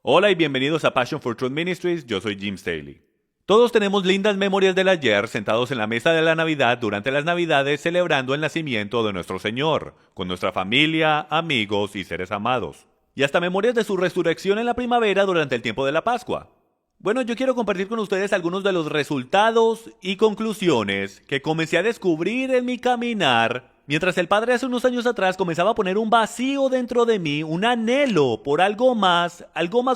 Hola y bienvenidos a Passion for Truth Ministries, yo soy Jim Staley. Todos tenemos lindas memorias del ayer sentados en la mesa de la Navidad durante las Navidades celebrando el nacimiento de nuestro Señor, con nuestra familia, amigos y seres amados. Y hasta memorias de su resurrección en la primavera durante el tiempo de la Pascua. Bueno, yo quiero compartir con ustedes algunos de los resultados y conclusiones que comencé a descubrir en mi caminar mientras el Padre hace unos años atrás comenzaba a poner un vacío dentro de mí, un anhelo por algo más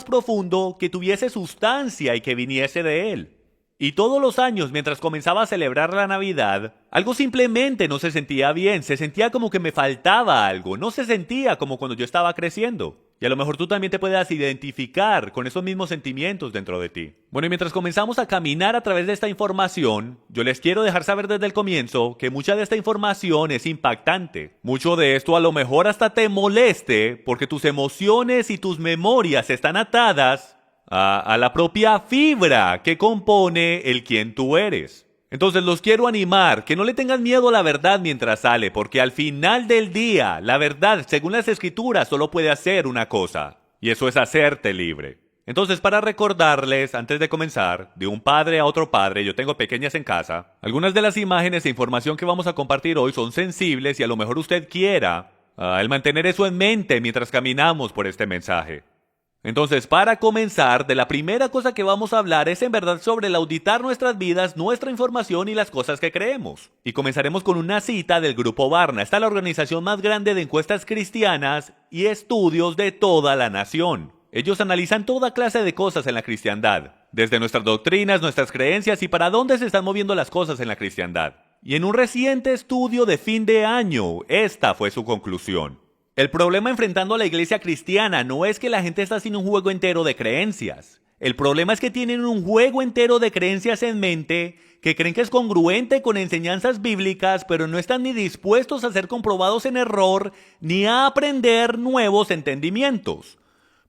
profundo que tuviese sustancia y que viniese de Él. Y todos los años, mientras comenzaba a celebrar la Navidad, algo simplemente no se sentía bien, se sentía como que me faltaba algo, no se sentía como cuando yo estaba creciendo. Y a lo mejor tú también te puedas identificar con esos mismos sentimientos dentro de ti. Bueno, y mientras comenzamos a caminar a través de esta información, yo les quiero dejar saber desde el comienzo que mucha de esta información es impactante. Mucho de esto a lo mejor hasta te moleste porque tus emociones y tus memorias están atadas a la propia fibra que compone el quien tú eres. Entonces los quiero animar, que no le tengan miedo a la verdad mientras sale, porque al final del día, la verdad, según las escrituras, solo puede hacer una cosa, y eso es hacerte libre. Entonces, para recordarles, antes de comenzar, de un padre a otro padre, yo tengo pequeñas en casa, algunas de las imágenes e información que vamos a compartir hoy son sensibles y a lo mejor usted quiera el mantener eso en mente mientras caminamos por este mensaje. Entonces, para comenzar, de la primera cosa que vamos a hablar es en verdad sobre el auditar nuestras vidas, nuestra información y las cosas que creemos. Y comenzaremos con una cita del Grupo Barna. Esta es la organización más grande de encuestas cristianas y estudios de toda la nación. Ellos analizan toda clase de cosas en la cristiandad, desde nuestras doctrinas, nuestras creencias y para dónde se están moviendo las cosas en la cristiandad. Y en un reciente estudio de fin de año, esta fue su conclusión. El problema enfrentando a la iglesia cristiana no es que la gente está haciendo un juego entero de creencias. El problema es que tienen un juego entero de creencias en mente que creen que es congruente con enseñanzas bíblicas, pero no están ni dispuestos a ser comprobados en error ni a aprender nuevos entendimientos.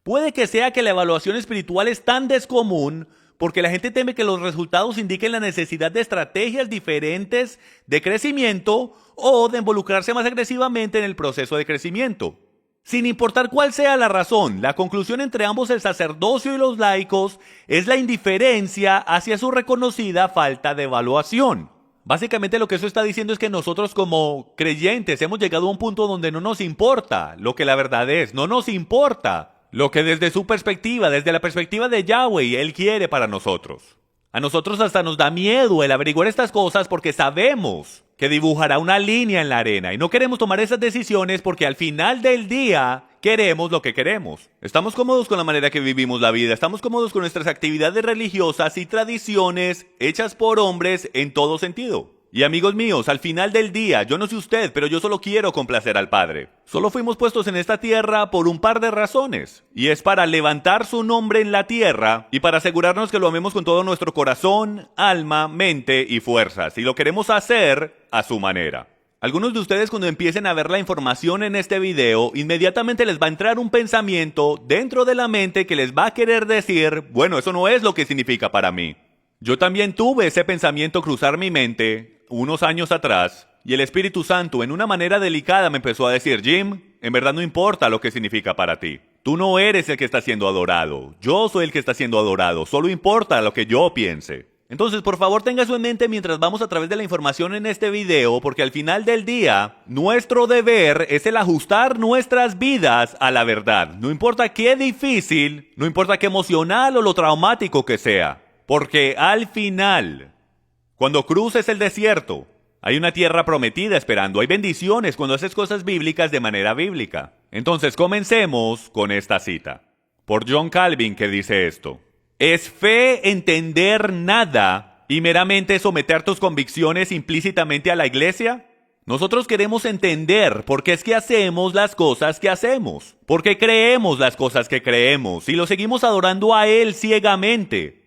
Puede que sea que la evaluación espiritual es tan descomún porque la gente teme que los resultados indiquen la necesidad de estrategias diferentes de crecimiento o de involucrarse más agresivamente en el proceso de crecimiento. Sin importar cuál sea la razón, la conclusión entre ambos, el sacerdocio y los laicos, es la indiferencia hacia su reconocida falta de evaluación. Básicamente lo que eso está diciendo es que nosotros como creyentes hemos llegado a un punto donde no nos importa lo que la verdad es, no nos importa lo que desde su perspectiva, desde la perspectiva de Yahweh, Él quiere para nosotros. A nosotros hasta nos da miedo el averiguar estas cosas porque sabemos que dibujará una línea en la arena y no queremos tomar esas decisiones porque al final del día queremos lo que queremos. Estamos cómodos con la manera que vivimos la vida, estamos cómodos con nuestras actividades religiosas y tradiciones hechas por hombres en todo sentido. Y amigos míos, al final del día, yo no sé usted, pero yo solo quiero complacer al Padre. Solo fuimos puestos en esta tierra por un par de razones. Y es para levantar su nombre en la tierra y para asegurarnos que lo amemos con todo nuestro corazón, alma, mente y fuerzas. Y lo queremos hacer a su manera. Algunos de ustedes cuando empiecen a ver la información en este video, inmediatamente les va a entrar un pensamiento dentro de la mente que les va a querer decir, bueno, eso no es lo que significa para mí. Yo también tuve ese pensamiento cruzar mi mente unos años atrás, y el Espíritu Santo en una manera delicada me empezó a decir, Jim, en verdad no importa lo que significa para ti. Tú no eres el que está siendo adorado, yo soy el que está siendo adorado, solo importa lo que yo piense. Entonces, por favor, tenga eso en mente mientras vamos a través de la información en este video, porque al final del día, nuestro deber es el ajustar nuestras vidas a la verdad. No importa qué difícil, no importa qué emocional o lo traumático que sea, porque al final, cuando cruces el desierto, hay una tierra prometida esperando. Hay bendiciones cuando haces cosas bíblicas de manera bíblica. Entonces comencemos con esta cita. Por John Calvin, que dice esto. ¿Es fe entender nada y meramente someter tus convicciones implícitamente a la iglesia? Nosotros queremos entender por qué es que hacemos las cosas que hacemos. Por qué creemos las cosas que creemos y lo seguimos adorando a Él ciegamente.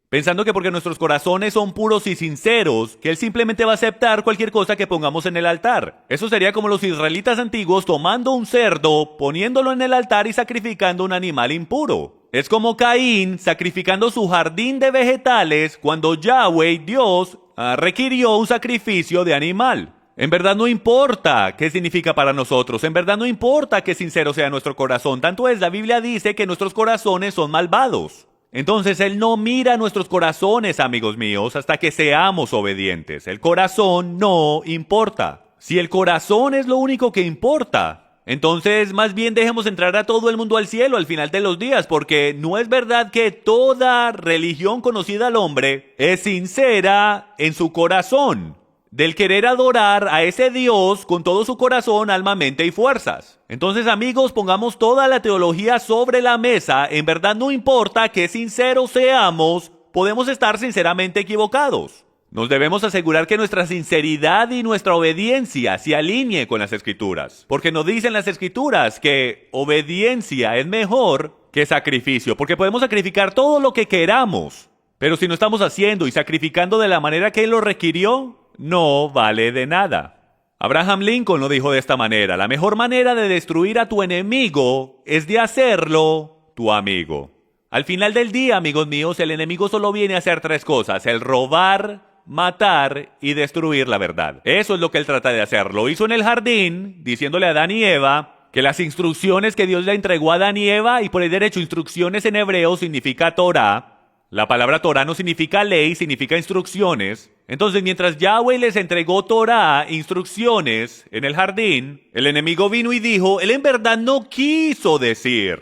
Pensando que porque nuestros corazones son puros y sinceros, que Él simplemente va a aceptar cualquier cosa que pongamos en el altar. Eso sería como los israelitas antiguos tomando un cerdo, poniéndolo en el altar y sacrificando un animal impuro. Es como Caín sacrificando su jardín de vegetales cuando Yahweh, Dios, requirió un sacrificio de animal. En verdad no importa qué significa para nosotros, en verdad no importa qué sincero sea nuestro corazón, tanto es, la Biblia dice que nuestros corazones son malvados. Entonces Él no mira nuestros corazones, amigos míos, hasta que seamos obedientes. El corazón no importa. Si el corazón es lo único que importa, entonces más bien dejemos entrar a todo el mundo al cielo al final de los días, porque no es verdad que toda religión conocida al hombre es sincera en su corazón, del querer adorar a ese Dios con todo su corazón, alma, mente y fuerzas. Entonces, amigos, pongamos toda la teología sobre la mesa. En verdad no importa qué sinceros seamos, podemos estar sinceramente equivocados. Nos debemos asegurar que nuestra sinceridad y nuestra obediencia se alinee con las Escrituras, porque nos dicen las Escrituras que obediencia es mejor que sacrificio, porque podemos sacrificar todo lo que queramos, pero si no estamos haciendo y sacrificando de la manera que Él lo requirió, no vale de nada. Abraham Lincoln lo dijo de esta manera: la mejor manera de destruir a tu enemigo es de hacerlo tu amigo. Al final del día, amigos míos, el enemigo solo viene a hacer tres cosas: el robar, matar y destruir la verdad. Eso es lo que él trata de hacer. Lo hizo en el jardín, diciéndole a Adán y Eva que las instrucciones que Dios le entregó a Adán y Eva, y por el derecho, instrucciones en hebreo significa Torah. La palabra Torah no significa ley, significa instrucciones. Entonces, mientras Yahweh les entregó Torah, instrucciones, en el jardín, el enemigo vino y dijo: él en verdad no quiso decir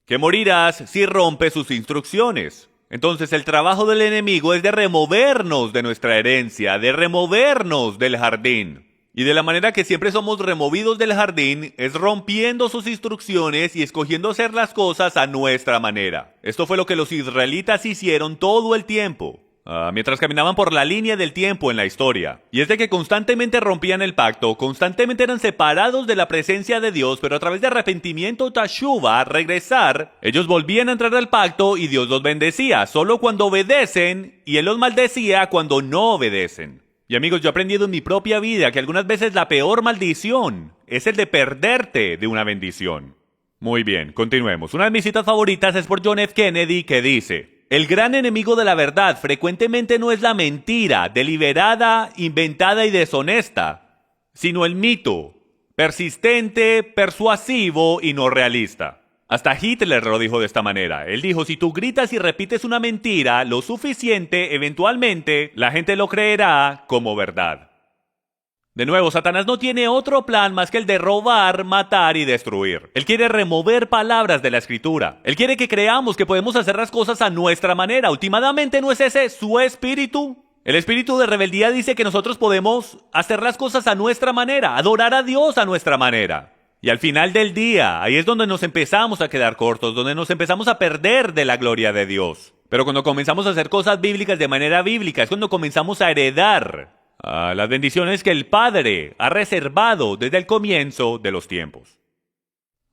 que morirás si rompes sus instrucciones. Entonces, el trabajo del enemigo es de removernos de nuestra herencia, de removernos del jardín. Y de la manera que siempre somos removidos del jardín es rompiendo sus instrucciones y escogiendo hacer las cosas a nuestra manera. Esto fue lo que los israelitas hicieron todo el tiempo, mientras caminaban por la línea del tiempo en la historia. Y es de que constantemente rompían el pacto, constantemente eran separados de la presencia de Dios, pero a través de arrepentimiento, tashuva, regresar, ellos volvían a entrar al pacto y Dios los bendecía, solo cuando obedecen, y Él los maldecía cuando no obedecen. Y amigos, yo he aprendido en mi propia vida que algunas veces la peor maldición es el de perderte de una bendición. Muy bien, continuemos. Una de mis citas favoritas es por John F. Kennedy, que dice: el gran enemigo de la verdad frecuentemente no es la mentira deliberada, inventada y deshonesta, sino el mito, persistente, persuasivo y no realista. Hasta Hitler lo dijo de esta manera. Él dijo: si tú gritas y repites una mentira lo suficiente, eventualmente la gente lo creerá como verdad. De nuevo, Satanás no tiene otro plan más que el de robar, matar y destruir. Él quiere remover palabras de la Escritura. Él quiere que creamos que podemos hacer las cosas a nuestra manera. Últimamente, ¿no es ese su espíritu? El espíritu de rebeldía dice que nosotros podemos hacer las cosas a nuestra manera, adorar a Dios a nuestra manera. Y al final del día, ahí es donde nos empezamos a quedar cortos, donde nos empezamos a perder de la gloria de Dios. Pero cuando comenzamos a hacer cosas bíblicas de manera bíblica, es cuando comenzamos a heredar las bendiciones que el Padre ha reservado desde el comienzo de los tiempos.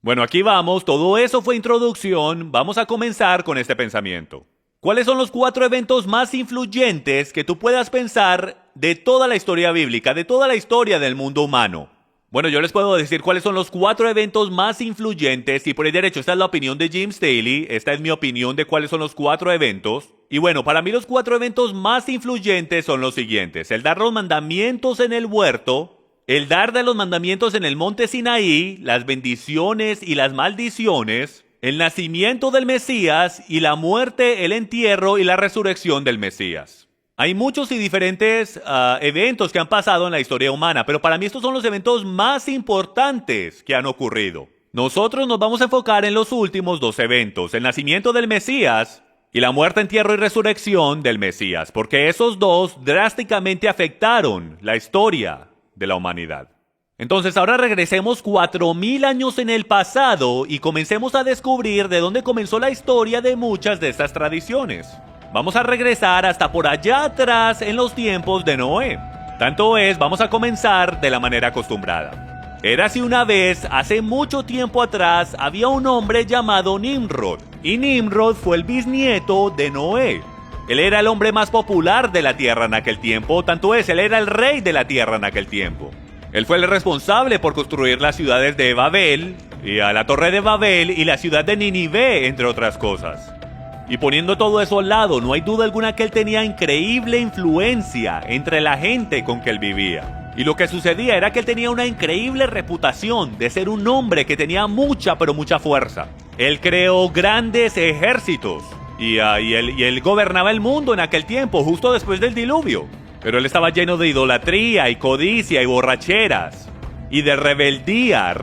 Bueno, aquí vamos, todo eso fue introducción, vamos a comenzar con este pensamiento. ¿Cuáles son los 4 eventos más influyentes que tú puedas pensar de toda la historia bíblica, de toda la historia del mundo humano? Bueno, yo les puedo decir cuáles son los 4 eventos más influyentes, y por el derecho, esta es la opinión de Jim Staley, esta es mi opinión de cuáles son los 4 eventos. Y bueno, para mí los 4 eventos más influyentes son los siguientes: el dar los mandamientos en el huerto, el dar de los mandamientos en el monte Sinaí, las bendiciones y las maldiciones, el nacimiento del Mesías y la muerte, el entierro y la resurrección del Mesías. Hay muchos y diferentes eventos que han pasado en la historia humana, pero para mí estos son los eventos más importantes que han ocurrido. Nosotros nos vamos a enfocar en los últimos 2 eventos, el nacimiento del Mesías y la muerte, entierro y resurrección del Mesías, porque esos 2 drásticamente afectaron la historia de la humanidad. Entonces ahora regresemos 4000 años en el pasado y comencemos a descubrir de dónde comenzó la historia de muchas de estas tradiciones. Vamos a regresar hasta por allá atrás en los tiempos de Noé. Tanto es, vamos a comenzar de la manera acostumbrada. Érase una vez, hace mucho tiempo atrás, había un hombre llamado Nimrod. Y Nimrod fue el bisnieto de Noé. Él era el hombre más popular de la tierra en aquel tiempo, tanto es, él era el rey de la tierra en aquel tiempo. Él fue el responsable por construir las ciudades de Babel, y a la Torre de Babel y la ciudad de Nínive, entre otras cosas. Y poniendo todo eso al lado, no hay duda alguna que él tenía increíble influencia entre la gente con que él vivía. Y lo que sucedía era que él tenía una increíble reputación de ser un hombre que tenía mucha, pero mucha fuerza. Él creó grandes ejércitos y él gobernaba el mundo en aquel tiempo, justo después del diluvio. Pero él estaba lleno de idolatría y codicia y borracheras y de rebeldía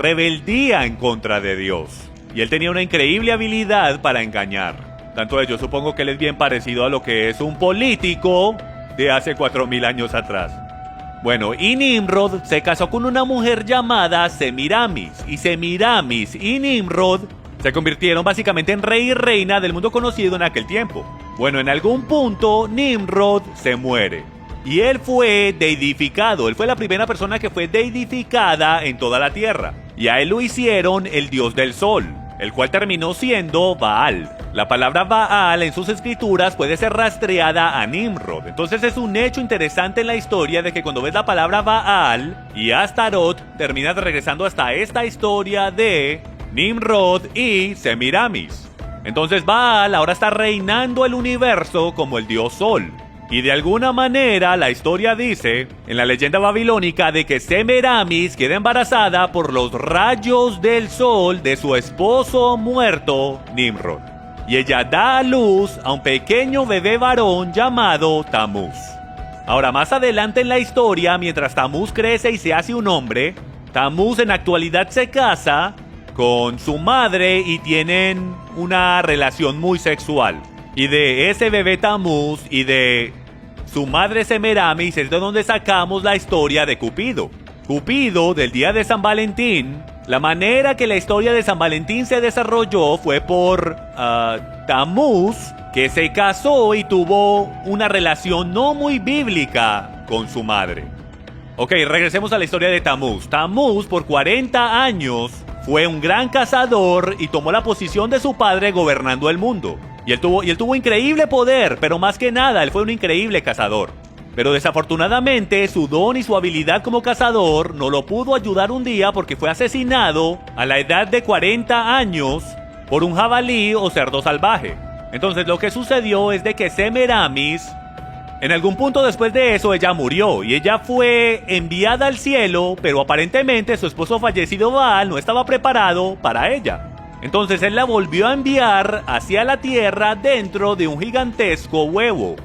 en contra de Dios. Y él tenía una increíble habilidad para engañar. Tanto yo supongo que él es bien parecido a lo que es un político de hace 4000 años atrás. Bueno, y Nimrod se casó con una mujer llamada Semiramis. Y Semiramis y Nimrod se convirtieron básicamente en rey y reina del mundo conocido en aquel tiempo. Bueno, en algún punto Nimrod se muere. Y él fue deidificado. Él fue la primera persona que fue deidificada en toda la tierra. Y a él lo hicieron el dios del sol, el cual terminó siendo Baal. La palabra Baal en sus escrituras puede ser rastreada a Nimrod. Entonces es un hecho interesante en la historia de que cuando ves la palabra Baal y Astarot, terminas regresando hasta esta historia de Nimrod y Semiramis. Entonces Baal ahora está reinando el universo como el dios sol. Y de alguna manera la historia dice, en la leyenda babilónica, de que Semiramis queda embarazada por los rayos del sol de su esposo muerto, Nimrod. Y ella da a luz a un pequeño bebé varón llamado Tamuz. Ahora, más adelante en la historia, mientras Tamuz crece y se hace un hombre, Tamuz en la actualidad se casa con su madre y tienen una relación muy sexual. Y de ese bebé Tamuz y de su madre Semiramis es de donde sacamos la historia de Cupido. Cupido, del día de San Valentín, la manera que la historia de San Valentín se desarrolló fue por Tamuz, que se casó y tuvo una relación no muy bíblica con su madre. Ok, regresemos a la historia de Tamuz. Tamuz, por 40 años, fue un gran cazador y tomó la posición de su padre gobernando el mundo. Y él tuvo increíble poder, pero más que nada, él fue un increíble cazador. Pero desafortunadamente, su don y su habilidad como cazador no lo pudo ayudar un día porque fue asesinado a la edad de 40 años por un jabalí o cerdo salvaje. Entonces lo que sucedió es de que Semiramis, en algún punto después de eso, ella murió y ella fue enviada al cielo, pero aparentemente su esposo fallecido Baal no estaba preparado para ella. Entonces él la volvió a enviar hacia la tierra dentro de un gigantesco huevo,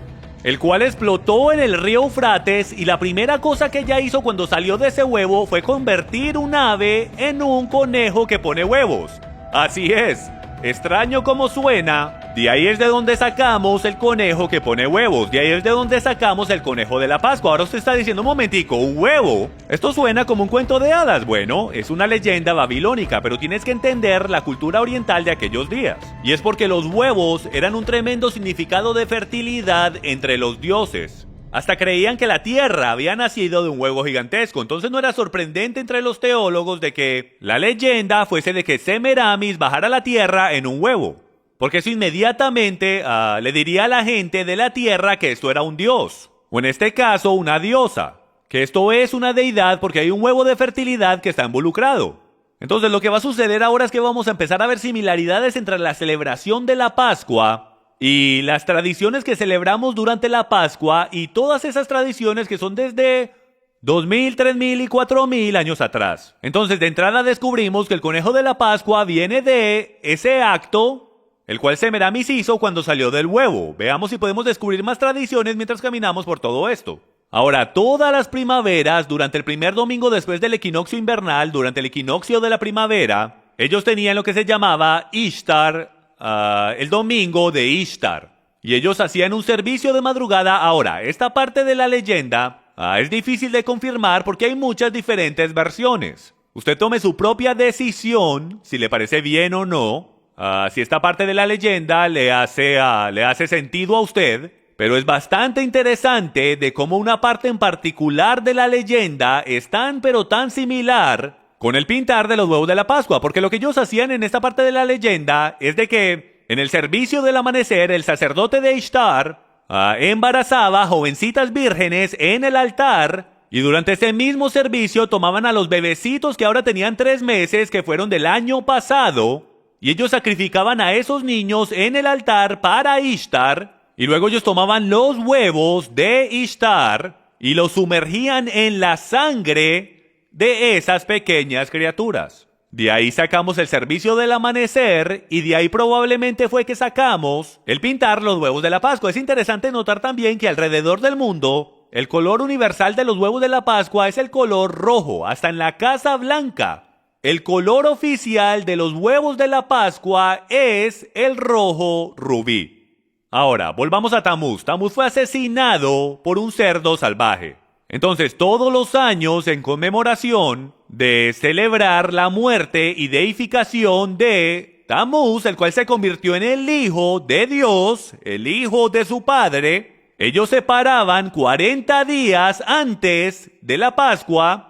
el cual explotó en el río Eufrates, y la primera cosa que ella hizo cuando salió de ese huevo fue convertir un ave en un conejo que pone huevos. Así es, extraño como suena, de ahí es de donde sacamos el conejo que pone huevos, de ahí es de donde sacamos el conejo de la Pascua. Ahora usted está diciendo, un momentico, ¿un huevo? Esto suena como un cuento de hadas. Bueno, es una leyenda babilónica, pero tienes que entender la cultura oriental de aquellos días. Y es porque los huevos eran un tremendo significado de fertilidad entre los dioses. Hasta creían que la tierra había nacido de un huevo gigantesco. Entonces no era sorprendente entre los teólogos de que la leyenda fuese de que Semiramis bajara a la tierra en un huevo, porque eso inmediatamente le diría a la gente de la tierra que esto era un dios, o en este caso una diosa, que esto es una deidad porque hay un huevo de fertilidad que está involucrado. Entonces lo que va a suceder ahora es que vamos a empezar a ver similaridades entre la celebración de la Pascua y las tradiciones que celebramos durante la Pascua, y todas esas tradiciones que son desde 2000, 3000 y 4000 años atrás. Entonces de entrada descubrimos que el conejo de la Pascua viene de ese acto el cual Semiramis hizo cuando salió del huevo. Veamos si podemos descubrir más tradiciones mientras caminamos por todo esto. Ahora, todas las primaveras, durante el primer domingo después del equinoccio invernal, durante el equinoccio de la primavera, ellos tenían lo que se llamaba Ishtar, el domingo de Ishtar. Y ellos hacían un servicio de madrugada. Ahora, esta parte de la leyenda es difícil de confirmar porque hay muchas diferentes versiones. Usted tome su propia decisión, si le parece bien o no. Si esta parte de la leyenda le hace sentido a usted, pero es bastante interesante de cómo una parte en particular de la leyenda es tan similar con el pintar de los huevos de la Pascua, porque lo que ellos hacían en esta parte de la leyenda es de que en el servicio del amanecer el sacerdote de Ishtar embarazaba jovencitas vírgenes en el altar, y durante ese mismo servicio tomaban a los bebecitos que ahora tenían 3 meses, que fueron del año pasado, y ellos sacrificaban a esos niños en el altar para Ishtar, y luego ellos tomaban los huevos de Ishtar y los sumergían en la sangre de esas pequeñas criaturas. De ahí sacamos el servicio del amanecer y de ahí probablemente fue que sacamos el pintar los huevos de la Pascua. Es interesante notar también que alrededor del mundo el color universal de los huevos de la Pascua es el color rojo, hasta en la Casa Blanca. El color oficial de los huevos de la Pascua es el rojo rubí. Ahora, volvamos a Tamuz. Tamuz fue asesinado por un cerdo salvaje. Entonces, todos los años, en conmemoración de celebrar la muerte y deificación de Tamuz, el cual se convirtió en el hijo de Dios, el hijo de su padre, ellos se paraban 40 días antes de la Pascua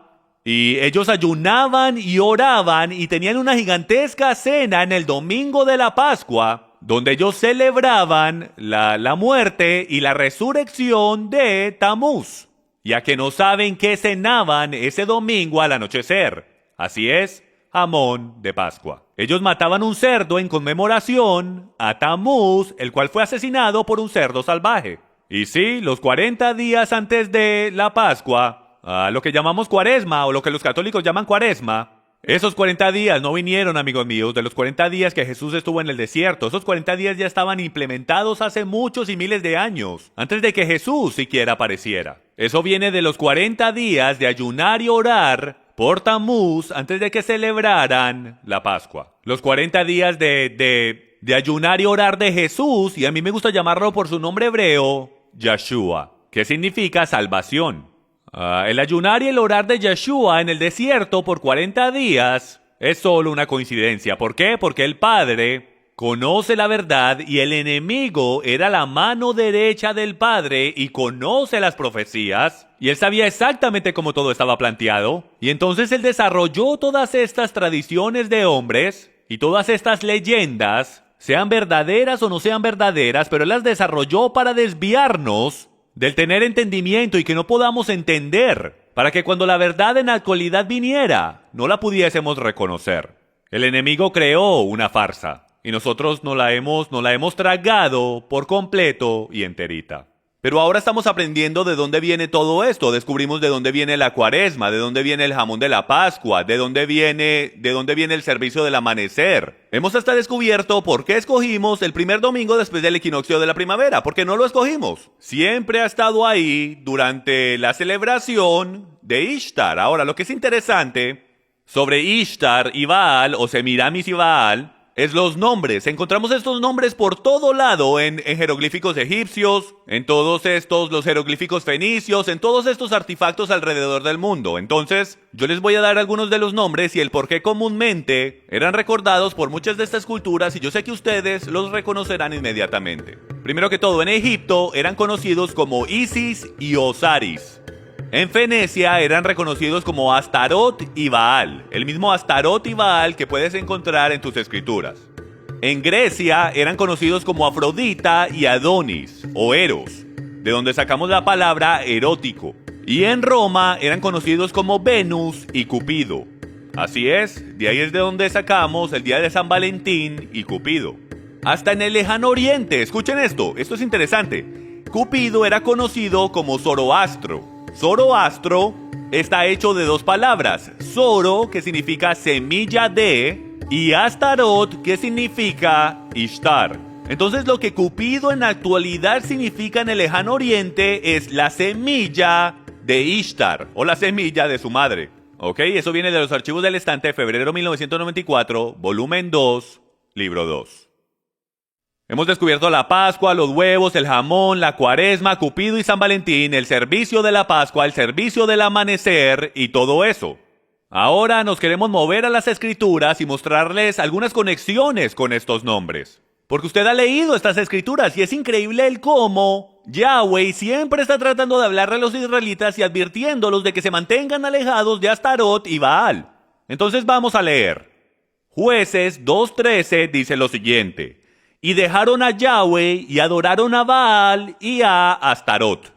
y ellos ayunaban y oraban y tenían una gigantesca cena en el domingo de la Pascua, donde ellos celebraban la muerte y la resurrección de Tamuz. Ya que no saben qué cenaban ese domingo al anochecer. Así es, jamón de Pascua. Ellos mataban un cerdo en conmemoración a Tamuz, el cual fue asesinado por un cerdo salvaje. Y sí, los 40 días antes de la Pascua, lo que llamamos Cuaresma o lo que los católicos llaman Cuaresma, esos 40 días no vinieron, amigos míos, de los 40 días que Jesús estuvo en el desierto. Esos 40 días ya estaban implementados hace muchos y miles de años, antes de que Jesús siquiera apareciera. Eso viene de los 40 días de ayunar y orar por Tamuz antes de que celebraran la Pascua. Los 40 días de ayunar y orar de Jesús, y a mí me gusta llamarlo por su nombre hebreo, Yeshua, que significa salvación. El ayunar y el orar de Yeshua en el desierto por 40 días es solo una coincidencia. ¿Por qué? Porque el Padre conoce la verdad y el enemigo era la mano derecha del Padre y conoce las profecías. Y él sabía exactamente cómo todo estaba planteado. Y entonces él desarrolló todas estas tradiciones de hombres y todas estas leyendas, sean verdaderas o no sean verdaderas, pero él las desarrolló para desviarnos del tener entendimiento y que no podamos entender, para que cuando la verdad en la actualidad viniera, no la pudiésemos reconocer. El enemigo creó una farsa, y nosotros no la hemos tragado por completo y enterita. Pero ahora estamos aprendiendo de dónde viene todo esto. Descubrimos de dónde viene la Cuaresma, de dónde viene el jamón de la Pascua, de dónde viene el servicio del amanecer. Hemos hasta descubierto por qué escogimos el primer domingo después del equinoccio de la primavera, porque no lo escogimos. Siempre ha estado ahí durante la celebración de Ishtar. Ahora, lo que es interesante sobre Ishtar y Baal, o Semiramis y Baal, es los nombres. Encontramos estos nombres por todo lado en jeroglíficos egipcios, en todos estos, los jeroglíficos fenicios, en todos estos artefactos alrededor del mundo. Entonces, yo les voy a dar algunos de los nombres y el por qué comúnmente eran recordados por muchas de estas culturas y yo sé que ustedes los reconocerán inmediatamente. Primero que todo, en Egipto eran conocidos como Isis y Osiris. En Venecia eran reconocidos como Astarot y Baal, el mismo Astarot y Baal que puedes encontrar en tus escrituras. En Grecia eran conocidos como Afrodita y Adonis, o Eros, de donde sacamos la palabra erótico. Y en Roma eran conocidos como Venus y Cupido. Así es, de ahí es de donde sacamos el día de San Valentín y Cupido. Hasta en el lejano oriente, escuchen esto es interesante. Cupido era conocido como Zoroastro. Zoroastro está hecho de dos palabras, Zoro, que significa semilla de, y Astarot, que significa Ishtar. Entonces lo que Cupido en la actualidad significa en el lejano oriente es la semilla de Ishtar, o la semilla de su madre. Ok, eso viene de los archivos del estante, febrero 1994, volumen 2, libro 2. Hemos descubierto la Pascua, los huevos, el jamón, la Cuaresma, Cupido y San Valentín, el servicio de la Pascua, el servicio del amanecer y todo eso. Ahora nos queremos mover a las escrituras y mostrarles algunas conexiones con estos nombres. Porque usted ha leído estas escrituras y es increíble el cómo Yahweh siempre está tratando de hablarle a los israelitas y advirtiéndolos de que se mantengan alejados de Astarot y Baal. Entonces vamos a leer. Jueces 2:13 dice lo siguiente. Y dejaron a Yahweh y adoraron a Baal y a Astarot.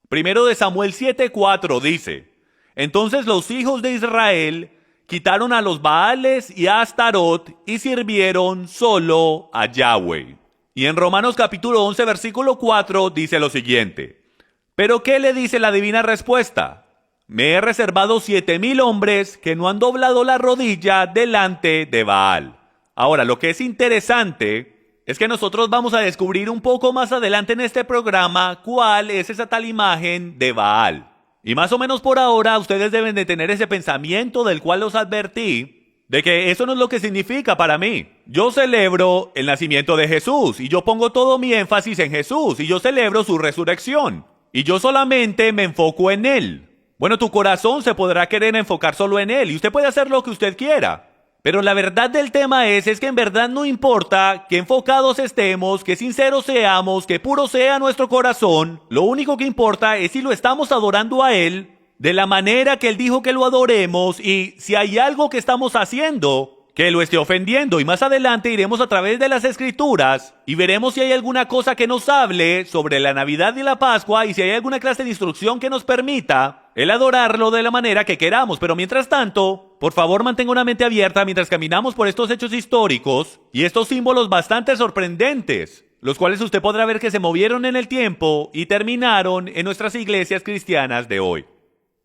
Primero de Samuel 7:4 dice, entonces los hijos de Israel quitaron a los Baales y a Astarot y sirvieron solo a Yahweh. Y en Romanos capítulo 11 versículo 4 dice lo siguiente, Pero ¿qué le dice la divina respuesta? Me he reservado 7,000 hombres que no han doblado la rodilla delante de Baal. Ahora, lo que es interesante es que nosotros vamos a descubrir un poco más adelante en este programa cuál es esa tal imagen de Baal. Y más o menos por ahora ustedes deben de tener ese pensamiento del cual los advertí, de que eso no es lo que significa para mí. Yo celebro el nacimiento de Jesús y yo pongo todo mi énfasis en Jesús y yo celebro su resurrección. Y yo solamente me enfoco en Él. Bueno, tu corazón se podrá querer enfocar solo en Él y usted puede hacer lo que usted quiera. Pero la verdad del tema es que en verdad no importa qué enfocados estemos, qué sinceros seamos, qué puro sea nuestro corazón. Lo único que importa es si lo estamos adorando a Él de la manera que Él dijo que lo adoremos y si hay algo que estamos haciendo que lo esté ofendiendo. Y más adelante iremos a través de las Escrituras y veremos si hay alguna cosa que nos hable sobre la Navidad y la Pascua y si hay alguna clase de instrucción que nos permita el adorarlo de la manera que queramos. Pero mientras tanto, por favor mantenga una mente abierta mientras caminamos por estos hechos históricos y estos símbolos bastante sorprendentes, los cuales usted podrá ver que se movieron en el tiempo y terminaron en nuestras iglesias cristianas de hoy.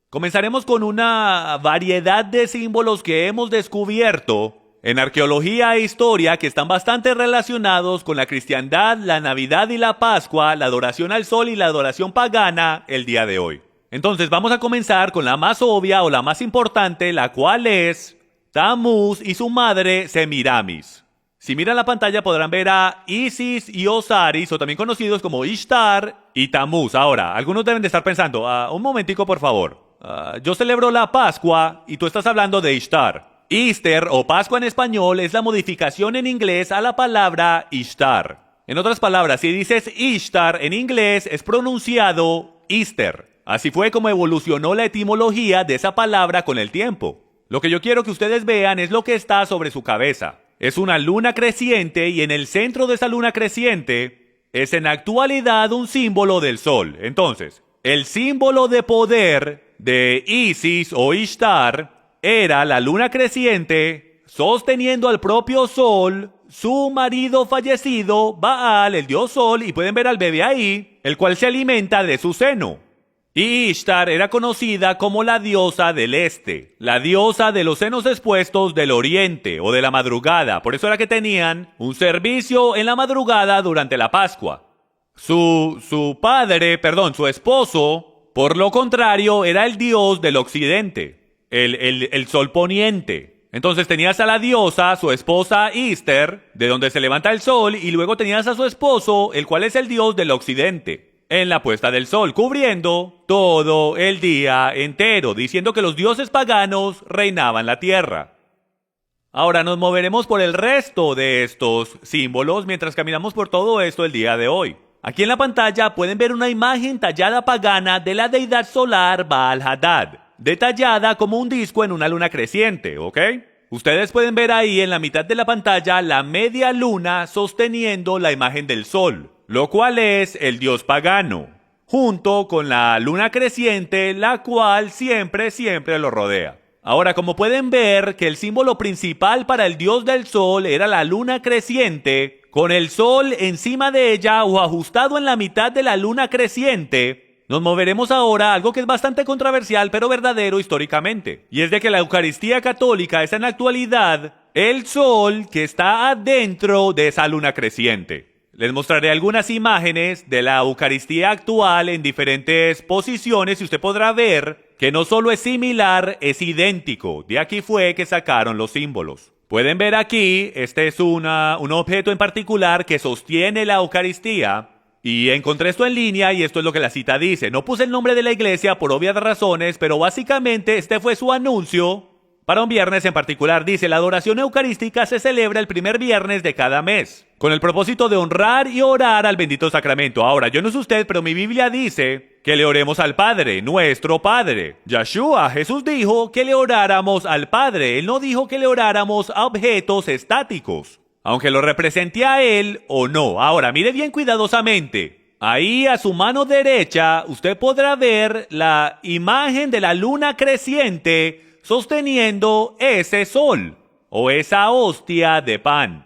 Comenzaremos con una variedad de símbolos que hemos descubierto en arqueología e historia que están bastante relacionados con la cristiandad, la Navidad y la Pascua, la adoración al sol y la adoración pagana el día de hoy. Entonces vamos a comenzar con la más obvia o la más importante, la cual es Tammuz y su madre Semiramis. Si miran la pantalla podrán ver a Isis y Osiris, o también conocidos como Ishtar y Tammuz. Ahora, algunos deben de estar pensando, un momentico por favor. Yo celebro la Pascua y tú estás hablando de Ishtar. Easter o Pascua en español es la modificación en inglés a la palabra Ishtar. En otras palabras, si dices Ishtar en inglés es pronunciado Easter. Así fue como evolucionó la etimología de esa palabra con el tiempo. Lo que yo quiero que ustedes vean es lo que está sobre su cabeza. Es una luna creciente y en el centro de esa luna creciente es en actualidad un símbolo del sol. Entonces, el símbolo de poder de Isis o Ishtar era la luna creciente sosteniendo al propio sol, su marido fallecido, Baal, el dios sol, y pueden ver al bebé ahí, el cual se alimenta de su seno. Y Ishtar era conocida como la diosa del este, la diosa de los senos expuestos del oriente o de la madrugada. Por eso era que tenían un servicio en la madrugada durante la Pascua. Su esposo, por lo contrario, era el dios del occidente, el sol poniente. Entonces tenías a la diosa, su esposa Easter, de donde se levanta el sol, y luego tenías a su esposo, el cual es el dios del occidente, en la puesta del sol, cubriendo todo el día entero, diciendo que los dioses paganos reinaban la tierra. Ahora nos moveremos por el resto de estos símbolos mientras caminamos por todo esto el día de hoy. Aquí en la pantalla pueden ver una imagen tallada pagana de la deidad solar Baal-Hadad, detallada como un disco en una luna creciente, ¿ok? Ustedes pueden ver ahí en la mitad de la pantalla la media luna sosteniendo la imagen del sol, lo cual es el dios pagano, junto con la luna creciente, la cual siempre lo rodea. Ahora, como pueden ver que el símbolo principal para el dios del sol era la luna creciente, con el sol encima de ella o ajustado en la mitad de la luna creciente, nos moveremos ahora a algo que es bastante controversial pero verdadero históricamente. Y es de que la Eucaristía católica es en la actualidad el sol que está adentro de esa luna creciente. Les mostraré algunas imágenes de la Eucaristía actual en diferentes posiciones y usted podrá ver que no solo es similar, es idéntico. De aquí fue que sacaron los símbolos. Pueden ver aquí, este es un objeto en particular que sostiene la Eucaristía y encontré esto en línea y esto es lo que la cita dice. No puse el nombre de la iglesia por obvias razones, pero básicamente este fue su anuncio para un viernes en particular. Dice, la adoración eucarística se celebra el primer viernes de cada mes, con el propósito de honrar y orar al bendito sacramento. Ahora, yo no sé usted, pero mi Biblia dice que le oremos al Padre, nuestro Padre. Yeshua, Jesús dijo que le oráramos al Padre. Él no dijo que le oráramos a objetos estáticos, aunque lo represente a Él o no. Ahora, mire bien cuidadosamente. Ahí a su mano derecha usted podrá ver la imagen de la luna creciente sosteniendo ese sol o esa hostia de pan.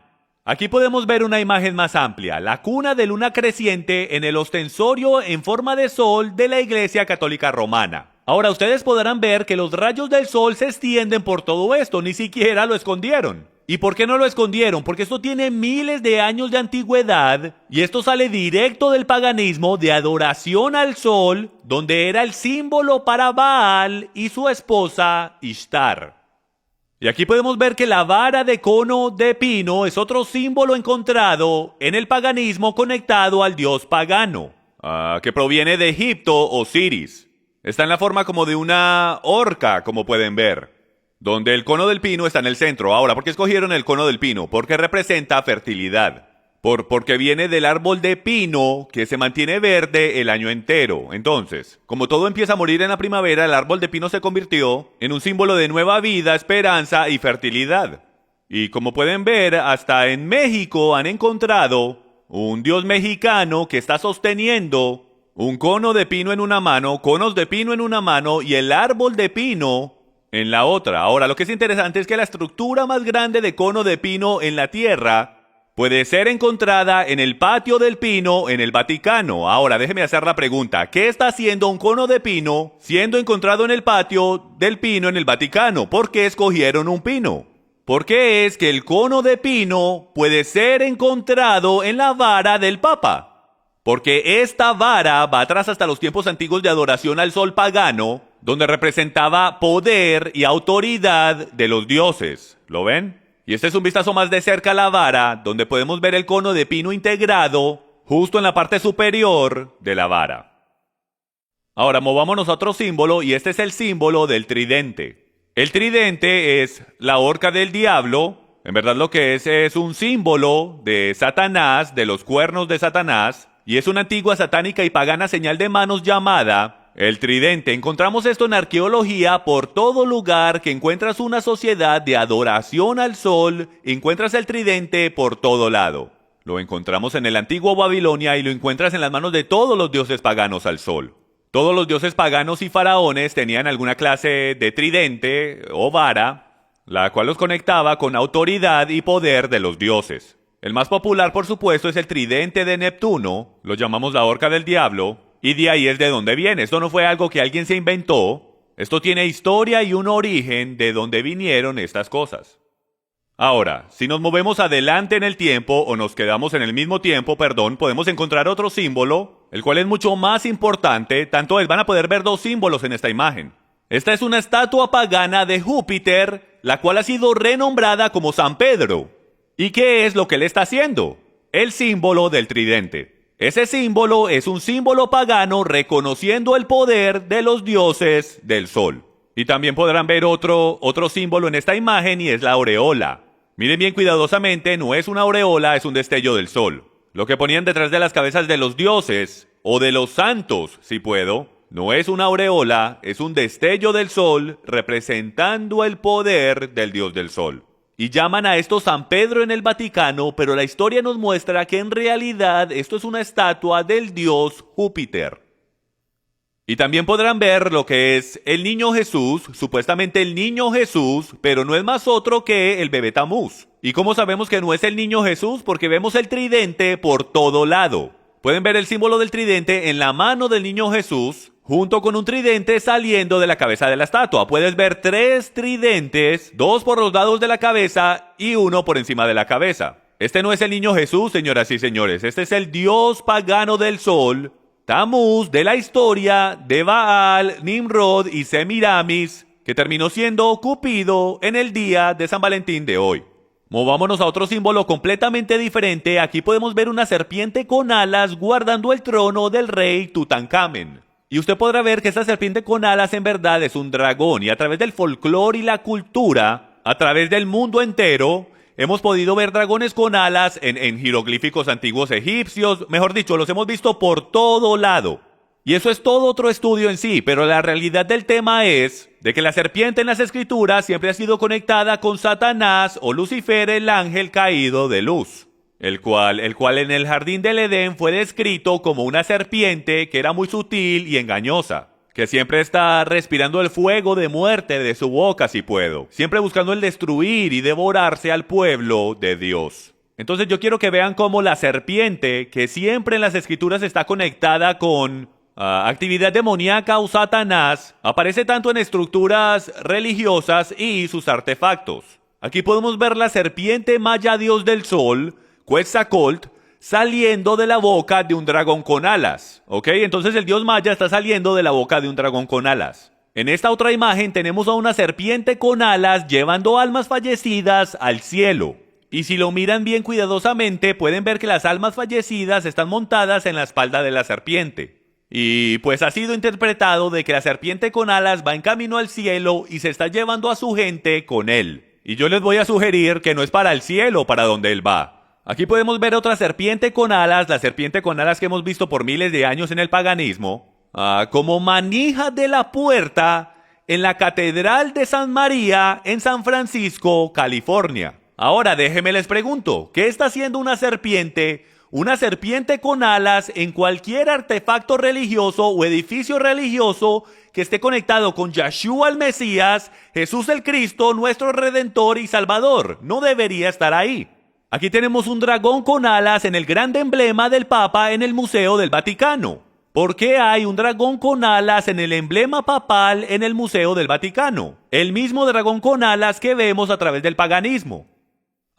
Aquí podemos ver una imagen más amplia, la cuna de luna creciente en el ostensorio en forma de sol de la Iglesia Católica Romana. Ahora ustedes podrán ver que los rayos del sol se extienden por todo esto, ni siquiera lo escondieron. ¿Y por qué no lo escondieron? Porque esto tiene miles de años de antigüedad y esto sale directo del paganismo de adoración al sol, donde era el símbolo para Baal y su esposa Ishtar. Y aquí podemos ver que la vara de cono de pino es otro símbolo encontrado en el paganismo conectado al dios pagano, que proviene de Egipto, Osiris. Está en la forma como de una horca, como pueden ver, donde el cono del pino está en el centro. Ahora, ¿por qué escogieron el cono del pino? Porque representa fertilidad. Porque viene del árbol de pino que se mantiene verde el año entero. Entonces, como todo empieza a morir en la primavera, el árbol de pino se convirtió en un símbolo de nueva vida, esperanza y fertilidad. Y como pueden ver, hasta en México han encontrado un dios mexicano que está sosteniendo un cono de pino en una mano, conos de pino en una mano y el árbol de pino en la otra. Ahora, lo que es interesante es que la estructura más grande de cono de pino en la Tierra puede ser encontrada en el patio del pino en el Vaticano. Ahora, déjeme hacer la pregunta. ¿Qué está haciendo un cono de pino siendo encontrado en el patio del pino en el Vaticano? ¿Por qué escogieron un pino? ¿Por qué es que el cono de pino puede ser encontrado en la vara del Papa? Porque esta vara va atrás hasta los tiempos antiguos de adoración al sol pagano, donde representaba poder y autoridad de los dioses. ¿Lo ven? Y este es un vistazo más de cerca a la vara, donde podemos ver el cono de pino integrado justo en la parte superior de la vara. Ahora movámonos a otro símbolo, y este es el símbolo del tridente. El tridente es la horca del diablo. En verdad lo que es un símbolo de Satanás, de los cuernos de Satanás, y es una antigua satánica y pagana señal de manos llamada el tridente. Encontramos esto en arqueología por todo lugar que encuentras una sociedad de adoración al sol, encuentras el tridente por todo lado. Lo encontramos en el antiguo Babilonia y lo encuentras en las manos de todos los dioses paganos al sol. Todos los dioses paganos y faraones tenían alguna clase de tridente o vara, la cual los conectaba con autoridad y poder de los dioses. El más popular, por supuesto, es el tridente de Neptuno, lo llamamos la horca del diablo, y de ahí es de donde viene. Esto no fue algo que alguien se inventó. Esto tiene historia y un origen de donde vinieron estas cosas. Ahora, si nos movemos adelante en el tiempo, o nos quedamos en el mismo tiempo, podemos encontrar otro símbolo, el cual es mucho más importante. Tanto van a poder ver dos símbolos en esta imagen. Esta es una estatua pagana de Júpiter, la cual ha sido renombrada como San Pedro. ¿Y qué es lo que él está haciendo? El símbolo del tridente. Ese símbolo es un símbolo pagano reconociendo el poder de los dioses del sol. Y también podrán ver otro símbolo en esta imagen, y es la aureola. Miren bien cuidadosamente, no es una aureola, es un destello del sol. Lo que ponían detrás de las cabezas de los dioses, o de los santos, si puedo, no es una aureola, es un destello del sol representando el poder del dios del sol. Y llaman a esto San Pedro en el Vaticano, pero la historia nos muestra que en realidad esto es una estatua del dios Júpiter. Y también podrán ver lo que es el niño Jesús, supuestamente el niño Jesús, pero no es más otro que el bebé Tamuz. ¿Y cómo sabemos que no es el niño Jesús? Porque vemos el tridente por todo lado. Pueden ver el símbolo del tridente en la mano del niño Jesús, junto con un tridente saliendo de la cabeza de la estatua. Puedes ver 3 tridentes, 2 por los lados de la cabeza y 1 por encima de la cabeza. Este no es el niño Jesús, señoras y señores. Este es el dios pagano del sol, Tamuz, de la historia de Baal, Nimrod y Semiramis, que terminó siendo Cupido en el día de San Valentín de hoy. Movámonos a otro símbolo completamente diferente. Aquí podemos ver una serpiente con alas guardando el trono del rey Tutankamen. Y usted podrá ver que esta serpiente con alas en verdad es un dragón, y a través del folclore y la cultura, a través del mundo entero, hemos podido ver dragones con alas en jeroglíficos antiguos egipcios. Mejor dicho, los hemos visto por todo lado. Y eso es todo otro estudio en sí, pero la realidad del tema es de que la serpiente en las escrituras siempre ha sido conectada con Satanás o Lucifer, el ángel caído de luz. El cual en el jardín del Edén fue descrito como una serpiente que era muy sutil y engañosa, que siempre está respirando el fuego de muerte de su boca si puedo, siempre buscando el destruir y devorarse al pueblo de Dios. Entonces yo quiero que vean cómo la serpiente, que siempre en las escrituras está conectada con actividad demoníaca o Satanás, aparece tanto en estructuras religiosas y sus artefactos. Aquí podemos ver la serpiente maya dios del sol, Quetzalcóatl, saliendo de la boca de un dragón con alas. ¿Ok? Entonces el dios maya está saliendo de la boca de un dragón con alas. En esta otra imagen tenemos a una serpiente con alas llevando almas fallecidas al cielo. Y si lo miran bien cuidadosamente, pueden ver que las almas fallecidas están montadas en la espalda de la serpiente. Y pues ha sido interpretado de que la serpiente con alas va en camino al cielo y se está llevando a su gente con él. Y yo les voy a sugerir que no es para el cielo para donde él va. Aquí podemos ver otra serpiente con alas, la serpiente con alas que hemos visto por miles de años en el paganismo, como manija de la puerta en la Catedral de San María en San Francisco, California. Ahora déjenme les pregunto, ¿qué está haciendo una serpiente con alas en cualquier artefacto religioso o edificio religioso que esté conectado con Yeshua el Mesías, Jesús el Cristo, nuestro Redentor y Salvador? No debería estar ahí. Aquí tenemos un dragón con alas en el gran emblema del Papa en el Museo del Vaticano. ¿Por qué hay un dragón con alas en el emblema papal en el Museo del Vaticano? El mismo dragón con alas que vemos a través del paganismo.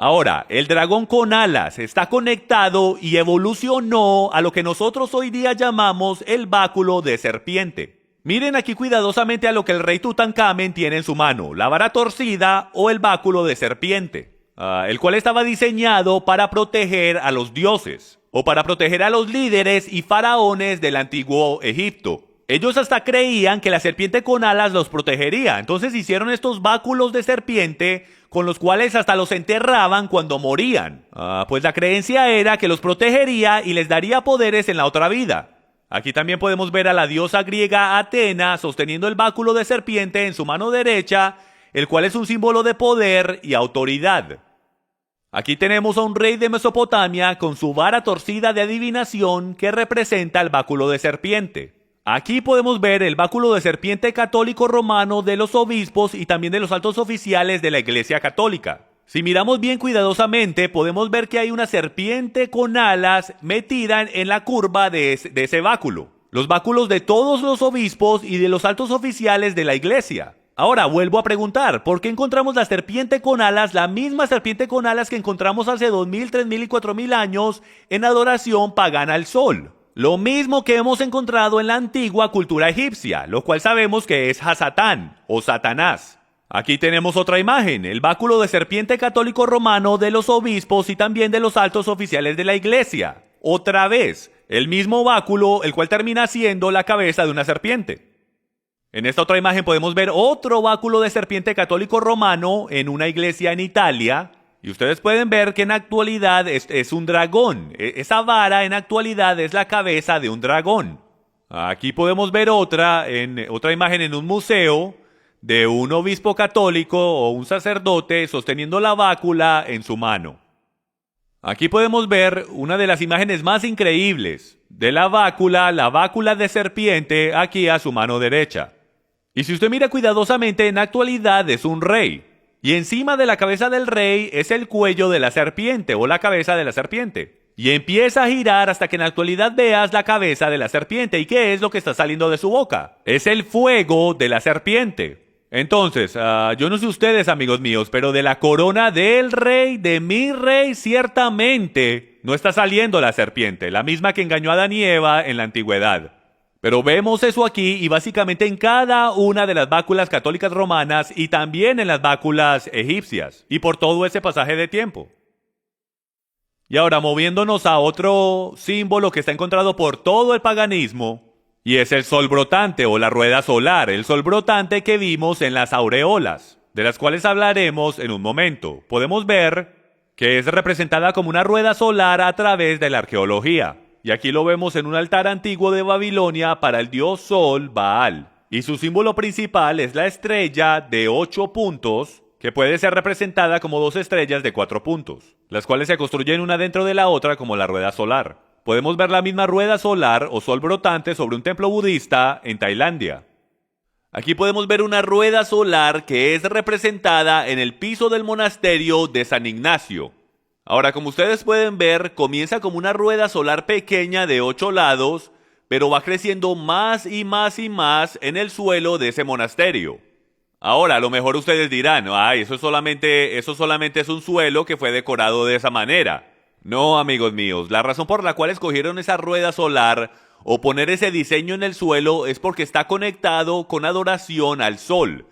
Ahora, el dragón con alas está conectado y evolucionó a lo que nosotros hoy día llamamos el báculo de serpiente. Miren aquí cuidadosamente a lo que el rey Tutankamen tiene en su mano, la vara torcida o el báculo de serpiente, el cual estaba diseñado para proteger a los dioses o para proteger a los líderes y faraones del antiguo Egipto. Ellos hasta creían que la serpiente con alas los protegería, entonces hicieron estos báculos de serpiente con los cuales hasta los enterraban cuando morían. Pues la creencia era que los protegería y les daría poderes en la otra vida. Aquí también podemos ver a la diosa griega Atena sosteniendo el báculo de serpiente en su mano derecha, el cual es un símbolo de poder y autoridad. Aquí tenemos a un rey de Mesopotamia con su vara torcida de adivinación que representa el báculo de serpiente. Aquí podemos ver el báculo de serpiente católico romano de los obispos y también de los altos oficiales de la Iglesia Católica. Si miramos bien cuidadosamente, podemos ver que hay una serpiente con alas metida en la curva de ese báculo. Los báculos de todos los obispos y de los altos oficiales de la Iglesia. Ahora, vuelvo a preguntar, ¿por qué encontramos la serpiente con alas, la misma serpiente con alas que encontramos hace 2000, 3000 y 4000 años en adoración pagana al sol? Lo mismo que hemos encontrado en la antigua cultura egipcia, lo cual sabemos que es Hasatán o Satanás. Aquí tenemos otra imagen, el báculo de serpiente católico romano de los obispos y también de los altos oficiales de la iglesia. Otra vez, el mismo báculo, el cual termina siendo la cabeza de una serpiente. En esta otra imagen podemos ver otro báculo de serpiente católico romano en una iglesia en Italia. Y ustedes pueden ver que en actualidad es un dragón. Esa vara en actualidad es la cabeza de un dragón. Aquí podemos ver otra imagen en un museo de un obispo católico o un sacerdote sosteniendo la bácula en su mano. Aquí podemos ver una de las imágenes más increíbles de la bácula de serpiente aquí a su mano derecha. Y si usted mira cuidadosamente, en actualidad es un rey. Y encima de la cabeza del rey es el cuello de la serpiente o la cabeza de la serpiente. Y empieza a girar hasta que en la actualidad veas la cabeza de la serpiente. ¿Y qué es lo que está saliendo de su boca? Es el fuego de la serpiente. Entonces, yo no sé ustedes, amigos míos, pero de la corona del rey, de mi rey, ciertamente no está saliendo la serpiente, la misma que engañó a Adán y Eva en la antigüedad. Pero vemos eso aquí y básicamente en cada una de las báculas católicas romanas y también en las báculas egipcias y por todo ese pasaje de tiempo. Y ahora moviéndonos a otro símbolo que está encontrado por todo el paganismo y es el sol brotante o la rueda solar, el sol brotante que vimos en las aureolas, de las cuales hablaremos en un momento. Podemos ver que es representada como una rueda solar a través de la arqueología. Y aquí lo vemos en un altar antiguo de Babilonia para el dios Sol, Baal. Y su símbolo principal es la estrella de 8 puntos, que puede ser representada como 2 estrellas de 4 puntos, las cuales se construyen una dentro de la otra como la rueda solar. Podemos ver la misma rueda solar o sol brotante sobre un templo budista en Tailandia. Aquí podemos ver una rueda solar que es representada en el piso del monasterio de San Ignacio. Ahora, como ustedes pueden ver, comienza como una rueda solar pequeña de 8 lados, pero va creciendo más y más y más en el suelo de ese monasterio. Ahora, a lo mejor ustedes dirán, ay, eso solamente es un suelo que fue decorado de esa manera. No, amigos míos, la razón por la cual escogieron esa rueda solar o poner ese diseño en el suelo es porque está conectado con adoración al sol.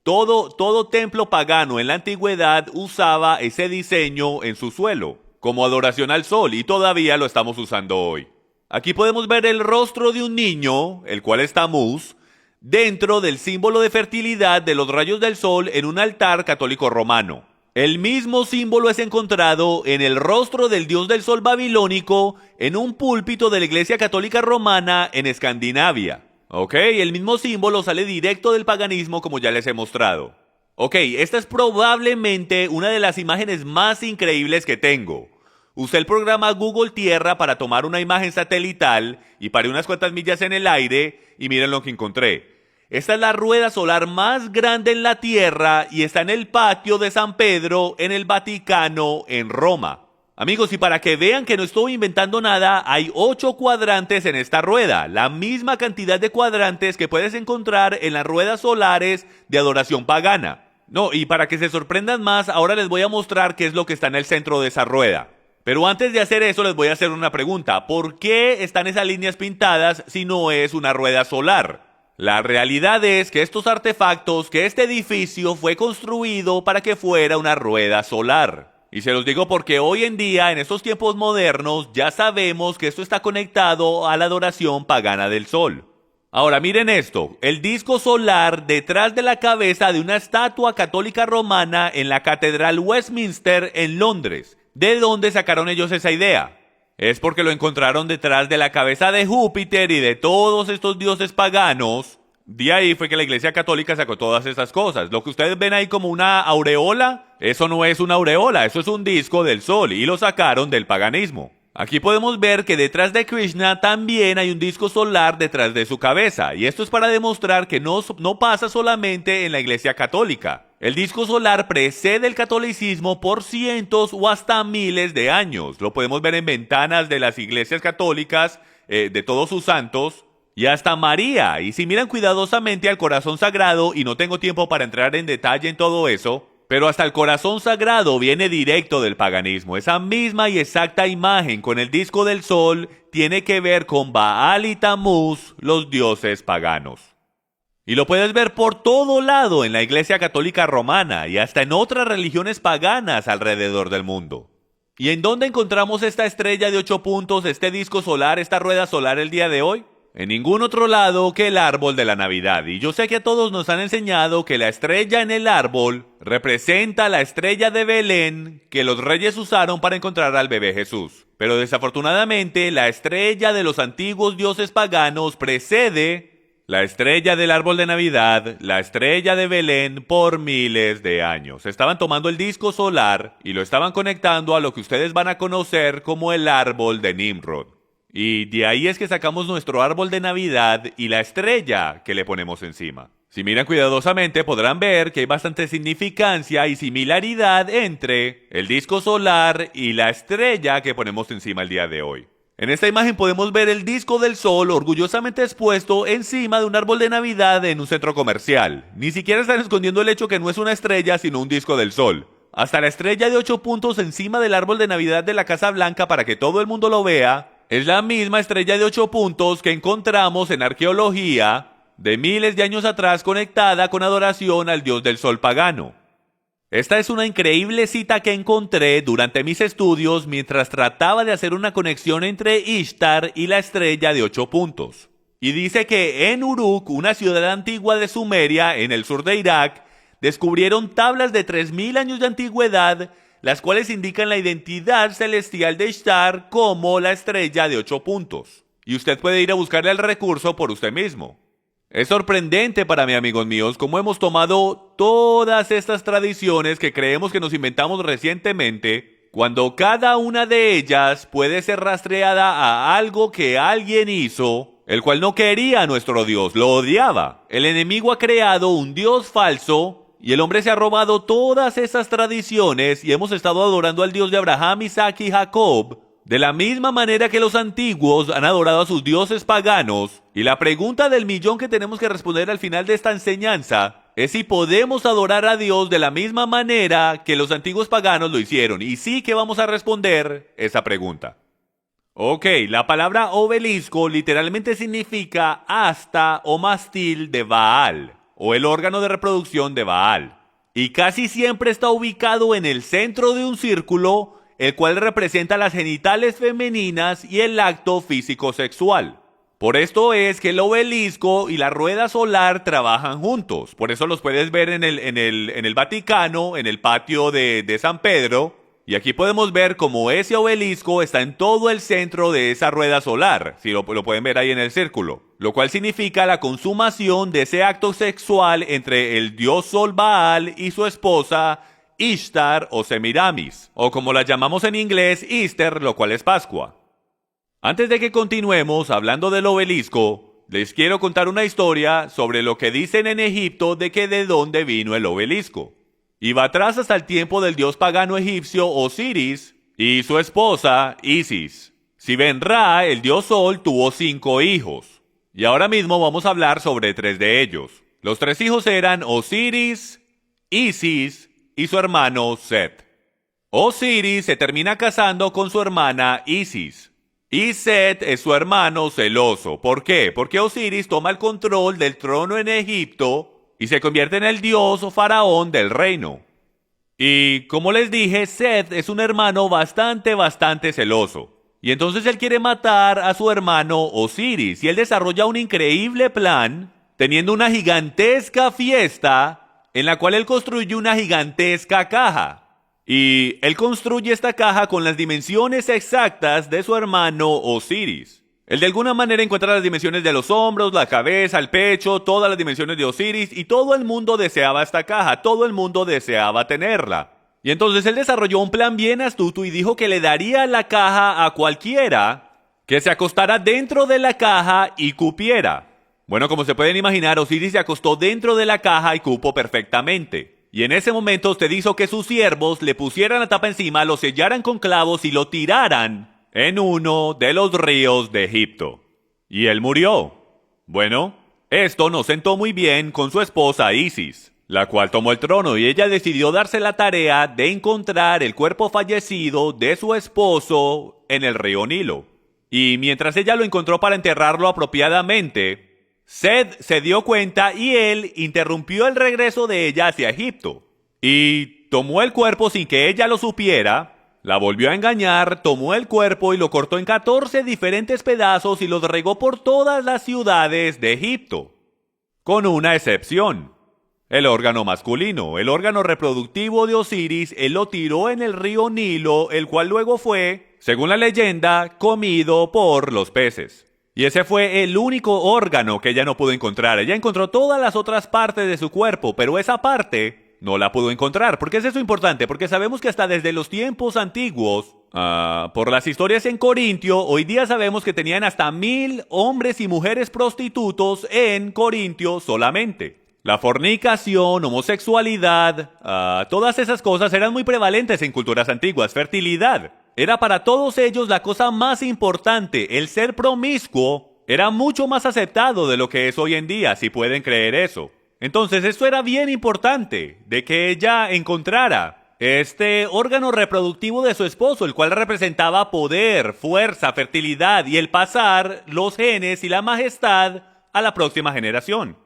Todo templo pagano en la antigüedad usaba ese diseño en su suelo, como adoración al sol, y todavía lo estamos usando hoy. Aquí podemos ver el rostro de un niño, el cual es Tamuz, dentro del símbolo de fertilidad de los rayos del sol en un altar católico romano. El mismo símbolo es encontrado en el rostro del dios del sol babilónico en un púlpito de la Iglesia Católica Romana en Escandinavia. Ok, el mismo símbolo sale directo del paganismo, como ya les he mostrado. Ok, esta es probablemente una de las imágenes más increíbles que tengo. Usé el programa Google Tierra para tomar una imagen satelital y paré unas cuantas millas en el aire y miren lo que encontré. Esta es la rueda solar más grande en la Tierra y está en el patio de San Pedro en el Vaticano en Roma. Amigos, y para que vean que no estoy inventando nada, hay 8 cuadrantes en esta rueda, la misma cantidad de cuadrantes que puedes encontrar en las ruedas solares de adoración pagana. No, y para que se sorprendan más, ahora les voy a mostrar qué es lo que está en el centro de esa rueda. Pero antes de hacer eso les voy a hacer una pregunta. ¿Por qué están esas líneas pintadas si no es una rueda solar? La realidad es que estos artefactos, que este edificio fue construido para que fuera una rueda solar. Y se los digo porque hoy en día, en estos tiempos modernos, ya sabemos que esto está conectado a la adoración pagana del sol. Ahora miren esto, el disco solar detrás de la cabeza de una estatua católica romana en la Catedral Westminster en Londres. ¿De dónde sacaron ellos esa idea? Es porque lo encontraron detrás de la cabeza de Júpiter y de todos estos dioses paganos. De ahí fue que la Iglesia Católica sacó todas esas cosas. Lo que ustedes ven ahí como una aureola, eso no es una aureola, eso es un disco del sol y lo sacaron del paganismo. Aquí podemos ver que detrás de Krishna también hay un disco solar detrás de su cabeza, y esto es para demostrar que no pasa solamente en la Iglesia Católica. El disco solar precede el catolicismo por cientos o hasta miles de años. Lo podemos ver en ventanas de las iglesias católicas, de todos sus santos, y hasta María. Y si miran cuidadosamente al corazón sagrado, y no tengo tiempo para entrar en detalle en todo eso, pero hasta el corazón sagrado viene directo del paganismo. Esa misma y exacta imagen con el disco del sol tiene que ver con Baal y Tamuz, los dioses paganos. Y lo puedes ver por todo lado en la Iglesia Católica Romana y hasta en otras religiones paganas alrededor del mundo. ¿Y en dónde encontramos esta estrella de 8 puntos, este disco solar, esta rueda solar el día de hoy? En ningún otro lado que el árbol de la Navidad. Y yo sé que a todos nos han enseñado que la estrella en el árbol representa la estrella de Belén que los reyes usaron para encontrar al bebé Jesús. Pero desafortunadamente la estrella de los antiguos dioses paganos precede la estrella del árbol de Navidad, la estrella de Belén, por miles de años. Estaban tomando el disco solar y lo estaban conectando a lo que ustedes van a conocer como el árbol de Nimrod. Y de ahí es que sacamos nuestro árbol de Navidad y la estrella que le ponemos encima. Si miran cuidadosamente podrán ver que hay bastante significancia y similaridad entre el disco solar y la estrella que ponemos encima el día de hoy. En esta imagen podemos ver el disco del sol orgullosamente expuesto encima de un árbol de Navidad en un centro comercial. Ni siquiera están escondiendo el hecho que no es una estrella sino un disco del sol. Hasta la estrella de 8 puntos encima del árbol de Navidad de la Casa Blanca para que todo el mundo lo vea es la misma estrella de 8 puntos que encontramos en arqueología de miles de años atrás conectada con adoración al dios del sol pagano. Esta es una increíble cita que encontré durante mis estudios mientras trataba de hacer una conexión entre Ishtar y la estrella de 8 puntos. Y dice que en Uruk, una ciudad antigua de Sumeria, en el sur de Irak, descubrieron tablas de 3000 años de antigüedad, las cuales indican la identidad celestial de Ishtar como la estrella de 8 puntos. Y usted puede ir a buscarle el recurso por usted mismo. Es sorprendente para mí, amigos míos, cómo hemos tomado todas estas tradiciones que creemos que nos inventamos recientemente, cuando cada una de ellas puede ser rastreada a algo que alguien hizo, el cual no quería a nuestro Dios, lo odiaba. El enemigo ha creado un Dios falso Y el hombre se ha robado todas esas tradiciones y hemos estado adorando al Dios de Abraham, Isaac y Jacob de la misma manera que los antiguos han adorado a sus dioses paganos. Y la pregunta del millón que tenemos que responder al final de esta enseñanza es si podemos adorar a Dios de la misma manera que los antiguos paganos lo hicieron. Y sí que vamos a responder esa pregunta. Ok, la palabra obelisco literalmente significa asta o mástil de Baal, o el órgano de reproducción de Baal. Y casi siempre está ubicado en el centro de un círculo, el cual representa las genitales femeninas y el acto físico sexual. Por esto es que el obelisco y la rueda solar trabajan juntos. Por eso los puedes ver en el Vaticano, en el patio de San Pedro. Y aquí podemos ver cómo ese obelisco está en todo el centro de esa rueda solar. Si lo pueden ver ahí en el círculo. Lo cual significa la consumación de ese acto sexual entre el dios Sol Baal y su esposa Ishtar o Semiramis. O como la llamamos en inglés, Easter, lo cual es Pascua. Antes de que continuemos hablando del obelisco, les quiero contar una historia sobre lo que dicen en Egipto de dónde vino el obelisco. Y va atrás hasta el tiempo del dios pagano egipcio Osiris y su esposa Isis. Si ven, Ra, el dios Sol, tuvo 5 hijos. Y ahora mismo vamos a hablar sobre 3 de ellos. Los 3 hijos eran Osiris, Isis y su hermano Set. Osiris se termina casando con su hermana Isis. Y Set es su hermano celoso. ¿Por qué? Porque Osiris toma el control del trono en Egipto y se convierte en el dios o faraón del reino. Y como les dije, Set es un hermano bastante celoso. Y entonces él quiere matar a su hermano Osiris y él desarrolla un increíble plan teniendo una gigantesca fiesta en la cual él construye una gigantesca caja. Y él construye esta caja con las dimensiones exactas de su hermano Osiris. Él de alguna manera encuentra las dimensiones de los hombros, la cabeza, el pecho, todas las dimensiones de Osiris y todo el mundo deseaba esta caja, todo el mundo deseaba tenerla. Y entonces él desarrolló un plan bien astuto y dijo que le daría la caja a cualquiera que se acostara dentro de la caja y cupiera. Bueno, como se pueden imaginar, Osiris se acostó dentro de la caja y cupo perfectamente. Y en ese momento usted hizo que sus siervos le pusieran la tapa encima, lo sellaran con clavos y lo tiraran en uno de los ríos de Egipto. Y él murió. Bueno, esto no sentó muy bien con su esposa Isis, la cual tomó el trono y ella decidió darse la tarea de encontrar el cuerpo fallecido de su esposo en el río Nilo. Y mientras ella lo encontró para enterrarlo apropiadamente, Set se dio cuenta y él interrumpió el regreso de ella hacia Egipto. Y tomó el cuerpo sin que ella lo supiera, la volvió a engañar, tomó el cuerpo y lo cortó en 14 diferentes pedazos y los regó por todas las ciudades de Egipto. Con una excepción. El órgano masculino, el órgano reproductivo de Osiris, él lo tiró en el río Nilo, el cual luego fue, según la leyenda, comido por los peces. Y ese fue el único órgano que ella no pudo encontrar. Ella encontró todas las otras partes de su cuerpo, pero esa parte no la pudo encontrar. ¿Por qué es eso importante? Porque sabemos que hasta desde los tiempos antiguos, por las historias en Corintio, hoy día sabemos que tenían hasta 1000 hombres y mujeres prostitutos en Corintio solamente. La fornicación, homosexualidad, todas esas cosas eran muy prevalentes en culturas antiguas. Fertilidad. Era para todos ellos la cosa más importante. El ser promiscuo era mucho más aceptado de lo que es hoy en día, si pueden creer eso. Entonces esto era bien importante, de que ella encontrara este órgano reproductivo de su esposo, el cual representaba poder, fuerza, fertilidad y el pasar los genes y la majestad a la próxima generación.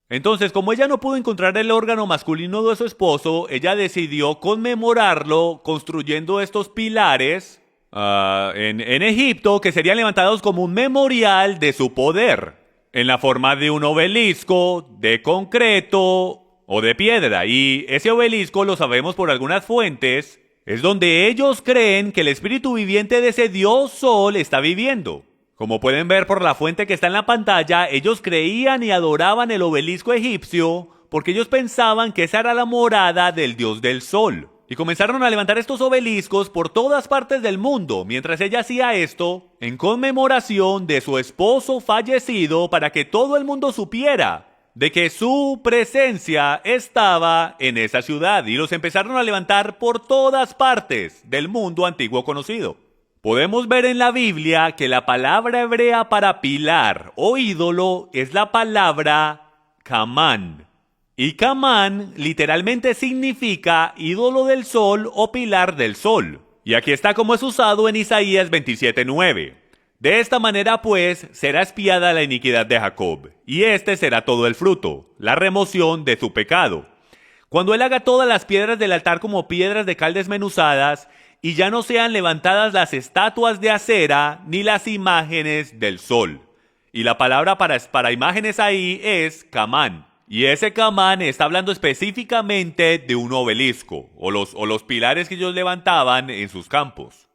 Entonces, como ella no pudo encontrar el órgano masculino de su esposo, ella decidió conmemorarlo construyendo estos pilares en Egipto que serían levantados como un memorial de su poder, en la forma de un obelisco de concreto o de piedra. Y ese obelisco, lo sabemos por algunas fuentes, es donde ellos creen que el espíritu viviente de ese dios Sol está viviendo. Como pueden ver por la fuente que está en la pantalla, ellos creían y adoraban el obelisco egipcio porque ellos pensaban que esa era la morada del dios del sol. Y comenzaron a levantar estos obeliscos por todas partes del mundo, mientras ella hacía esto en conmemoración de su esposo fallecido para que todo el mundo supiera de que su presencia estaba en esa ciudad y los empezaron a levantar por todas partes del mundo antiguo conocido. Podemos ver en la Biblia que la palabra hebrea para pilar o ídolo es la palabra Kamán. Y Kamán literalmente significa ídolo del sol o pilar del sol. Y aquí está como es usado en Isaías 27:9. De esta manera pues será expiada la iniquidad de Jacob, y este será todo el fruto, la remoción de su pecado. Cuando él haga todas las piedras del altar como piedras de cal desmenuzadas, y ya no sean levantadas las estatuas de acera ni las imágenes del sol. Y la palabra para imágenes ahí es Kamán. Y ese Kamán está hablando específicamente de un obelisco, o los pilares que ellos levantaban en sus campos.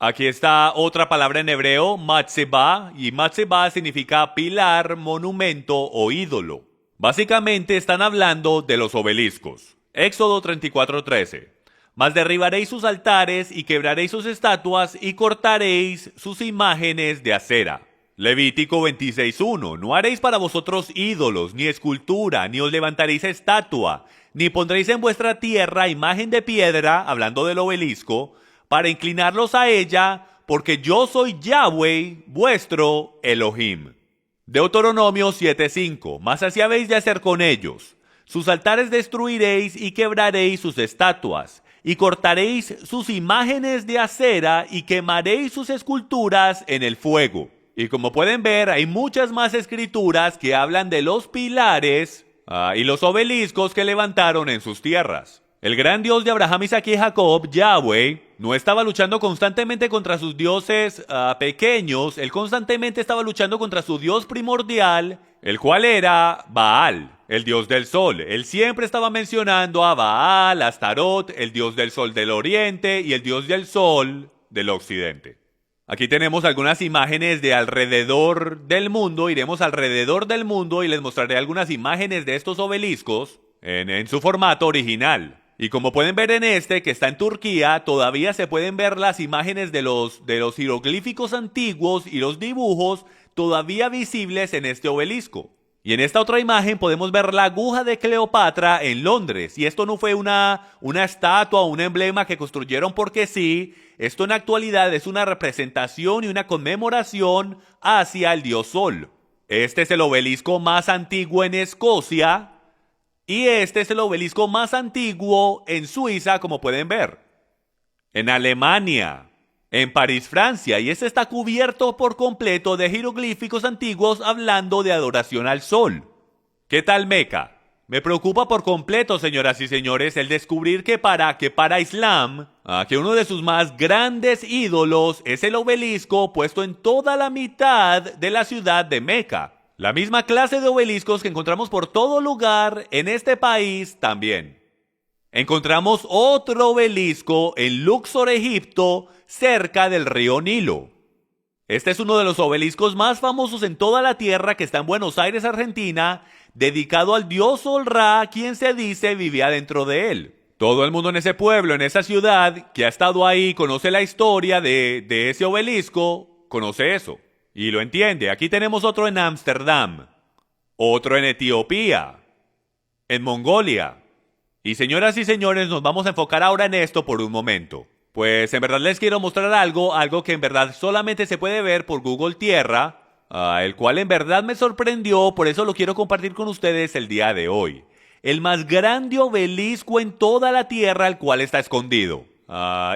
Aquí está otra palabra en hebreo, matzebah, y matzebah significa pilar, monumento o ídolo. Básicamente están hablando de los obeliscos. Éxodo 34:13. Mas derribaréis sus altares y quebraréis sus estatuas y cortaréis sus imágenes de acera. Levítico 26:1. No haréis para vosotros ídolos, ni escultura, ni os levantaréis estatua, ni pondréis en vuestra tierra imagen de piedra, hablando del obelisco, para inclinarlos a ella, porque yo soy Yahweh, vuestro Elohim. Deuteronomio 7:5. Mas así habéis de hacer con ellos. Sus altares destruiréis y quebraréis sus estatuas, y cortaréis sus imágenes de acera y quemaréis sus esculturas en el fuego. Y como pueden ver, hay muchas más escrituras que hablan de los pilares y los obeliscos que levantaron en sus tierras. El gran Dios de Abraham, Isaac y Jacob, Yahweh, no estaba luchando constantemente contra sus dioses pequeños. Él constantemente estaba luchando contra su Dios primordial, el cual era Baal, el dios del sol. Él siempre estaba mencionando a Baal, a Astarot, el dios del sol del oriente y el dios del sol del occidente. Aquí tenemos algunas imágenes de alrededor del mundo. Iremos alrededor del mundo y les mostraré algunas imágenes de estos obeliscos en su formato original. Y como pueden ver en este, que está en Turquía, todavía se pueden ver las imágenes de los jeroglíficos antiguos y los dibujos todavía visibles en este obelisco. Y en esta otra imagen podemos ver la aguja de Cleopatra en Londres. Y esto no fue una estatua o un emblema que construyeron porque sí. Esto en la actualidad es una representación y una conmemoración hacia el dios Sol. Este es el obelisco más antiguo en Escocia. Y este es el obelisco más antiguo en Suiza, como pueden ver. En Alemania, en París, Francia, y este está cubierto por completo de jeroglíficos antiguos hablando de adoración al sol. ¿Qué tal Meca? Me preocupa por completo, señoras y señores, el descubrir que para Islam, que uno de sus más grandes ídolos es el obelisco puesto en toda la mitad de la ciudad de Meca. La misma clase de obeliscos que encontramos por todo lugar en este país también. Encontramos otro obelisco en Luxor, Egipto, cerca del río Nilo. Este es uno de los obeliscos más famosos en toda la tierra, que está en Buenos Aires, Argentina, dedicado al dios Sol Ra, quien se dice vivía dentro de él. Todo el mundo en ese pueblo, en esa ciudad, que ha estado ahí, conoce la historia de ese obelisco, conoce eso. Y lo entiende. Aquí tenemos otro en Ámsterdam, otro en Etiopía, en Mongolia. Y señoras y señores, nos vamos a enfocar ahora en esto por un momento. Pues en verdad les quiero mostrar algo que en verdad solamente se puede ver por Google Tierra, el cual en verdad me sorprendió, por eso lo quiero compartir con ustedes el día de hoy. El más grande obelisco en toda la Tierra, el cual está escondido.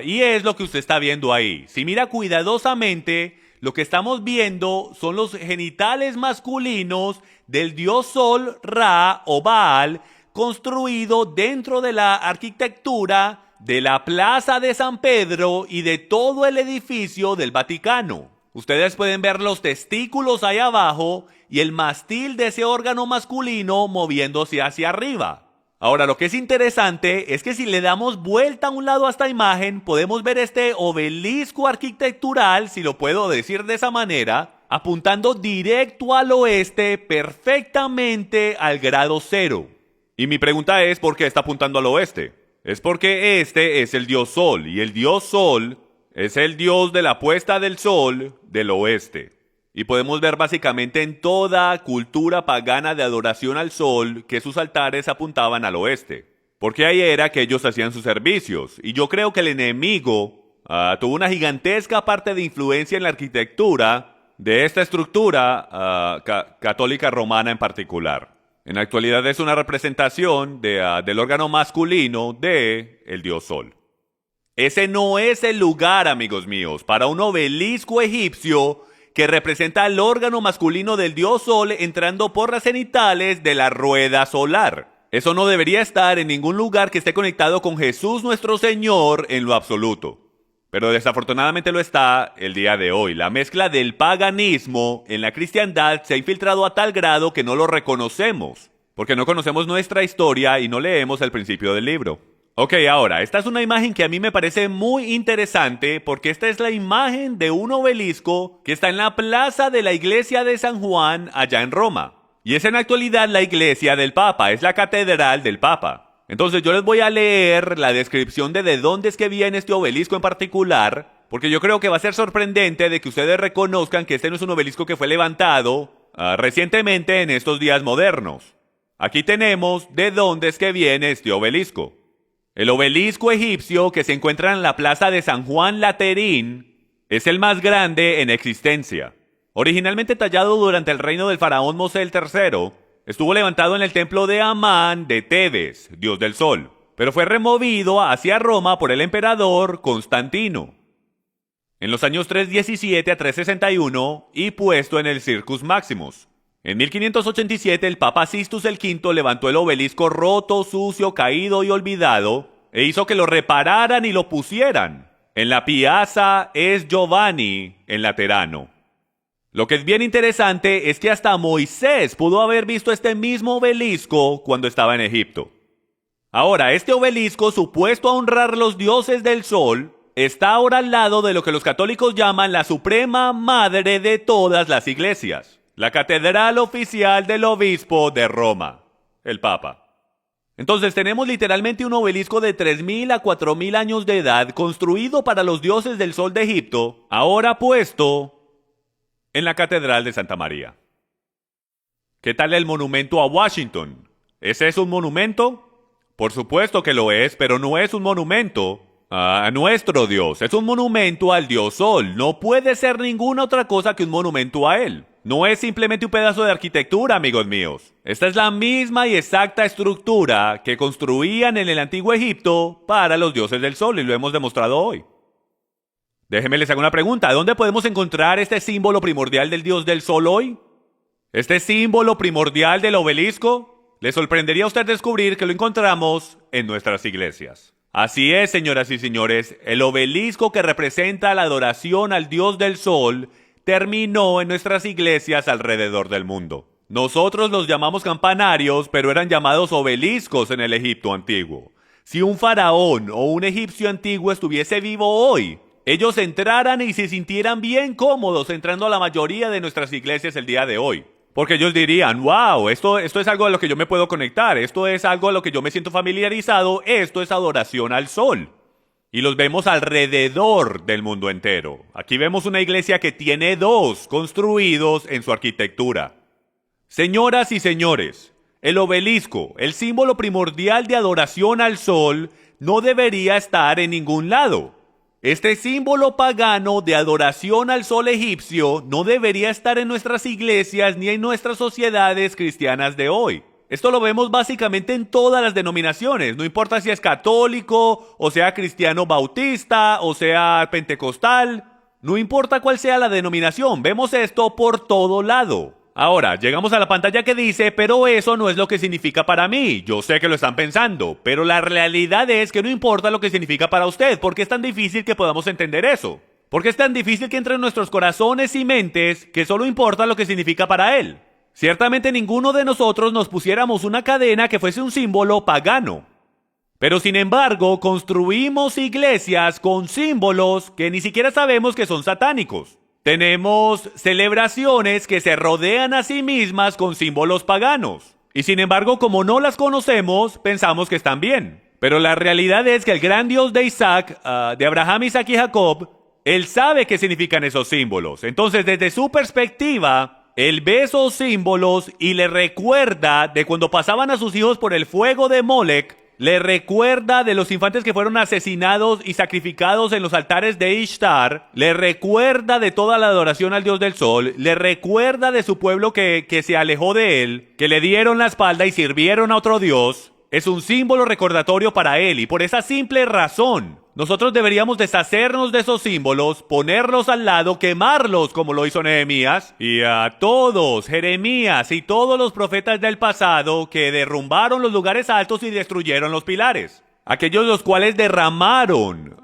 Y es lo que usted está viendo ahí. Si mira cuidadosamente, lo que estamos viendo son los genitales masculinos del dios Sol, Ra o Baal, construido dentro de la arquitectura de la Plaza de San Pedro y de todo el edificio del Vaticano. Ustedes pueden ver los testículos ahí abajo y el mástil de ese órgano masculino moviéndose hacia arriba. Ahora, lo que es interesante es que si le damos vuelta a un lado a esta imagen, podemos ver este obelisco arquitectural, si lo puedo decir de esa manera, apuntando directo al oeste, perfectamente al grado cero. Y mi pregunta es, ¿por qué está apuntando al oeste? Es porque este es el dios Sol, y el dios Sol es el dios de la puesta del sol del oeste. Y podemos ver básicamente en toda cultura pagana de adoración al sol que sus altares apuntaban al oeste. Porque ahí era que ellos hacían sus servicios. Y yo creo que el enemigo tuvo una gigantesca parte de influencia en la arquitectura de esta estructura católica romana en particular. En la actualidad es una representación del órgano masculino del dios Sol. Ese no es el lugar, amigos míos, para un obelisco egipcio que representa el órgano masculino del dios Sol entrando por las cenitales de la rueda solar. Eso no debería estar en ningún lugar que esté conectado con Jesús nuestro Señor en lo absoluto. Pero desafortunadamente lo está el día de hoy. La mezcla del paganismo en la cristiandad se ha infiltrado a tal grado que no lo reconocemos, porque no conocemos nuestra historia y no leemos el principio del libro. Ok, ahora, esta es una imagen que a mí me parece muy interesante porque esta es la imagen de un obelisco que está en la plaza de la iglesia de San Juan allá en Roma. Y es en la actualidad la iglesia del Papa, es la catedral del Papa. Entonces yo les voy a leer la descripción de dónde es que viene este obelisco en particular, porque yo creo que va a ser sorprendente de que ustedes reconozcan que este no es un obelisco que fue levantado recientemente en estos días modernos. Aquí tenemos de dónde es que viene este obelisco. El obelisco egipcio que se encuentra en la plaza de San Juan Laterín es el más grande en existencia. Originalmente tallado durante el reino del faraón Mosé III, estuvo levantado en el templo de Amán de Tebes, dios del sol, pero fue removido hacia Roma por el emperador Constantino en los años 317 a 361 y puesto en el Circus Maximus. En 1587 el Papa Sixtus V levantó el obelisco roto, sucio, caído y olvidado e hizo que lo repararan y lo pusieran en la Piazza S. Giovanni en Laterano. Lo que es bien interesante es que hasta Moisés pudo haber visto este mismo obelisco cuando estaba en Egipto. Ahora, este obelisco, supuesto a honrar los dioses del sol, está ahora al lado de lo que los católicos llaman la suprema madre de todas las iglesias, la catedral oficial del obispo de Roma, el Papa. Entonces tenemos literalmente un obelisco de 3.000 a 4.000 años de edad construido para los dioses del sol de Egipto, ahora puesto en la Catedral de Santa María. ¿Qué tal el monumento a Washington? ¿Ese es un monumento? Por supuesto que lo es, pero no es un monumento a nuestro Dios. Es un monumento al Dios Sol. No puede ser ninguna otra cosa que un monumento a Él. No es simplemente un pedazo de arquitectura, amigos míos. Esta es la misma y exacta estructura que construían en el antiguo Egipto para los dioses del Sol, y lo hemos demostrado hoy. Déjenme les hago una pregunta. ¿Dónde podemos encontrar este símbolo primordial del dios del sol hoy? ¿Este símbolo primordial del obelisco? Le sorprendería a usted descubrir que lo encontramos en nuestras iglesias. Así es, señoras y señores, el obelisco que representa la adoración al dios del sol terminó en nuestras iglesias alrededor del mundo. Nosotros los llamamos campanarios, pero eran llamados obeliscos en el Egipto antiguo. Si un faraón o un egipcio antiguo estuviese vivo hoy, ellos entraran y se sintieran bien cómodos entrando a la mayoría de nuestras iglesias el día de hoy. Porque ellos dirían, wow, esto es algo a lo que yo me puedo conectar, esto es algo a lo que yo me siento familiarizado, esto es adoración al sol. Y los vemos alrededor del mundo entero. Aquí vemos una iglesia que tiene dos construidos en su arquitectura. Señoras y señores, el obelisco, el símbolo primordial de adoración al sol, no debería estar en ningún lado. Este símbolo pagano de adoración al sol egipcio no debería estar en nuestras iglesias ni en nuestras sociedades cristianas de hoy. Esto lo vemos básicamente en todas las denominaciones, no importa si es católico, o sea cristiano bautista, o sea pentecostal, no importa cuál sea la denominación, vemos esto por todo lado. Ahora, llegamos a la pantalla que dice, pero eso no es lo que significa para mí. Yo sé que lo están pensando, pero la realidad es que no importa lo que significa para usted. ¿Por qué es tan difícil que podamos entender eso? ¿Por qué es tan difícil que entre en nuestros corazones y mentes que solo importa lo que significa para él? Ciertamente ninguno de nosotros nos pusiéramos una cadena que fuese un símbolo pagano. Pero sin embargo, construimos iglesias con símbolos que ni siquiera sabemos que son satánicos. Tenemos celebraciones que se rodean a sí mismas con símbolos paganos. Y sin embargo, como no las conocemos, pensamos que están bien. Pero la realidad es que el gran Dios de Isaac, de Abraham, Isaac y Jacob, Él sabe qué significan esos símbolos. Entonces, desde su perspectiva, él ve esos símbolos y le recuerda de cuando pasaban a sus hijos por el fuego de Molec, le recuerda de los infantes que fueron asesinados y sacrificados en los altares de Ishtar, le recuerda de toda la adoración al dios del sol, le recuerda de su pueblo que se alejó de él, que le dieron la espalda y sirvieron a otro dios. Es un símbolo recordatorio para él y por esa simple razón, nosotros deberíamos deshacernos de esos símbolos, ponerlos al lado, quemarlos como lo hizo Nehemías, y a todos, Jeremías y todos los profetas del pasado que derrumbaron los lugares altos y destruyeron los pilares. Aquellos los cuales derramaron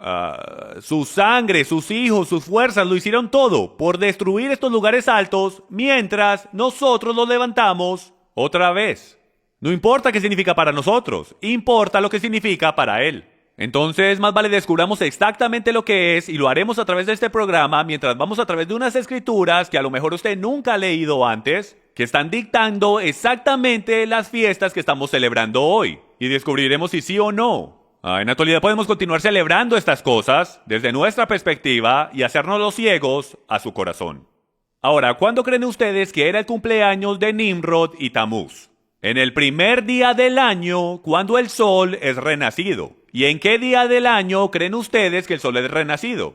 su sangre, sus hijos, sus fuerzas, lo hicieron todo por destruir estos lugares altos mientras nosotros los levantamos otra vez. No importa qué significa para nosotros, importa lo que significa para él. Entonces, más vale descubramos exactamente lo que es y lo haremos a través de este programa mientras vamos a través de unas escrituras que a lo mejor usted nunca ha leído antes, que están dictando exactamente las fiestas que estamos celebrando hoy. Y descubriremos si sí o no. En la actualidad podemos continuar celebrando estas cosas desde nuestra perspectiva y hacernos los ciegos a su corazón. Ahora, ¿cuándo creen ustedes que era el cumpleaños de Nimrod y Tamuz? En el primer día del año, cuando el sol es renacido. ¿Y en qué día del año creen ustedes que el sol es renacido?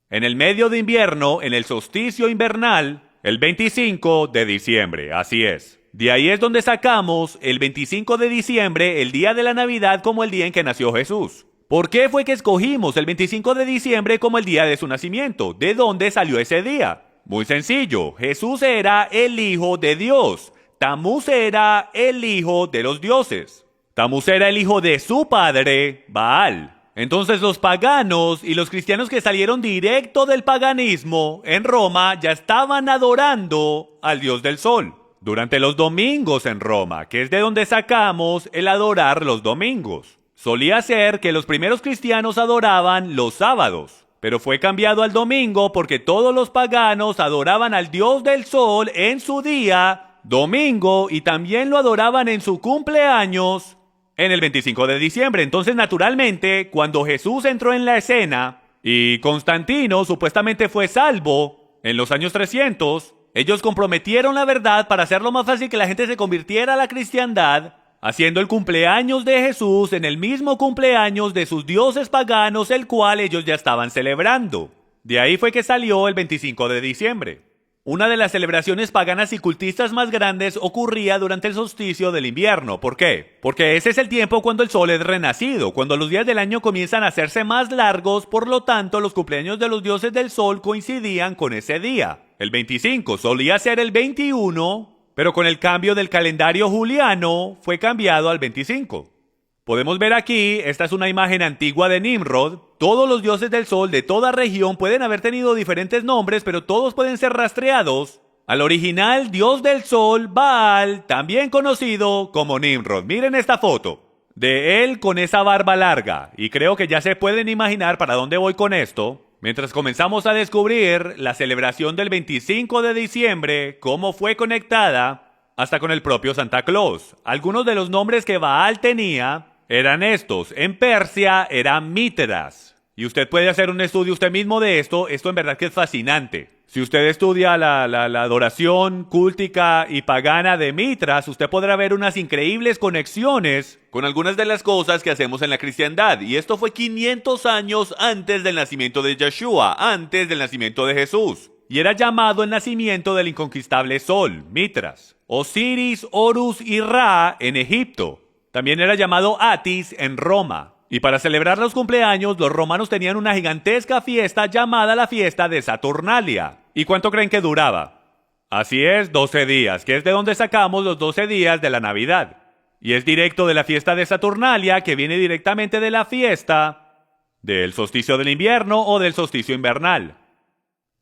En el medio de invierno, en el solsticio invernal, el 25 de diciembre, así es. De ahí es donde sacamos el 25 de diciembre, el día de la Navidad, como el día en que nació Jesús. ¿Por qué fue que escogimos el 25 de diciembre como el día de su nacimiento? ¿De dónde salió ese día? Muy sencillo, Jesús era el Hijo de Dios. Tamuz era el hijo de los dioses. Tamuz era el hijo de su padre, Baal. Entonces los paganos y los cristianos que salieron directo del paganismo en Roma ya estaban adorando al dios del sol. Durante los domingos en Roma, que es de donde sacamos el adorar los domingos. Solía ser que los primeros cristianos adoraban los sábados, pero fue cambiado al domingo porque todos los paganos adoraban al dios del sol en su día domingo y también lo adoraban en su cumpleaños en el 25 de diciembre. Entonces, naturalmente, cuando Jesús entró en la escena y Constantino supuestamente fue salvo en los años 300, ellos comprometieron la verdad para hacerlo más fácil que la gente se convirtiera a la cristiandad, haciendo el cumpleaños de Jesús en el mismo cumpleaños de sus dioses paganos, el cual ellos ya estaban celebrando. De ahí fue que salió el 25 de diciembre. Una de las celebraciones paganas y cultistas más grandes ocurría durante el solsticio del invierno. ¿Por qué? Porque ese es el tiempo cuando el sol es renacido, cuando los días del año comienzan a hacerse más largos, por lo tanto los cumpleaños de los dioses del sol coincidían con ese día. El 25 solía ser el 21, pero con el cambio del calendario juliano fue cambiado al 25. Podemos ver aquí, esta es una imagen antigua de Nimrod. Todos los dioses del sol de toda región pueden haber tenido diferentes nombres, pero todos pueden ser rastreados al original dios del sol, Baal, también conocido como Nimrod. Miren esta foto de él con esa barba larga, y creo que ya se pueden imaginar para dónde voy con esto. Mientras comenzamos a descubrir la celebración del 25 de diciembre, cómo fue conectada hasta con el propio Santa Claus. Algunos de los nombres que Baal tenía eran estos. En Persia era Mitras. Y usted puede hacer un estudio usted mismo de esto. Esto en verdad que es fascinante. Si usted estudia la adoración cúltica y pagana de Mitras, usted podrá ver unas increíbles conexiones con algunas de las cosas que hacemos en la cristiandad. Y esto fue 500 años antes del nacimiento de Yeshua, antes del nacimiento de Jesús. Y era llamado el nacimiento del inconquistable sol, Mitras. Osiris, Horus y Ra en Egipto. También era llamado Atis en Roma. Y para celebrar los cumpleaños, los romanos tenían una gigantesca fiesta llamada la fiesta de Saturnalia. ¿Y cuánto creen que duraba? Así es, 12 días, que es de donde sacamos los 12 días de la Navidad. Y es directo de la fiesta de Saturnalia, que viene directamente de la fiesta del solsticio del invierno o del solsticio invernal.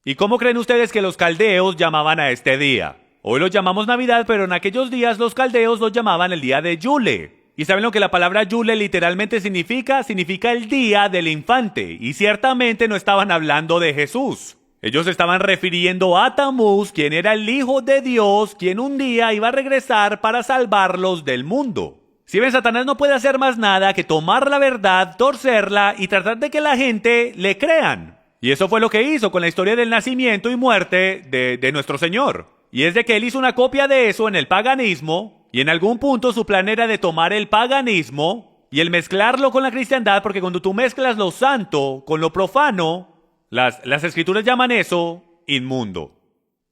¿Y cómo creen ustedes que los caldeos llamaban a este día? Hoy lo llamamos Navidad, pero en aquellos días los caldeos lo llamaban el día de Yule. ¿Y saben lo que la palabra Yule literalmente significa? Significa el día del infante. Y ciertamente no estaban hablando de Jesús. Ellos estaban refiriendo a Tamuz, quien era el Hijo de Dios, quien un día iba a regresar para salvarlos del mundo. Si ven, Satanás no puede hacer más nada que tomar la verdad, torcerla y tratar de que la gente le crean. Y eso fue lo que hizo con la historia del nacimiento y muerte de nuestro Señor. Y es de que él hizo una copia de eso en el paganismo, y en algún punto su plan era de tomar el paganismo y el mezclarlo con la cristiandad, porque cuando tú mezclas lo santo con lo profano, las escrituras llaman eso inmundo.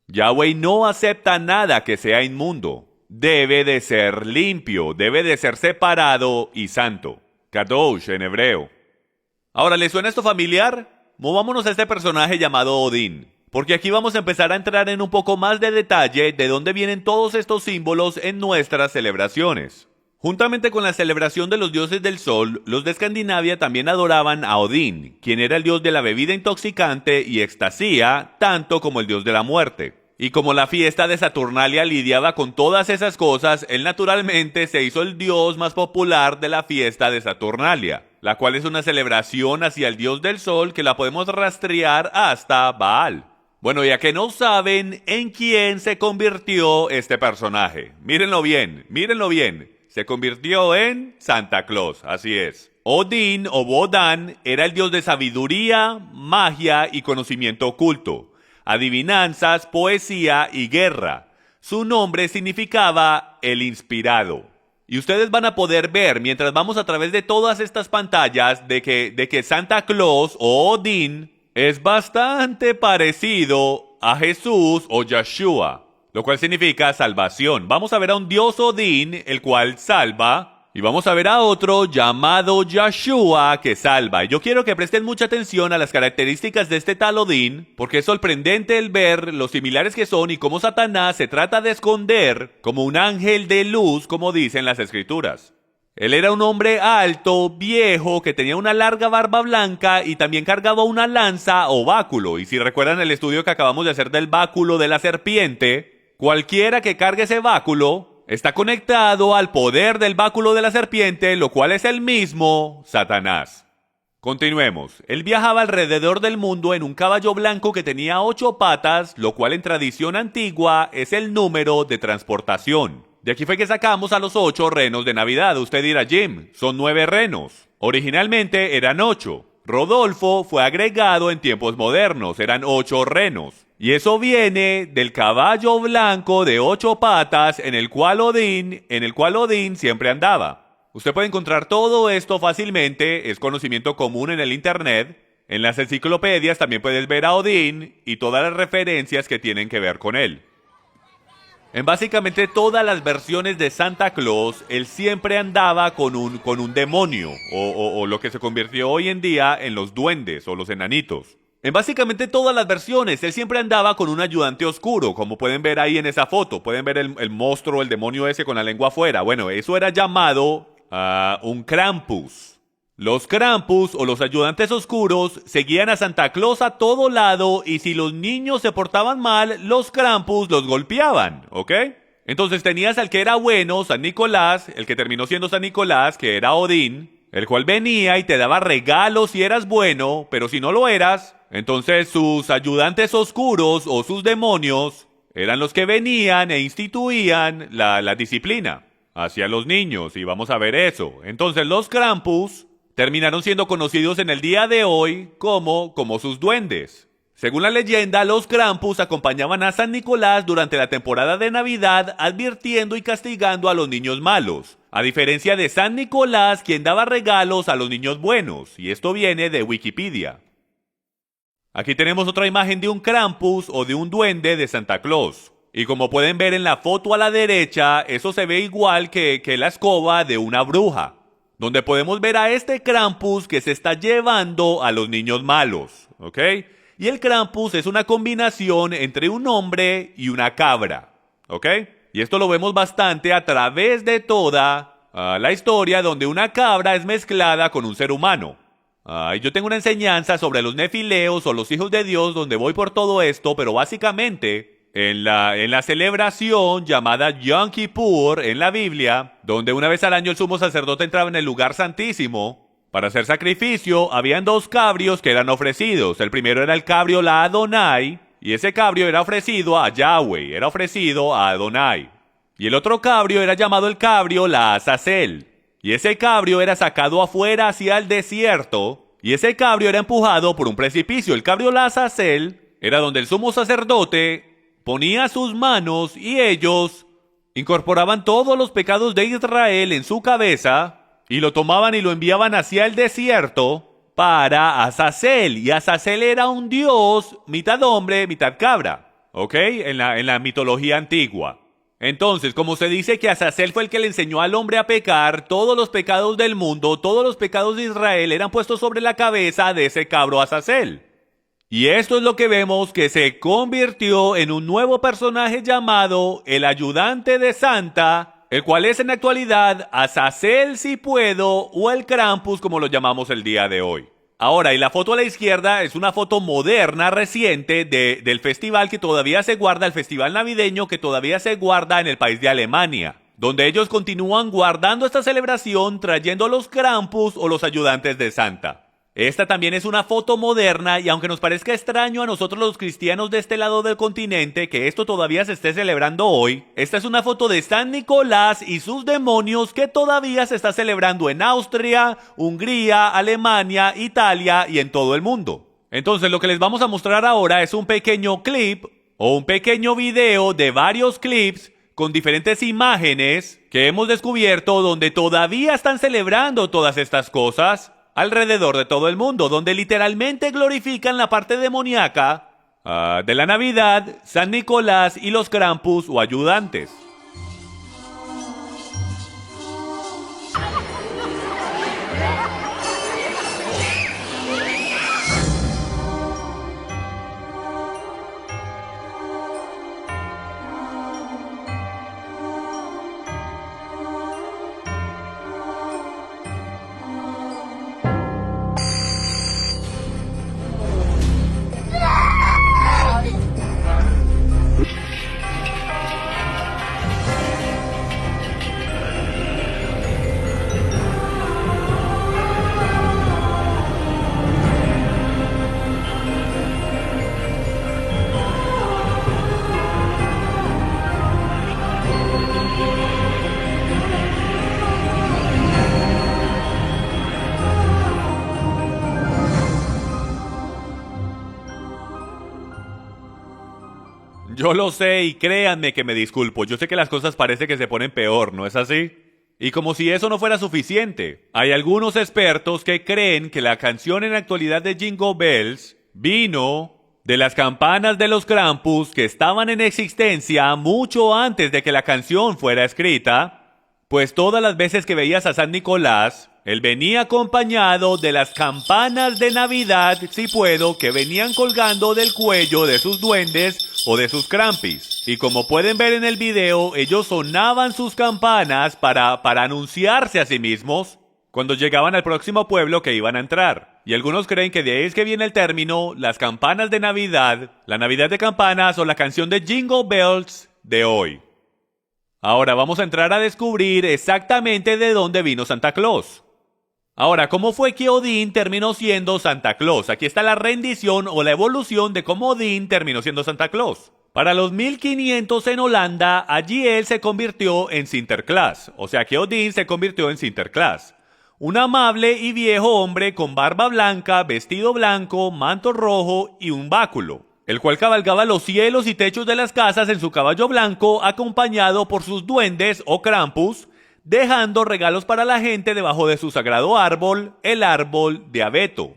Yahweh no acepta nada que sea inmundo. Debe de ser limpio, debe de ser separado y santo. Kadosh en hebreo. Ahora, ¿le suena esto familiar? Movámonos a este personaje llamado Odín, porque aquí vamos a empezar a entrar en un poco más de detalle de dónde vienen todos estos símbolos en nuestras celebraciones. Juntamente con la celebración de los dioses del sol, los de Escandinavia también adoraban a Odín, quien era el dios de la bebida intoxicante y extasía, tanto como el dios de la muerte. Y como la fiesta de Saturnalia lidiaba con todas esas cosas, él naturalmente se hizo el dios más popular de la fiesta de Saturnalia, la cual es una celebración hacia el dios del sol que la podemos rastrear hasta Baal. Bueno, ya que no saben en quién se convirtió este personaje, mírenlo bien, mírenlo bien. Se convirtió en Santa Claus, así es. Odín o Wodan era el dios de sabiduría, magia y conocimiento oculto, adivinanzas, poesía y guerra. Su nombre significaba el inspirado. Y ustedes van a poder ver, mientras vamos a través de todas estas pantallas, de que Santa Claus o Odín es bastante parecido a Jesús o Yeshua, lo cual significa salvación. Vamos a ver a un dios Odín, el cual salva, y vamos a ver a otro llamado Yeshua que salva. Y yo quiero que presten mucha atención a las características de este tal Odín, porque es sorprendente el ver lo similares que son y cómo Satanás se trata de esconder como un ángel de luz, como dicen las escrituras. Él era un hombre alto, viejo, que tenía una larga barba blanca y también cargaba una lanza o báculo. Y si recuerdan el estudio que acabamos de hacer del báculo de la serpiente, cualquiera que cargue ese báculo está conectado al poder del báculo de la serpiente, lo cual es el mismo Satanás. Continuemos. Él viajaba alrededor del mundo en un caballo blanco que tenía 8 patas, lo cual en tradición antigua es el número de transportación. De aquí fue que sacamos a los 8 renos de Navidad. Usted dirá, Jim, son 9 renos. Originalmente eran 8. Rodolfo fue agregado en tiempos modernos, eran 8 renos. Y eso viene del caballo blanco de 8 patas en el cual Odín siempre andaba. Usted puede encontrar todo esto fácilmente, es conocimiento común en el internet. En las enciclopedias también puedes ver a Odín y todas las referencias que tienen que ver con él. En básicamente todas las versiones de Santa Claus, él siempre andaba con un demonio, o lo que se convirtió hoy en día en los duendes o los enanitos. En básicamente todas las versiones, él siempre andaba con un ayudante oscuro, como pueden ver ahí en esa foto. Pueden ver el monstruo, el demonio ese con la lengua afuera. Bueno, eso era llamado un Krampus. Los Krampus o los ayudantes oscuros seguían a Santa Claus a todo lado y si los niños se portaban mal, los Krampus los golpeaban, ¿ok? Entonces tenías al que era bueno, San Nicolás, el que terminó siendo San Nicolás, que era Odín, el cual venía y te daba regalos si eras bueno, pero si no lo eras, entonces sus ayudantes oscuros o sus demonios eran los que venían e instituían la disciplina hacia los niños, y vamos a ver eso. Entonces los Krampus terminaron siendo conocidos en el día de hoy como sus duendes. Según la leyenda, los Krampus acompañaban a San Nicolás durante la temporada de Navidad, advirtiendo y castigando a los niños malos, a diferencia de San Nicolás, quien daba regalos a los niños buenos, y esto viene de Wikipedia. Aquí tenemos otra imagen de un Krampus o de un duende de Santa Claus. Y como pueden ver en la foto a la derecha, eso se ve igual que la escoba de una bruja, donde podemos ver a este Krampus que se está llevando a los niños malos, ¿ok? Y el Krampus es una combinación entre un hombre y una cabra, ¿ok? Y esto lo vemos bastante a través de toda la historia, donde una cabra es mezclada con un ser humano. Yo tengo una enseñanza sobre los nefileos o los hijos de Dios, donde voy por todo esto, pero básicamente en la celebración llamada Yom Kippur en la Biblia, donde una vez al año el sumo sacerdote entraba en el lugar santísimo para hacer sacrificio, habían 2 cabrios que eran ofrecidos. El primero era el cabrio la Adonai, y ese cabrio era ofrecido a Yahweh, era ofrecido a Adonai. Y el otro cabrio era llamado el cabrio la Azazel, y ese cabrio era sacado afuera hacia el desierto, y ese cabrio era empujado por un precipicio. El cabrio Azazel era donde el sumo sacerdote ponía sus manos y ellos incorporaban todos los pecados de Israel en su cabeza y lo tomaban y lo enviaban hacia el desierto para Azazel. Y Azazel era un dios mitad hombre, mitad cabra, ¿ok? En la mitología antigua. Entonces, como se dice que Azazel fue el que le enseñó al hombre a pecar, todos los pecados del mundo, todos los pecados de Israel eran puestos sobre la cabeza de ese cabro Azazel. Y esto es lo que vemos, que se convirtió en un nuevo personaje llamado el ayudante de Santa, el cual es en la actualidad Azazel si puedo, o el Krampus como lo llamamos el día de hoy. Ahora, y la foto a la izquierda es una foto moderna, reciente, del festival que todavía se guarda, el festival navideño que todavía se guarda en el país de Alemania, donde ellos continúan guardando esta celebración trayendo los Krampus o los ayudantes de Santa. Esta también es una foto moderna y aunque nos parezca extraño a nosotros los cristianos de este lado del continente que esto todavía se esté celebrando hoy, esta es una foto de San Nicolás y sus demonios que todavía se está celebrando en Austria, Hungría, Alemania, Italia y en todo el mundo. Entonces lo que les vamos a mostrar ahora es un pequeño clip o un pequeño video de varios clips con diferentes imágenes que hemos descubierto donde todavía están celebrando todas estas cosas alrededor de todo el mundo, donde literalmente glorifican la parte demoníaca de la Navidad, San Nicolás y los Krampus o ayudantes. Yo lo sé y créanme que me disculpo. Yo sé que las cosas parece que se ponen peor, ¿no es así? Y como si eso no fuera suficiente, hay algunos expertos que creen que la canción en la actualidad de Jingle Bells vino de las campanas de los Krampus que estaban en existencia mucho antes de que la canción fuera escrita, pues todas las veces que veías a San Nicolás, él venía acompañado de las campanas de Navidad, si puedo, que venían colgando del cuello de sus duendes o de sus Krampis. Y como pueden ver en el video, ellos sonaban sus campanas para anunciarse a sí mismos cuando llegaban al próximo pueblo que iban a entrar. Y algunos creen que de ahí es que viene el término, las campanas de Navidad, la Navidad de campanas o la canción de Jingle Bells de hoy. Ahora vamos a entrar a descubrir exactamente de dónde vino Santa Claus. Ahora, ¿cómo fue que Odín terminó siendo Santa Claus? Aquí está la rendición o la evolución de cómo Odín terminó siendo Santa Claus. Para los 1500 en Holanda, allí él se convirtió en Sinterklaas. O sea que Odín se convirtió en Sinterklaas. Un amable y viejo hombre con barba blanca, vestido blanco, manto rojo y un báculo, el cual cabalgaba los cielos y techos de las casas en su caballo blanco, acompañado por sus duendes o Krampus, dejando regalos para la gente debajo de su sagrado árbol, el árbol de abeto.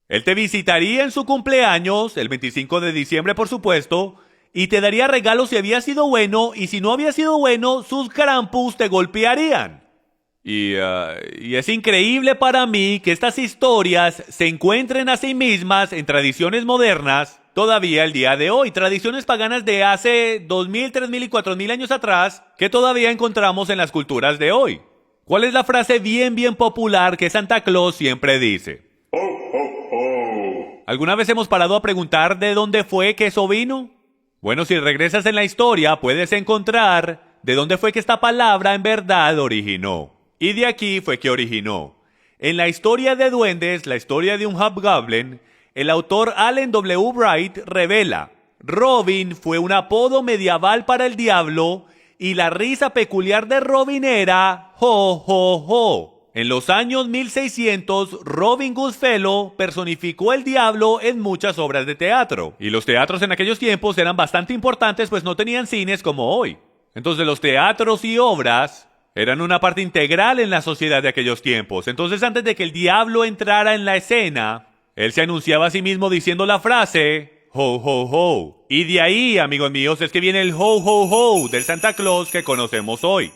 Él te visitaría en su cumpleaños, el 25 de diciembre por supuesto, y te daría regalos si había sido bueno, y si no había sido bueno, sus Krampus te golpearían. Y es increíble para mí que estas historias se encuentren a sí mismas en tradiciones modernas todavía el día de hoy, tradiciones paganas de hace 2000, 3000 y 4000 años atrás que todavía encontramos en las culturas de hoy. ¿Cuál es la frase bien popular que Santa Claus siempre dice? ¡Ho, ho, ho! ¿Alguna vez hemos parado a preguntar de dónde fue que eso vino? Bueno, si regresas en la historia puedes encontrar de dónde fue que esta palabra en verdad originó. Y de aquí fue que originó. En la historia de duendes, la historia de un hobgoblin, el autor Allen W. Wright revela: Robin fue un apodo medieval para el diablo y la risa peculiar de Robin era jo, jo, jo. En los años 1600, Robin Goodfellow personificó el diablo en muchas obras de teatro. Y los teatros en aquellos tiempos eran bastante importantes, pues no tenían cines como hoy. Entonces los teatros y obras eran una parte integral en la sociedad de aquellos tiempos. Entonces antes de que el diablo entrara en la escena, él se anunciaba a sí mismo diciendo la frase ho, ho, ho. Y de ahí, amigos míos, es que viene el ho, ho, ho del Santa Claus que conocemos hoy.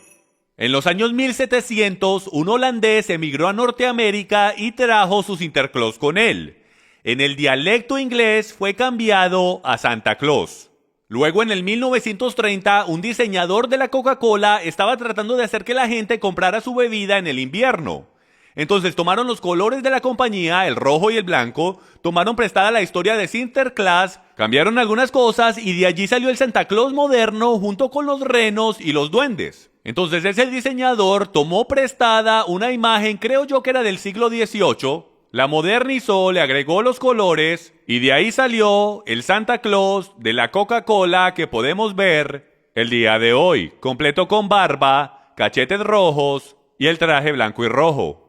En los años 1700, un holandés emigró a Norteamérica y trajo sus Sinterklaas con él. En el dialecto inglés fue cambiado a Santa Claus. Luego, en el 1930, un diseñador de la Coca-Cola estaba tratando de hacer que la gente comprara su bebida en el invierno. Entonces tomaron los colores de la compañía, el rojo y el blanco, tomaron prestada la historia de Sinterklaas, cambiaron algunas cosas y de allí salió el Santa Claus moderno junto con los renos y los duendes. Entonces ese diseñador tomó prestada una imagen, creo yo que era del siglo XVIII, la modernizó, le agregó los colores y de ahí salió el Santa Claus de la Coca-Cola que podemos ver el día de hoy, completo con barba, cachetes rojos y el traje blanco y rojo.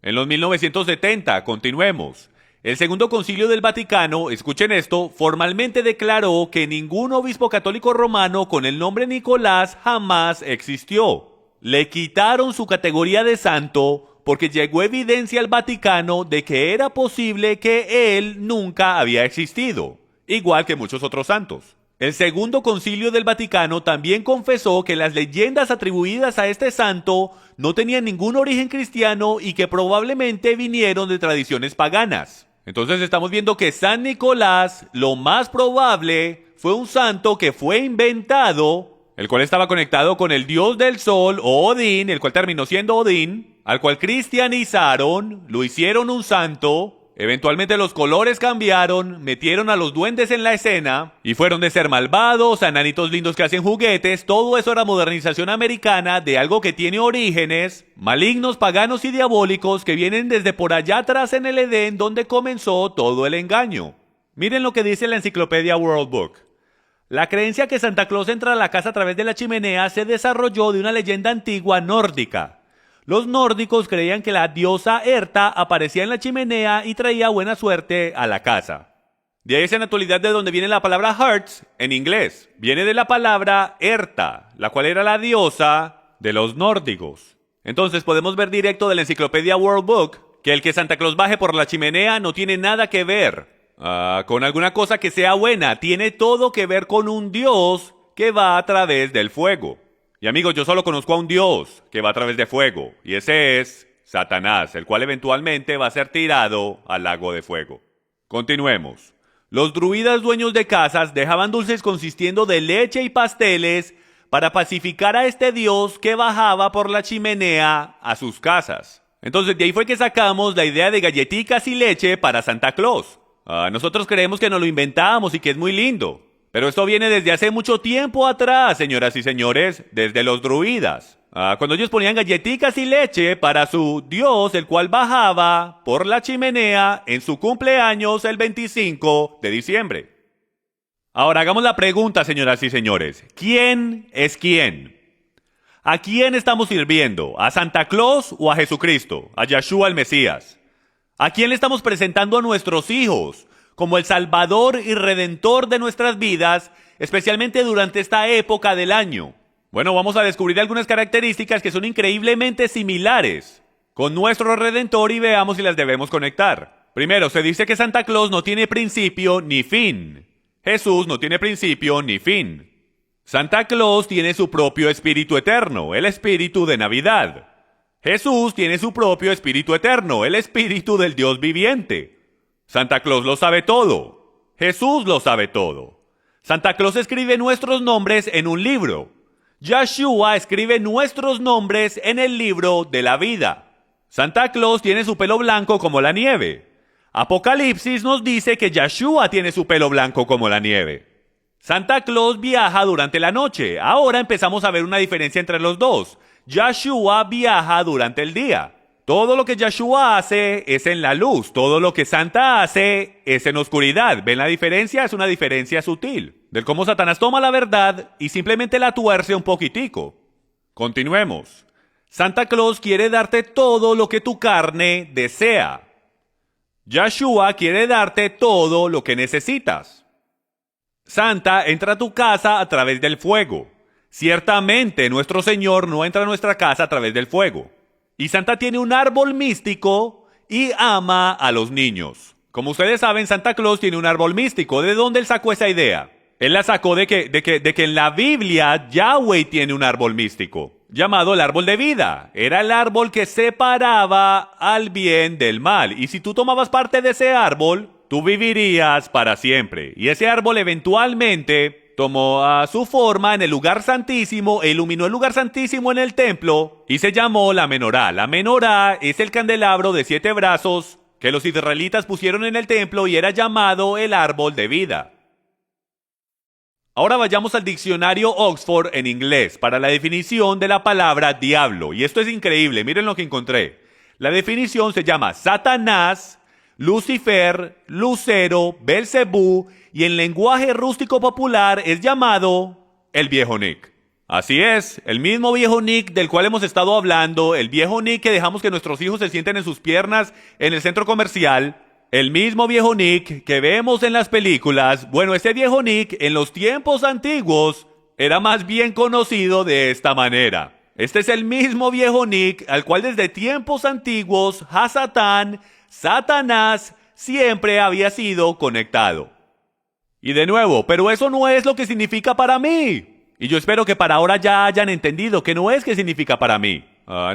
En los 1970, continuemos. El Segundo Concilio del Vaticano, escuchen esto, formalmente declaró que ningún obispo católico romano con el nombre Nicolás jamás existió. Le quitaron su categoría de santo porque llegó evidencia al Vaticano de que era posible que él nunca había existido, igual que muchos otros santos. El Segundo Concilio del Vaticano también confesó que las leyendas atribuidas a este santo no tenían ningún origen cristiano y que probablemente vinieron de tradiciones paganas. Entonces estamos viendo que San Nicolás, lo más probable, fue un santo que fue inventado, el cual estaba conectado con el dios del sol, o Odín, el cual terminó siendo Odín, al cual cristianizaron, lo hicieron un santo. Eventualmente los colores cambiaron, metieron a los duendes en la escena y fueron de ser malvados a enanitos lindos que hacen juguetes. Todo eso era modernización americana de algo que tiene orígenes malignos, paganos y diabólicos que vienen desde por allá atrás en el Edén donde comenzó todo el engaño. Miren lo que dice la enciclopedia World Book. La creencia que Santa Claus entra a la casa a través de la chimenea se desarrolló de una leyenda antigua nórdica. Los nórdicos creían que la diosa Herta aparecía en la chimenea y traía buena suerte a la casa. De ahí es en la actualidad de donde viene la palabra hearts en inglés. Viene de la palabra Herta, la cual era la diosa de los nórdicos. Entonces podemos ver directo de la enciclopedia World Book que el que Santa Claus baje por la chimenea no tiene nada que ver con alguna cosa que sea buena. Tiene todo que ver con un dios que va a través del fuego. Y amigos, yo solo conozco a un Dios que va a través de fuego, y ese es Satanás, el cual eventualmente va a ser tirado al lago de fuego. Continuemos. Los druidas dueños de casas dejaban dulces consistiendo de leche y pasteles para pacificar a este Dios que bajaba por la chimenea a sus casas. Entonces de ahí fue que sacamos la idea de galletitas y leche para Santa Claus. Nosotros creemos que nos lo inventamos y que es muy lindo. Pero esto viene desde hace mucho tiempo atrás, señoras y señores, desde los druidas. Cuando ellos ponían galletitas y leche para su dios, el cual bajaba por la chimenea en su cumpleaños el 25 de diciembre. Ahora hagamos la pregunta, señoras y señores. ¿Quién es quién? ¿A quién estamos sirviendo? ¿A Santa Claus o a Jesucristo? ¿A Yeshua el Mesías? ¿A quién le estamos presentando a nuestros hijos como el Salvador y Redentor de nuestras vidas, especialmente durante esta época del año? Bueno, vamos a descubrir algunas características que son increíblemente similares con nuestro Redentor y veamos si las debemos conectar. Primero, se dice que Santa Claus no tiene principio ni fin. Jesús no tiene principio ni fin. Santa Claus tiene su propio espíritu eterno, el espíritu de Navidad. Jesús tiene su propio espíritu eterno, el espíritu del Dios viviente. Santa Claus lo sabe todo. Jesús lo sabe todo. Santa Claus escribe nuestros nombres en un libro. Yeshua escribe nuestros nombres en el libro de la vida. Santa Claus tiene su pelo blanco como la nieve. Apocalipsis nos dice que Yeshua tiene su pelo blanco como la nieve. Santa Claus viaja durante la noche. Ahora empezamos a ver una diferencia entre los dos. Yeshua viaja durante el día. Todo lo que Yeshua hace es en la luz. Todo lo que Santa hace es en oscuridad. ¿Ven la diferencia? Es una diferencia sutil. Del cómo Satanás toma la verdad y simplemente la tuerce un poquitico. Continuemos. Santa Claus quiere darte todo lo que tu carne desea. Yeshua quiere darte todo lo que necesitas. Santa entra a tu casa a través del fuego. Ciertamente, nuestro Señor no entra a nuestra casa a través del fuego. Y Santa tiene un árbol místico y ama a los niños. Como ustedes saben, Santa Claus tiene un árbol místico. ¿De dónde él sacó esa idea? Él la sacó de que en la Biblia Yahweh tiene un árbol místico llamado el árbol de vida. Era el árbol que separaba al bien del mal. Y si tú tomabas parte de ese árbol, tú vivirías para siempre. Y ese árbol eventualmente tomó su forma en el lugar santísimo e iluminó el lugar santísimo en el templo y se llamó la menorá. La menorá es el candelabro de 7 brazos que los israelitas pusieron en el templo y era llamado el árbol de vida. Ahora vayamos al diccionario Oxford en inglés para la definición de la palabra diablo. Y esto es increíble, miren lo que encontré. La definición se llama Satanás, Lucifer, Lucero, Belcebú y en lenguaje rústico popular es llamado el viejo Nick. Así es, el mismo viejo Nick del cual hemos estado hablando, el viejo Nick que dejamos que nuestros hijos se sienten en sus piernas en el centro comercial, el mismo viejo Nick que vemos en las películas. Bueno, ese viejo Nick en los tiempos antiguos era más bien conocido de esta manera. Este es el mismo viejo Nick al cual desde tiempos antiguos Hasatán, Satanás, siempre había sido conectado. Y de nuevo, pero eso no es lo que significa para mí. Y yo espero que para ahora ya hayan entendido que no es que significa para mí.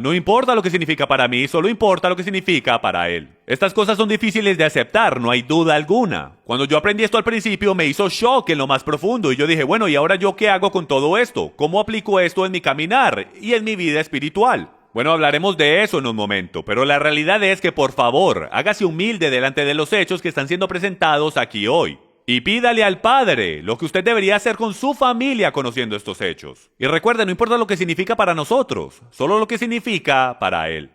No importa lo que significa para mí, solo importa lo que significa para él. Estas cosas son difíciles de aceptar, no hay duda alguna. Cuando yo aprendí esto al principio me hizo shock en lo más profundo y yo dije, bueno, ¿y ahora yo qué hago con todo esto? ¿Cómo aplico esto en mi caminar y en mi vida espiritual? Bueno, hablaremos de eso en un momento, pero la realidad es que por favor, hágase humilde delante de los hechos que están siendo presentados aquí hoy. Y pídale al Padre lo que usted debería hacer con su familia conociendo estos hechos. Y recuerde, no importa lo que significa para nosotros, solo lo que significa para Él.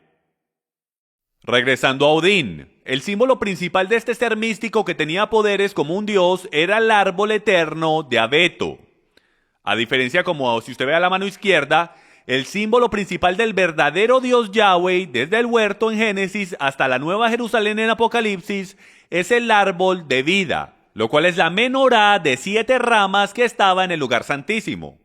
Regresando a Odín, el símbolo principal de este ser místico que tenía poderes como un dios era el árbol eterno de abeto. A diferencia, como si usted ve a la mano izquierda, el símbolo principal del verdadero Dios Yahweh, desde el huerto en Génesis hasta la Nueva Jerusalén en Apocalipsis, es el árbol de vida, lo cual es la menorá de 7 ramas que estaba en el lugar santísimo.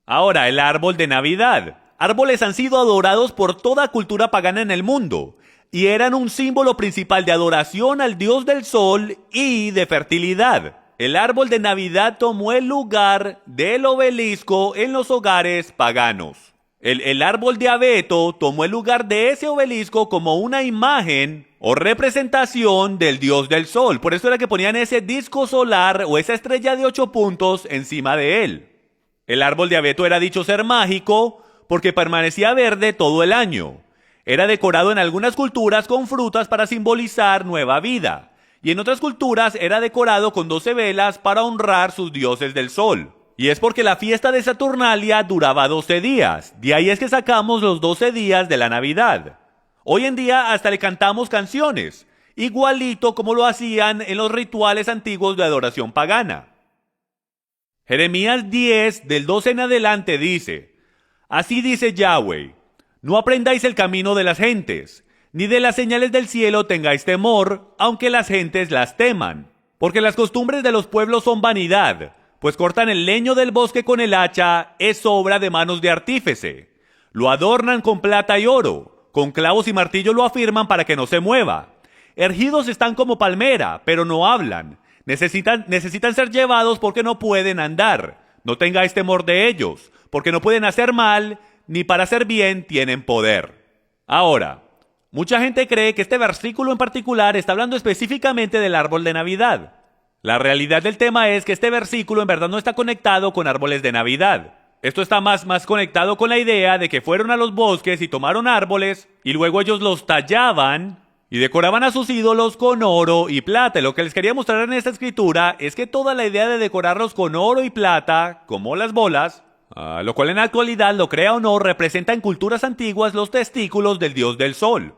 Ahora, el árbol de Navidad. Árboles han sido adorados por toda cultura pagana en el mundo, y eran un símbolo principal de adoración al dios del sol y de fertilidad. El árbol de Navidad tomó el lugar del obelisco en los hogares paganos. El árbol de abeto tomó el lugar de ese obelisco como una imagen o representación del dios del sol. Por eso era que ponían ese disco solar o esa estrella de 8 puntos encima de él. El árbol de abeto era dicho ser mágico porque permanecía verde todo el año. Era decorado en algunas culturas con frutas para simbolizar nueva vida. Y en otras culturas era decorado con 12 velas para honrar sus dioses del sol. Y es porque la fiesta de Saturnalia duraba 12 días. De ahí es que sacamos los 12 días de la Navidad. Hoy en día hasta le cantamos canciones, igualito como lo hacían en los rituales antiguos de adoración pagana. Jeremías 10, del 12 en adelante dice: Así dice Yahweh, no aprendáis el camino de las gentes, ni de las señales del cielo tengáis temor, aunque las gentes las teman. Porque las costumbres de los pueblos son vanidad, pues cortan el leño del bosque con el hacha, es obra de manos de artífice. Lo adornan con plata y oro, con clavos y martillo lo afirman para que no se mueva. Erguidos están como palmera, pero no hablan. Necesitan ser llevados porque no pueden andar. No tengáis temor de ellos, porque no pueden hacer mal, ni para hacer bien tienen poder. Ahora, mucha gente cree que este versículo en particular está hablando específicamente del árbol de Navidad. La realidad del tema es que este versículo en verdad no está conectado con árboles de Navidad. Esto está más conectado con la idea de que fueron a los bosques y tomaron árboles y luego ellos los tallaban y decoraban a sus ídolos con oro y plata. Y lo que les quería mostrar en esta escritura es que toda la idea de decorarlos con oro y plata, como las bolas, lo cual en la actualidad, lo crea o no, representa en culturas antiguas los testículos del dios del sol,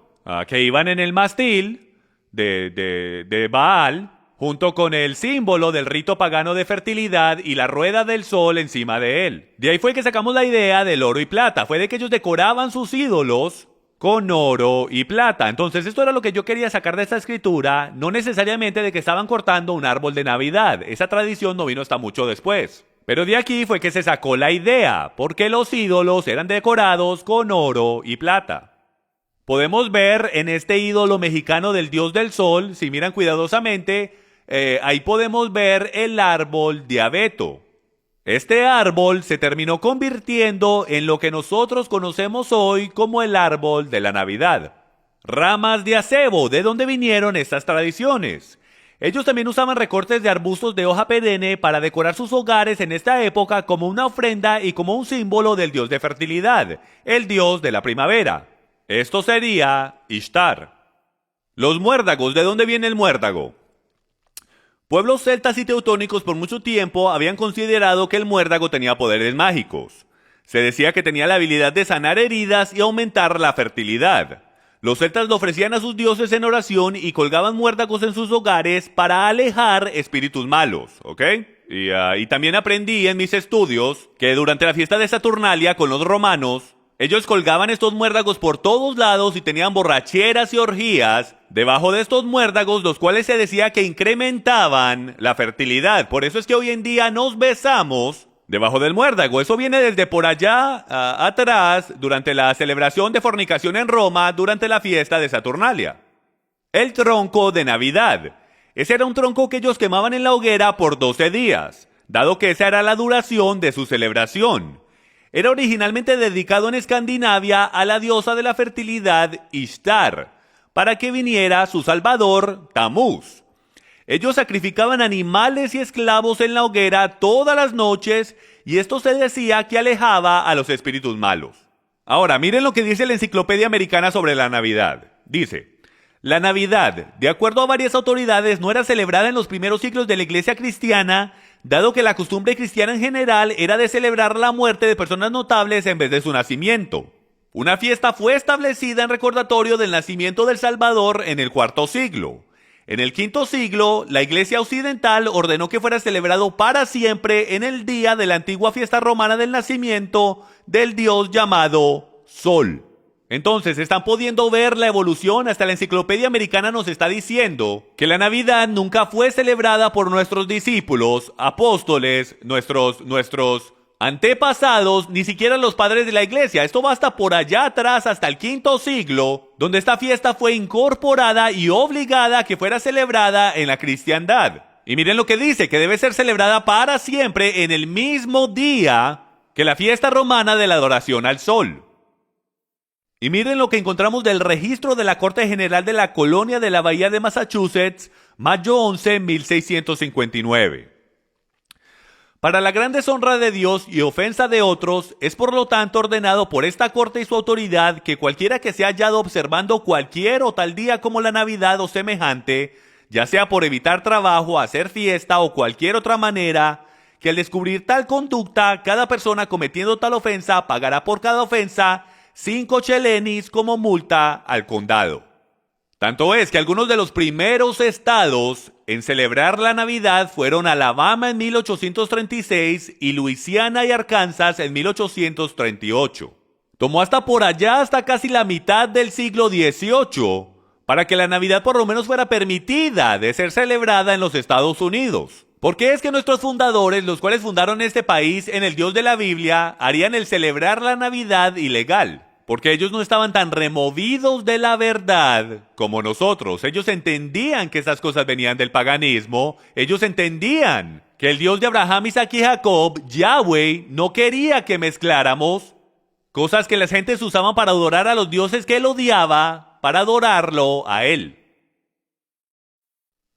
que iban en el mástil de Baal, junto con el símbolo del rito pagano de fertilidad y la rueda del sol encima de él. De ahí fue que sacamos la idea del oro y plata, fue de que ellos decoraban sus ídolos con oro y plata. Entonces esto era lo que yo quería sacar de esta escritura, no necesariamente de que estaban cortando un árbol de Navidad, esa tradición no vino hasta mucho después. Pero de aquí fue que se sacó la idea, porque los ídolos eran decorados con oro y plata. Podemos ver en este ídolo mexicano del dios del sol, si miran cuidadosamente, ahí podemos ver el árbol de abeto. Este árbol se terminó convirtiendo en lo que nosotros conocemos hoy como el árbol de la Navidad. Ramas de acebo, ¿de dónde vinieron estas tradiciones? Ellos también usaban recortes de arbustos de hoja perenne para decorar sus hogares en esta época como una ofrenda y como un símbolo del dios de fertilidad, el dios de la primavera. Esto sería Ishtar. Los muérdagos, ¿de dónde viene el muérdago? Pueblos celtas y teutónicos por mucho tiempo habían considerado que el muérdago tenía poderes mágicos. Se decía que tenía la habilidad de sanar heridas y aumentar la fertilidad. Los celtas lo ofrecían a sus dioses en oración y colgaban muérdagos en sus hogares para alejar espíritus malos, ¿ok? Y también aprendí en mis estudios que durante la fiesta de Saturnalia con los romanos, ellos colgaban estos muérdagos por todos lados y tenían borracheras y orgías debajo de estos muérdagos, los cuales se decía que incrementaban la fertilidad. Por eso es que hoy en día nos besamos debajo del muérdago. Eso viene desde por allá atrás, durante la celebración de fornicación en Roma, durante la fiesta de Saturnalia. El tronco de Navidad. Ese era un tronco que ellos quemaban en la hoguera por 12 días, dado que esa era la duración de su celebración. Era originalmente dedicado en Escandinavia a la diosa de la fertilidad Ishtar, para que viniera su salvador, Tamuz. Ellos sacrificaban animales y esclavos en la hoguera todas las noches y esto se decía que alejaba a los espíritus malos. Ahora, miren lo que dice la Enciclopedia Americana sobre la Navidad. Dice: la Navidad, de acuerdo a varias autoridades, no era celebrada en los primeros siglos de la Iglesia cristiana, dado que la costumbre cristiana en general era de celebrar la muerte de personas notables en vez de su nacimiento. Una fiesta fue establecida en recordatorio del nacimiento del Salvador en el IV siglo. En el V siglo, la Iglesia occidental ordenó que fuera celebrado para siempre en el día de la antigua fiesta romana del nacimiento del dios llamado Sol. Entonces, están pudiendo ver la evolución. Hasta la Enciclopedia Americana nos está diciendo que la Navidad nunca fue celebrada por nuestros discípulos, apóstoles, nuestros antepasados, ni siquiera los padres de la iglesia. Esto va hasta por allá atrás, hasta el V siglo, donde esta fiesta fue incorporada y obligada a que fuera celebrada en la cristiandad. Y miren lo que dice, que debe ser celebrada para siempre en el mismo día que la fiesta romana de la adoración al sol. Y miren lo que encontramos del registro de la Corte General de la Colonia de la Bahía de Massachusetts, mayo 11, 1659. Para la gran deshonra de Dios y ofensa de otros, es por lo tanto ordenado por esta corte y su autoridad que cualquiera que sea hallado observando cualquier o tal día como la Navidad o semejante, ya sea por evitar trabajo, hacer fiesta o cualquier otra manera, que al descubrir tal conducta, cada persona cometiendo tal ofensa pagará por cada ofensa 5 chelenis como multa al condado. Tanto es que algunos de los primeros estados en celebrar la Navidad fueron Alabama en 1836 y Luisiana y Arkansas en 1838. Tomó hasta por allá hasta casi la mitad del siglo XVIII para que la Navidad por lo menos fuera permitida de ser celebrada en los Estados Unidos. ¿Por qué es que nuestros fundadores, los cuales fundaron este país en el Dios de la Biblia, harían el celebrar la Navidad ilegal? Porque ellos no estaban tan removidos de la verdad como nosotros. Ellos entendían que esas cosas venían del paganismo. Ellos entendían que el Dios de Abraham, Isaac y Jacob, Yahweh, no quería que mezcláramos cosas que las gentes usaban para adorar a los dioses que él odiaba, para adorarlo a él.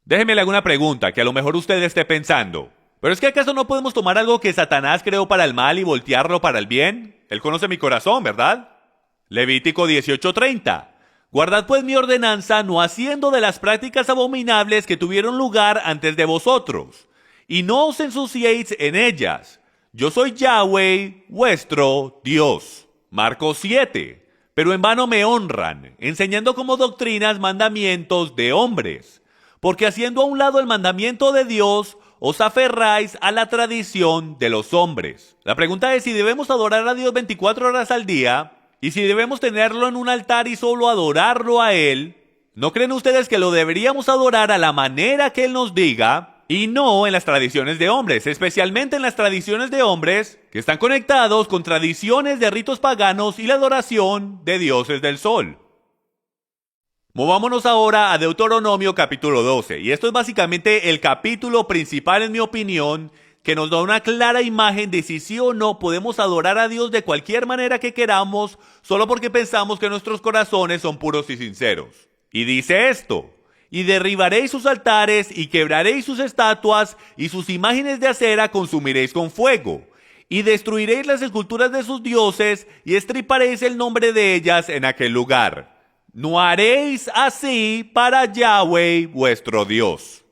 Déjeme alguna pregunta que a lo mejor usted esté pensando. ¿Pero es que acaso no podemos tomar algo que Satanás creó para el mal y voltearlo para el bien? Él conoce mi corazón, ¿verdad? Levítico 18:30. Guardad pues mi ordenanza, no haciendo de las prácticas abominables que tuvieron lugar antes de vosotros, y no os ensuciéis en ellas. Yo soy Yahweh, vuestro Dios. Marcos 7. Pero en vano me honran, enseñando como doctrinas mandamientos de hombres. porque haciendo a un lado el mandamiento de Dios, os aferráis a la tradición de los hombres. La pregunta es si debemos adorar a Dios 24 horas al día, y si debemos tenerlo en un altar y solo adorarlo a Él. ¿No creen ustedes que lo deberíamos adorar a la manera que Él nos diga, y no en las tradiciones de hombres, especialmente en las tradiciones de hombres que están conectados con tradiciones de ritos paganos y la adoración de dioses del sol? Movámonos ahora a Deuteronomio capítulo 12, y esto es básicamente el capítulo principal en mi opinión, que nos da una clara imagen de si sí o no podemos adorar a Dios de cualquier manera que queramos, solo porque pensamos que nuestros corazones son puros y sinceros. Y dice esto: y derribaréis sus altares, y quebraréis sus estatuas, y sus imágenes de acera consumiréis con fuego, y destruiréis las esculturas de sus dioses, y estriparéis el nombre de ellas en aquel lugar. No haréis así para Yahweh vuestro Dios.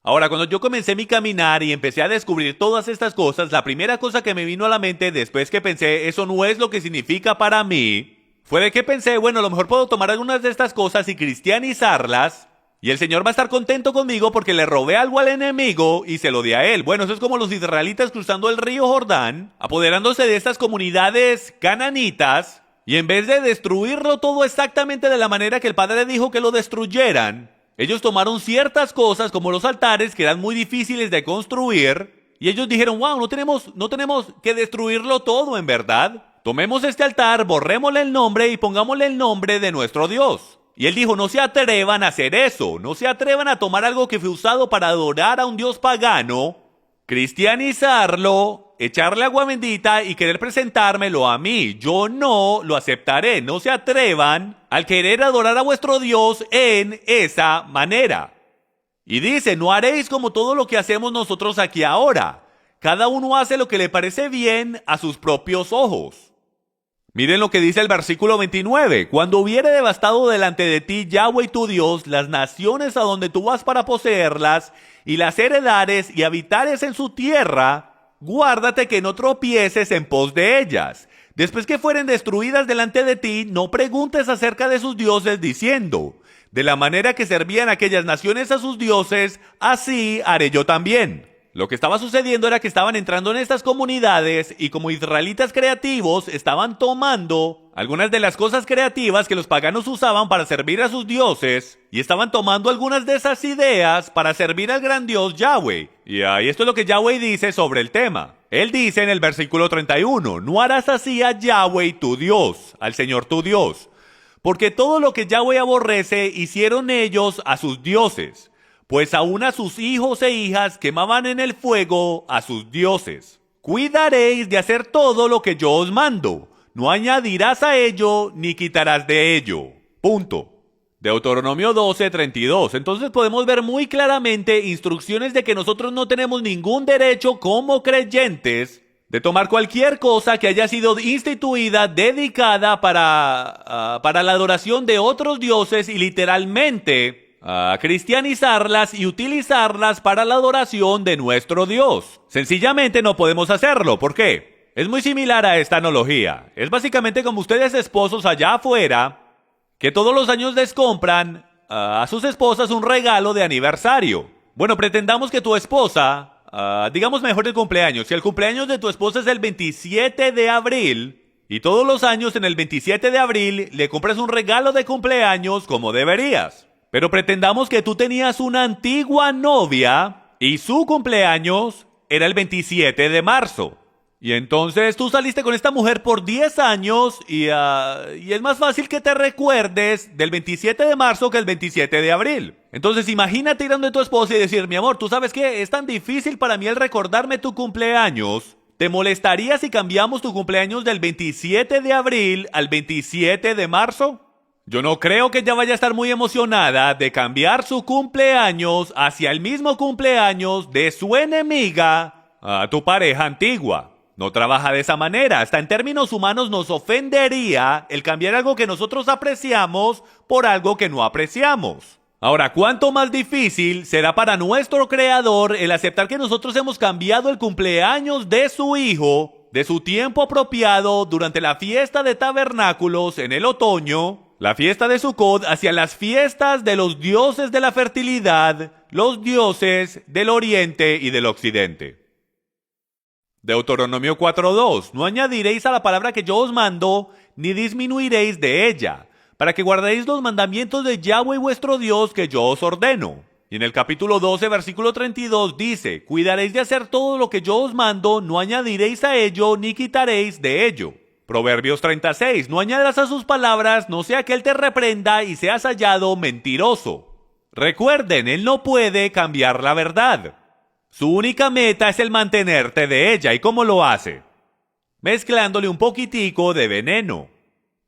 Ahora, cuando yo comencé mi caminar y empecé a descubrir todas estas cosas, la primera cosa que me vino a la mente después que pensé, eso no es lo que significa para mí, fue de que pensé, bueno, a lo mejor puedo tomar algunas de estas cosas y cristianizarlas, y el Señor va a estar contento conmigo porque le robé algo al enemigo y se lo di a él. Bueno, eso es como los israelitas cruzando el río Jordán, apoderándose de estas comunidades cananitas, y en vez de destruirlo todo exactamente de la manera que el Padre dijo que lo destruyeran, ellos tomaron ciertas cosas como los altares que eran muy difíciles de construir, y ellos dijeron, wow, no tenemos que destruirlo todo en verdad. Tomemos este altar, borrémosle el nombre y pongámosle el nombre de nuestro Dios. Y él dijo, no se atrevan a hacer eso, no se atrevan a tomar algo que fue usado para adorar a un Dios pagano, cristianizarlo, echarle agua bendita y querer presentármelo a mí. Yo no lo aceptaré. No se atrevan al querer adorar a vuestro Dios en esa manera. Y dice, no haréis como todo lo que hacemos nosotros aquí ahora. Cada uno hace lo que le parece bien a sus propios ojos. Miren lo que dice el versículo 29. Cuando hubiere devastado delante de ti Yahweh tu Dios las naciones a donde tú vas para poseerlas, y las heredares y habitares en su tierra, guárdate que no tropieces en pos de ellas. Después que fueren destruidas delante de ti, no preguntes acerca de sus dioses diciendo, de la manera que servían aquellas naciones a sus dioses, así haré yo también. Lo que estaba sucediendo era que estaban entrando en estas comunidades y como israelitas creativos estaban tomando algunas de las cosas creativas que los paganos usaban para servir a sus dioses y estaban tomando algunas de esas ideas para servir al gran Dios Yahweh. Y ahí esto es lo que Yahweh dice sobre el tema. Él dice en el versículo 31, no harás así a Yahweh tu Dios, al Señor tu Dios, porque todo lo que Yahweh aborrece hicieron ellos a sus dioses. Pues aún a sus hijos e hijas quemaban en el fuego a sus dioses. Cuidaréis de hacer todo lo que yo os mando. No añadirás a ello ni quitarás de ello. Punto. Deuteronomio 12:32. Entonces podemos ver muy claramente instrucciones de que nosotros no tenemos ningún derecho como creyentes de tomar cualquier cosa que haya sido instituida, dedicada para la adoración de otros dioses y literalmente a cristianizarlas y utilizarlas para la adoración de nuestro Dios. Sencillamente no podemos hacerlo. ¿Por qué? Es muy similar a esta analogía. Es básicamente como ustedes esposos allá afuera que todos los años les compran a sus esposas un regalo de aniversario. Bueno, pretendamos que tu esposa, digamos mejor el cumpleaños. Si el cumpleaños de tu esposa es el 27 de abril y todos los años en el 27 de abril le compras un regalo de cumpleaños como deberías. Pero pretendamos que tú tenías una antigua novia y su cumpleaños era el 27 de marzo. Y entonces tú saliste con esta mujer por 10 años y es más fácil que te recuerdes del 27 de marzo que el 27 de abril. Entonces imagínate ir donde tu esposa y decir, mi amor, ¿tú sabes qué? Es tan difícil para mí el recordarme tu cumpleaños. ¿Te molestaría si cambiamos tu cumpleaños del 27 de abril al 27 de marzo? Yo no creo que ella vaya a estar muy emocionada de cambiar su cumpleaños hacia el mismo cumpleaños de su enemiga, a tu pareja antigua. No trabaja de esa manera. Hasta en términos humanos nos ofendería el cambiar algo que nosotros apreciamos por algo que no apreciamos. Ahora, ¿cuánto más difícil será para nuestro Creador el aceptar que nosotros hemos cambiado el cumpleaños de su hijo, de su tiempo apropiado durante la fiesta de tabernáculos en el otoño, la fiesta de Sucot hacia las fiestas de los dioses de la fertilidad, los dioses del oriente y del occidente. Deuteronomio 4:2. No añadiréis a la palabra que yo os mando, ni disminuiréis de ella, para que guardéis los mandamientos de Yahweh vuestro Dios que yo os ordeno. Y en el capítulo 12, versículo 32 dice, cuidaréis de hacer todo lo que yo os mando, no añadiréis a ello, ni quitaréis de ello. Proverbios 36. No añadas a sus palabras, no sea que él te reprenda y seas hallado mentiroso. Recuerden, él no puede cambiar la verdad. Su única meta es el mantenerte de ella. ¿Y cómo lo hace? Mezclándole un poquitico de veneno.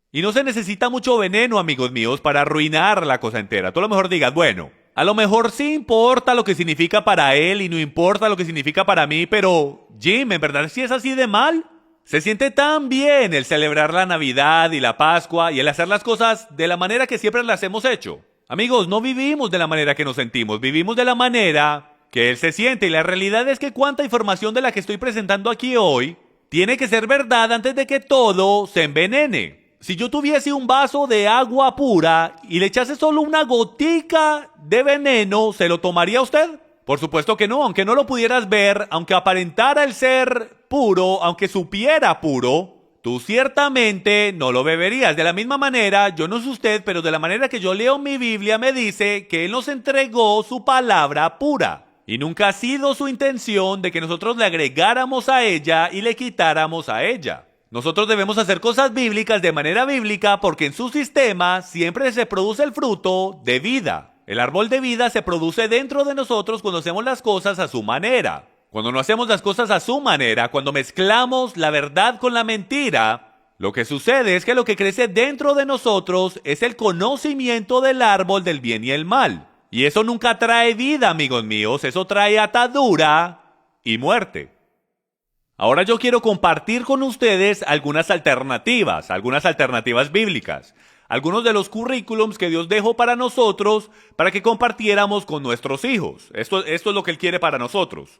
Y no se necesita mucho veneno, amigos míos, para arruinar la cosa entera. Tú a lo mejor digas, bueno, a lo mejor sí importa lo que significa para él y no importa lo que significa para mí, pero Jim, ¿en verdad sí es así de mal? Se siente tan bien el celebrar la Navidad y la Pascua y el hacer las cosas de la manera que siempre las hemos hecho. Amigos, no vivimos de la manera que nos sentimos, vivimos de la manera que él se siente, y la realidad es que cuánta información de la que estoy presentando aquí hoy tiene que ser verdad antes de que todo se envenene. Si yo tuviese un vaso de agua pura y le echase solo una gotica de veneno, ¿se lo tomaría usted? Por supuesto que no, aunque no lo pudieras ver, aunque aparentara el ser puro, aunque supiera puro, tú ciertamente no lo beberías. De la misma manera, yo no sé usted, pero de la manera que yo leo mi Biblia me dice que Él nos entregó su palabra pura. Y nunca ha sido su intención de que nosotros le agregáramos a ella y le quitáramos a ella. Nosotros debemos hacer cosas bíblicas de manera bíblica porque en su sistema siempre se produce el fruto de vida. El árbol de vida se produce dentro de nosotros cuando hacemos las cosas a su manera. Cuando no hacemos las cosas a su manera, cuando mezclamos la verdad con la mentira, lo que sucede es que lo que crece dentro de nosotros es el conocimiento del árbol del bien y el mal. Y eso nunca trae vida, amigos míos, eso trae atadura y muerte. Ahora yo quiero compartir con ustedes algunas alternativas bíblicas, algunos de los currículums que Dios dejó para nosotros para que compartiéramos con nuestros hijos. Esto es lo que Él quiere para nosotros.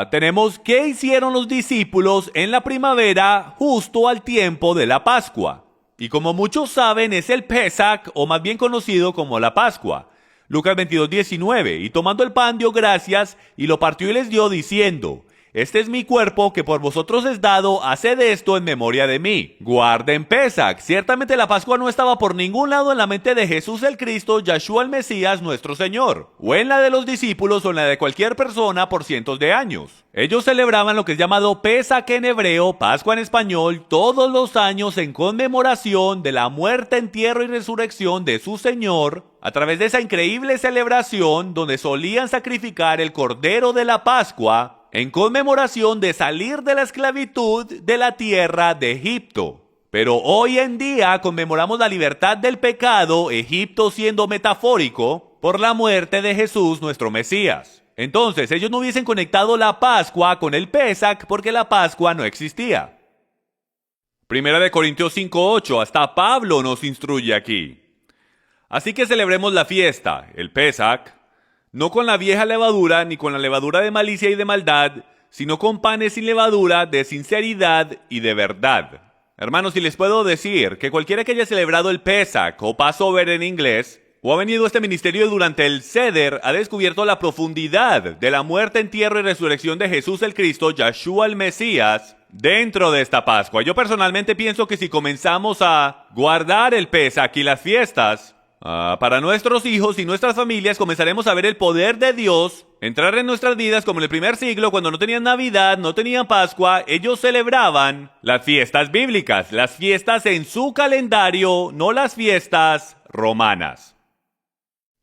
Tenemos qué hicieron los discípulos en la primavera justo al tiempo de la Pascua. Y como muchos saben es el Pesach, o más bien conocido como la Pascua. Lucas 22:19, y tomando el pan dio gracias y lo partió y les dio diciendo, este es mi cuerpo que por vosotros es dado, haced esto en memoria de mí. Guarden Pesach. Ciertamente la Pascua no estaba por ningún lado en la mente de Jesús el Cristo, Yahshua el Mesías, nuestro Señor, o en la de los discípulos o en la de cualquier persona por cientos de años. Ellos celebraban lo que es llamado Pesach en hebreo, Pascua en español, todos los años en conmemoración de la muerte, entierro y resurrección de su Señor, a través de esa increíble celebración donde solían sacrificar el cordero de la Pascua, en conmemoración de salir de la esclavitud de la tierra de Egipto. Pero hoy en día conmemoramos la libertad del pecado, Egipto siendo metafórico, por la muerte de Jesús nuestro Mesías. Entonces ellos no hubiesen conectado la Pascua con el Pesach porque la Pascua no existía. Primera de Corintios 5:8, hasta Pablo nos instruye aquí. Así que celebremos la fiesta, el Pesach, no con la vieja levadura ni con la levadura de malicia y de maldad, sino con panes sin levadura de sinceridad y de verdad. Hermanos, si les puedo decir que cualquiera que haya celebrado el Pesach o Passover en inglés, o ha venido a este ministerio durante el Seder, ha descubierto la profundidad de la muerte, entierro y resurrección de Jesús el Cristo, Yahshua el Mesías, dentro de esta Pascua. Yo personalmente pienso que si comenzamos a guardar el Pesach y las fiestas, para nuestros hijos y nuestras familias comenzaremos a ver el poder de Dios entrar en nuestras vidas como en el primer siglo, cuando no tenían Navidad, no tenían Pascua. Ellos celebraban las fiestas bíblicas, las fiestas en su calendario, no las fiestas romanas.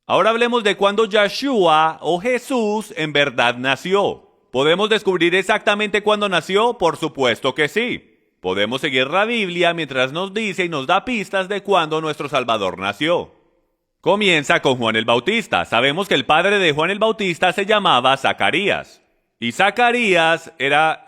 Ahora hablemos de cuándo Yahshua o Jesús en verdad nació. ¿Podemos descubrir exactamente cuándo nació? Por supuesto que sí. Podemos seguir la Biblia mientras nos dice y nos da pistas de cuándo nuestro Salvador nació. Comienza con Juan el Bautista. Sabemos que el padre de Juan el Bautista se llamaba Zacarías. Y Zacarías era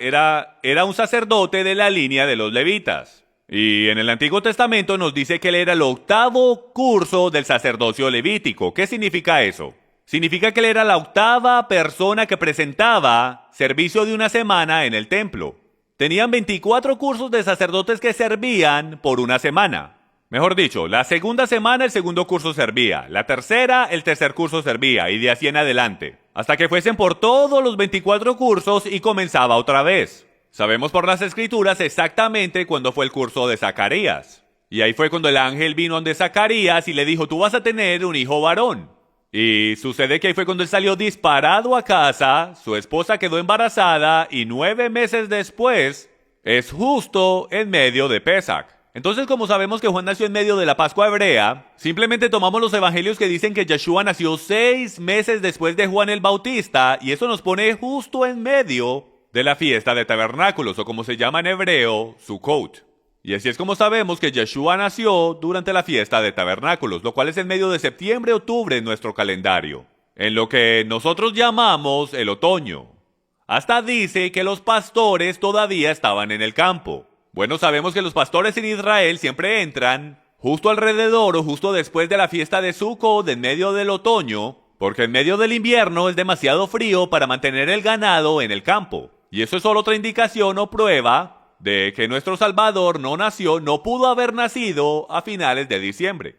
un sacerdote de la línea de los levitas. Y en el Antiguo Testamento nos dice que él era el 8º curso del sacerdocio levítico. ¿Qué significa eso? Significa que él era la 8ª persona que presentaba servicio de una semana en el templo. Tenían 24 cursos de sacerdotes que servían por una semana. Mejor dicho, la segunda semana el segundo curso servía, la tercera el tercer curso servía y de así en adelante, hasta que fuesen por todos los 24 cursos y comenzaba otra vez. Sabemos por las escrituras exactamente cuándo fue el curso de Zacarías. Y ahí fue cuando el ángel vino ante Zacarías y le dijo, tú vas a tener un hijo varón. Y sucede que ahí fue cuando él salió disparado a casa, su esposa quedó embarazada y 9 meses después es justo en medio de Pesach. Entonces, como sabemos que Juan nació en medio de la Pascua hebrea, simplemente tomamos los evangelios que dicen que Yeshua nació 6 meses después de Juan el Bautista y eso nos pone justo en medio de la fiesta de tabernáculos o como se llama en hebreo, Sukkot. Y así es como sabemos que Yeshua nació durante la fiesta de tabernáculos, lo cual es en medio de septiembre-octubre en nuestro calendario, en lo que nosotros llamamos el otoño. Hasta dice que los pastores todavía estaban en el campo. Bueno, sabemos que los pastores en Israel siempre entran justo alrededor o justo después de la fiesta de Sukkot, en medio del otoño, porque en medio del invierno es demasiado frío para mantener el ganado en el campo. Y eso es solo otra indicación o prueba de que nuestro Salvador no pudo haber nacido a finales de diciembre.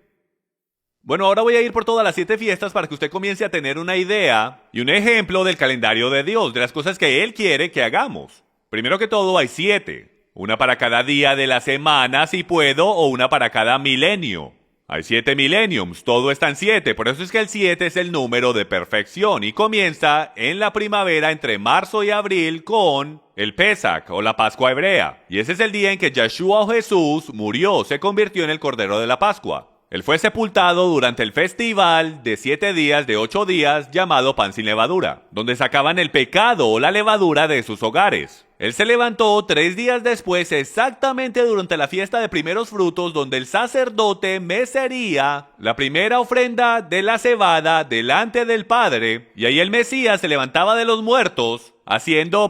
Bueno, ahora voy a ir por todas las 7 fiestas para que usted comience a tener una idea y un ejemplo del calendario de Dios, de las cosas que Él quiere que hagamos. Primero que todo hay 7. Una para cada día de la semana, si puedo, o una para cada milenio. Hay 7 millenniums, todo está en 7, por eso es que el 7 es el número de perfección y comienza en la primavera entre marzo y abril con el Pesach o la Pascua hebrea. Y ese es el día en que Yeshua o Jesús murió, se convirtió en el Cordero de la Pascua. Él fue sepultado durante el festival de 7 días de 8 días llamado Pan sin Levadura, donde sacaban el pecado o la levadura de sus hogares. Él se levantó 3 días después, exactamente durante la fiesta de primeros frutos, donde el sacerdote mecería la primera ofrenda de la cebada delante del Padre, y ahí el Mesías se levantaba de los muertos,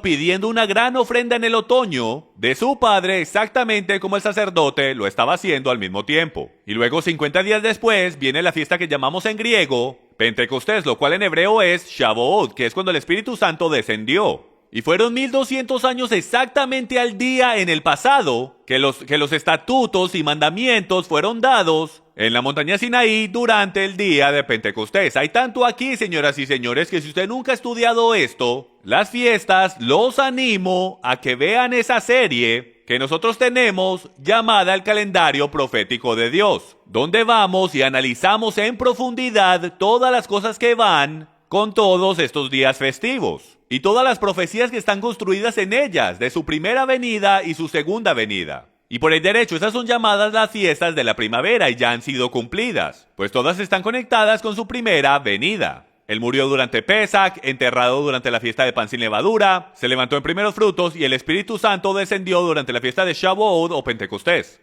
pidiendo una gran ofrenda en el otoño de su Padre, exactamente como el sacerdote lo estaba haciendo al mismo tiempo. Y luego 50 días después viene la fiesta que llamamos en griego Pentecostés, lo cual en hebreo es Shavuot, que es cuando el Espíritu Santo descendió. Y fueron 1200 años exactamente al día en el pasado que los estatutos y mandamientos fueron dados en la montaña Sinaí durante el día de Pentecostés. Hay tanto aquí, señoras y señores, que si usted nunca ha estudiado esto, las fiestas, los animo a que vean esa serie que nosotros tenemos llamada el calendario profético de Dios, donde vamos y analizamos en profundidad todas las cosas que van con todos estos días festivos y todas las profecías que están construidas en ellas, de su primera venida y su segunda venida. Y por el derecho, esas son llamadas las fiestas de la primavera y ya han sido cumplidas, pues todas están conectadas con su primera venida. Él murió durante Pesach, enterrado durante la fiesta de Pan sin Levadura, se levantó en primeros frutos y el Espíritu Santo descendió durante la fiesta de Shavuot o Pentecostés.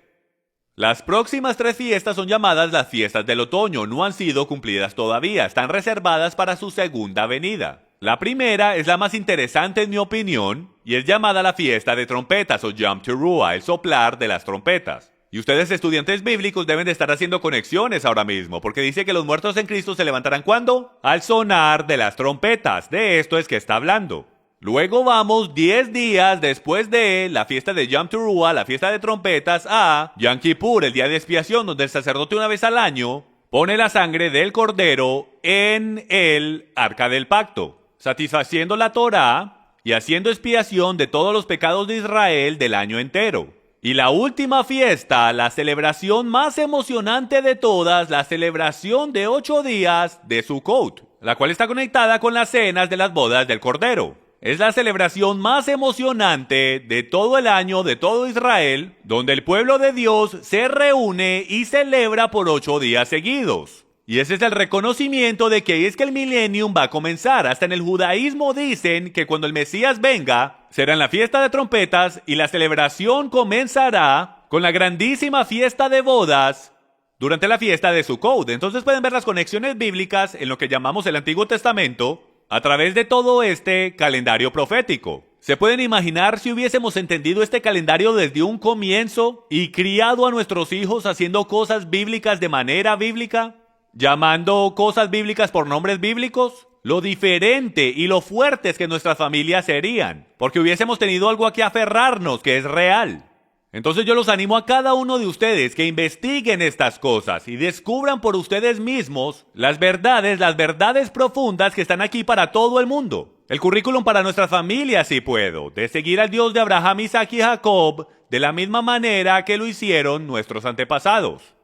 Las próximas 3 fiestas son llamadas las fiestas del otoño, no han sido cumplidas todavía, están reservadas para su segunda venida. La primera es la más interesante en mi opinión, y es llamada la fiesta de trompetas o Yom Teruah, el soplar de las trompetas. Y ustedes estudiantes bíblicos deben de estar haciendo conexiones ahora mismo, porque dice que los muertos en Cristo se levantarán ¿cuándo? Al sonar de las trompetas, de esto es que está hablando. Luego vamos 10 días después de la fiesta de Yom Teruah, la fiesta de trompetas, a Yom Kippur, el día de expiación, donde el sacerdote una vez al año pone la sangre del cordero en el arca del pacto, satisfaciendo la Torá y haciendo expiación de todos los pecados de Israel del año entero. Y la última fiesta, la celebración más emocionante de todas, la celebración de 8 días de Sukkot, la cual está conectada con las cenas de las bodas del Cordero. Es la celebración más emocionante de todo el año de todo Israel, donde el pueblo de Dios se reúne y celebra por 8 días seguidos. Y ese es el reconocimiento de que ahí es que el millennium va a comenzar. Hasta en el judaísmo dicen que cuando el Mesías venga, será en la fiesta de trompetas y la celebración comenzará con la grandísima fiesta de bodas durante la fiesta de Sukkot. Entonces pueden ver las conexiones bíblicas en lo que llamamos el Antiguo Testamento a través de todo este calendario profético. ¿Se pueden imaginar si hubiésemos entendido este calendario desde un comienzo y criado a nuestros hijos haciendo cosas bíblicas de manera bíblica? ¿Llamando cosas bíblicas por nombres bíblicos? Lo diferente y lo fuertes que nuestras familias serían, porque hubiésemos tenido algo a que aferrarnos que es real. Entonces yo los animo a cada uno de ustedes que investiguen estas cosas y descubran por ustedes mismos las verdades profundas que están aquí para todo el mundo. El currículum para nuestras familias, si puedo, de seguir al Dios de Abraham, Isaac y Jacob de la misma manera que lo hicieron nuestros antepasados.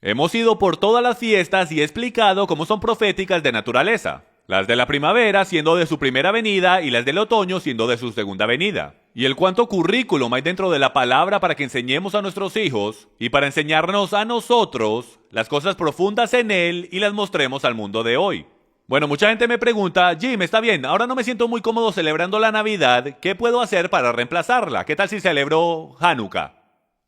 Hemos ido por todas las fiestas y he explicado cómo son proféticas de naturaleza. Las de la primavera siendo de su primera venida y las del otoño siendo de su segunda venida. Y el cuánto currículum hay dentro de la palabra para que enseñemos a nuestros hijos y para enseñarnos a nosotros las cosas profundas en él y las mostremos al mundo de hoy. Bueno, mucha gente me pregunta, Jim, está bien, ahora no me siento muy cómodo celebrando la Navidad, ¿qué puedo hacer para reemplazarla? ¿Qué tal si celebro Hanukkah?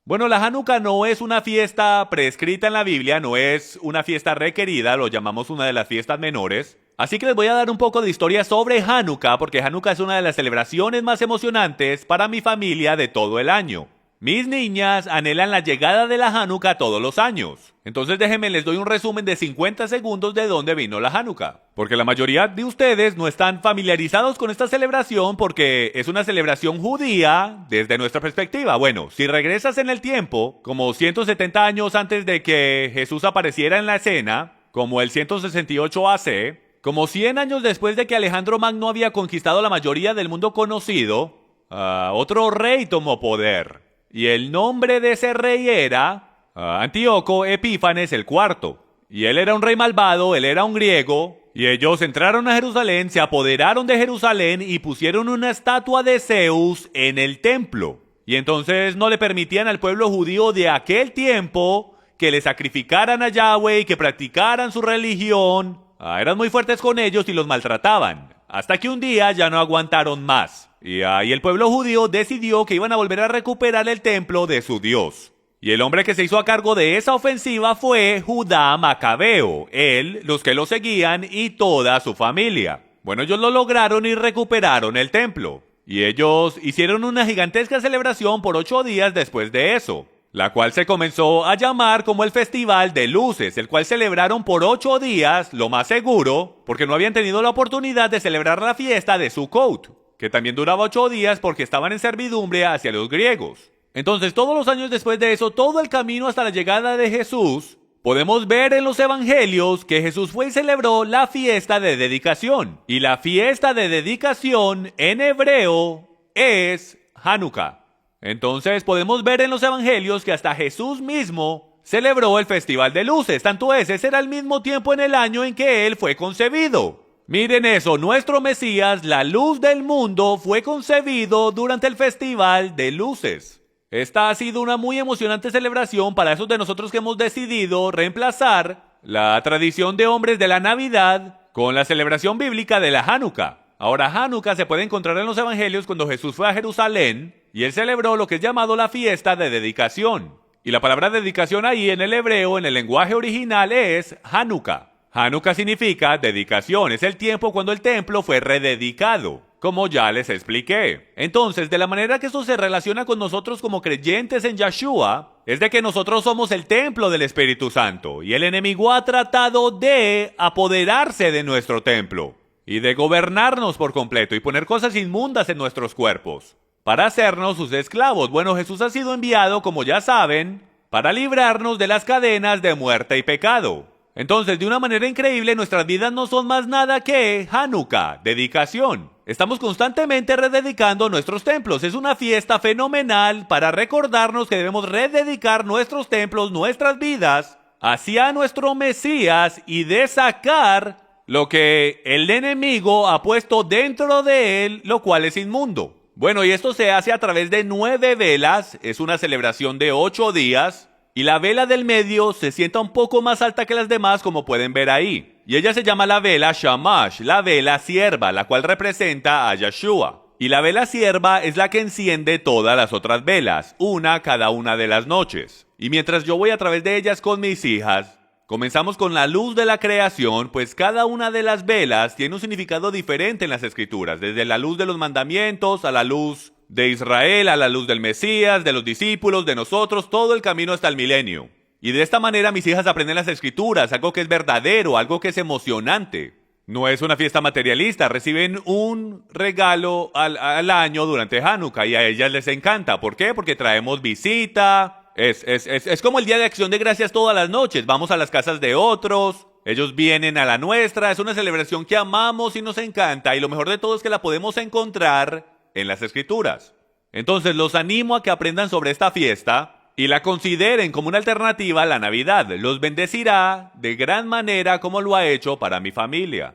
Bueno, la Hanukkah no es una fiesta prescrita en la Biblia, no es una fiesta requerida, lo llamamos una de las fiestas menores. Así que les voy a dar un poco de historia sobre Hanukkah, porque Hanukkah es una de las celebraciones más emocionantes para mi familia de todo el año. Mis niñas anhelan la llegada de la Hanukkah todos los años. Entonces déjenme les doy un resumen de 50 segundos de dónde vino la Hanukkah. Porque la mayoría de ustedes no están familiarizados con esta celebración porque es una celebración judía desde nuestra perspectiva. Bueno, si regresas en el tiempo, como 170 años antes de que Jesús apareciera en la escena, como el 168 AC, como 100 años después de que Alejandro Magno había conquistado la mayoría del mundo conocido, otro rey tomó poder. Y el nombre de ese rey era Antíoco Epífanes IV. Y él era un rey malvado, él era un griego. Y ellos entraron a Jerusalén, se apoderaron de Jerusalén y pusieron una estatua de Zeus en el templo. Y entonces no le permitían al pueblo judío de aquel tiempo que le sacrificaran a Yahweh y que practicaran su religión. Eran muy fuertes con ellos y los maltrataban. Hasta que un día ya no aguantaron más. Y ahí el pueblo judío decidió que iban a volver a recuperar el templo de su Dios. Y el hombre que se hizo a cargo de esa ofensiva fue Judá Macabeo, él, los que lo seguían y toda su familia. Bueno, ellos lo lograron y recuperaron el templo. Y ellos hicieron una gigantesca celebración por 8 días después de eso, la cual se comenzó a llamar como el Festival de Luces, el cual celebraron por 8 días, lo más seguro, porque no habían tenido la oportunidad de celebrar la fiesta de Sukkot, que también duraba 8 días porque estaban en servidumbre hacia los griegos. Entonces, todos los años después de eso, todo el camino hasta la llegada de Jesús, podemos ver en los evangelios que Jesús fue y celebró la fiesta de dedicación. Y la fiesta de dedicación en hebreo es Hanukkah. Entonces podemos ver en los evangelios que hasta Jesús mismo celebró el Festival de Luces, tanto ese era el mismo tiempo en el año en que él fue concebido. Miren eso, nuestro Mesías, la luz del mundo, fue concebido durante el Festival de Luces. Esta ha sido una muy emocionante celebración para esos de nosotros que hemos decidido reemplazar la tradición de hombres de la Navidad con la celebración bíblica de la Hanukkah. Ahora, Hanukkah se puede encontrar en los evangelios cuando Jesús fue a Jerusalén y él celebró lo que es llamado la fiesta de dedicación. Y la palabra dedicación ahí en el hebreo, en el lenguaje original, es Hanukkah. Hanukkah significa dedicación, es el tiempo cuando el templo fue rededicado, como ya les expliqué. Entonces, de la manera que esto se relaciona con nosotros como creyentes en Yeshua, es de que nosotros somos el templo del Espíritu Santo, y el enemigo ha tratado de apoderarse de nuestro templo, y de gobernarnos por completo, y poner cosas inmundas en nuestros cuerpos, para hacernos sus esclavos. Bueno, Jesús ha sido enviado, como ya saben, para librarnos de las cadenas de muerte y pecado. Entonces, de una manera increíble, nuestras vidas no son más nada que Hanukkah, dedicación. Estamos constantemente rededicando nuestros templos. Es una fiesta fenomenal para recordarnos que debemos rededicar nuestros templos, nuestras vidas, hacia nuestro Mesías y de sacar lo que el enemigo ha puesto dentro de él, lo cual es inmundo. Bueno, y esto se hace a través de 9 velas. Es una celebración de 8 días. Y la vela del medio se sienta un poco más alta que las demás, como pueden ver ahí. Y ella se llama la vela Shamash, la vela sierva, la cual representa a Yeshua. Y la vela sierva es la que enciende todas las otras velas, una cada una de las noches. Y mientras yo voy a través de ellas con mis hijas, comenzamos con la luz de la creación, pues cada una de las velas tiene un significado diferente en las escrituras, desde la luz de los mandamientos a la luz de Israel, a la luz del Mesías, de los discípulos, de nosotros, todo el camino hasta el milenio. Y de esta manera mis hijas aprenden las escrituras, algo que es verdadero, algo que es emocionante. No es una fiesta materialista, reciben un regalo al año durante Hanukkah y a ellas les encanta. ¿Por qué? Porque traemos visita. Es como el Día de Acción de Gracias todas las noches. Vamos a las casas de otros, ellos vienen a la nuestra. Es una celebración que amamos y nos encanta. Y lo mejor de todo es que la podemos encontrar en las Escrituras. Entonces los animo a que aprendan sobre esta fiesta y la consideren como una alternativa a la Navidad. Los bendecirá de gran manera como lo ha hecho para mi familia.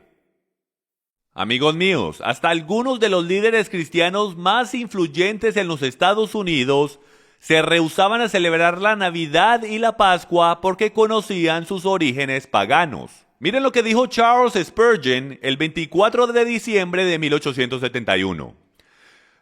Amigos míos, hasta algunos de los líderes cristianos más influyentes en los Estados Unidos se rehúsaban a celebrar la Navidad y la Pascua porque conocían sus orígenes paganos. Miren lo que dijo Charles Spurgeon el 24 de diciembre de 1871.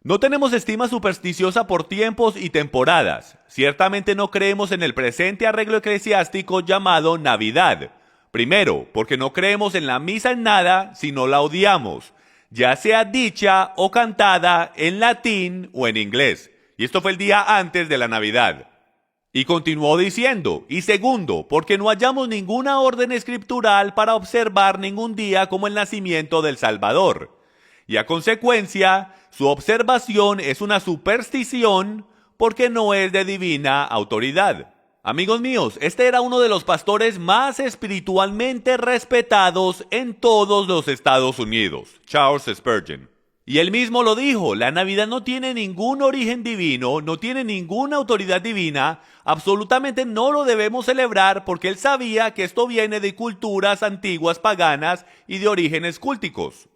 No tenemos estima supersticiosa por tiempos y temporadas. Ciertamente no creemos en el presente arreglo eclesiástico llamado Navidad. Primero, porque no creemos en la misa en nada, sino la odiamos, ya sea dicha o cantada en latín o en inglés. Y esto fue el día antes de la Navidad. Y continuó diciendo, y segundo, porque no hallamos ninguna orden escritural para observar ningún día como el nacimiento del Salvador. Y a consecuencia, su observación es una superstición porque no es de divina autoridad. Amigos míos, este era uno de los pastores más espiritualmente respetados en todos los Estados Unidos, Charles Spurgeon. Y él mismo lo dijo, la Navidad no tiene ningún origen divino, no tiene ninguna autoridad divina, absolutamente no lo debemos celebrar porque él sabía que esto viene de culturas antiguas paganas y de orígenes cúlticos.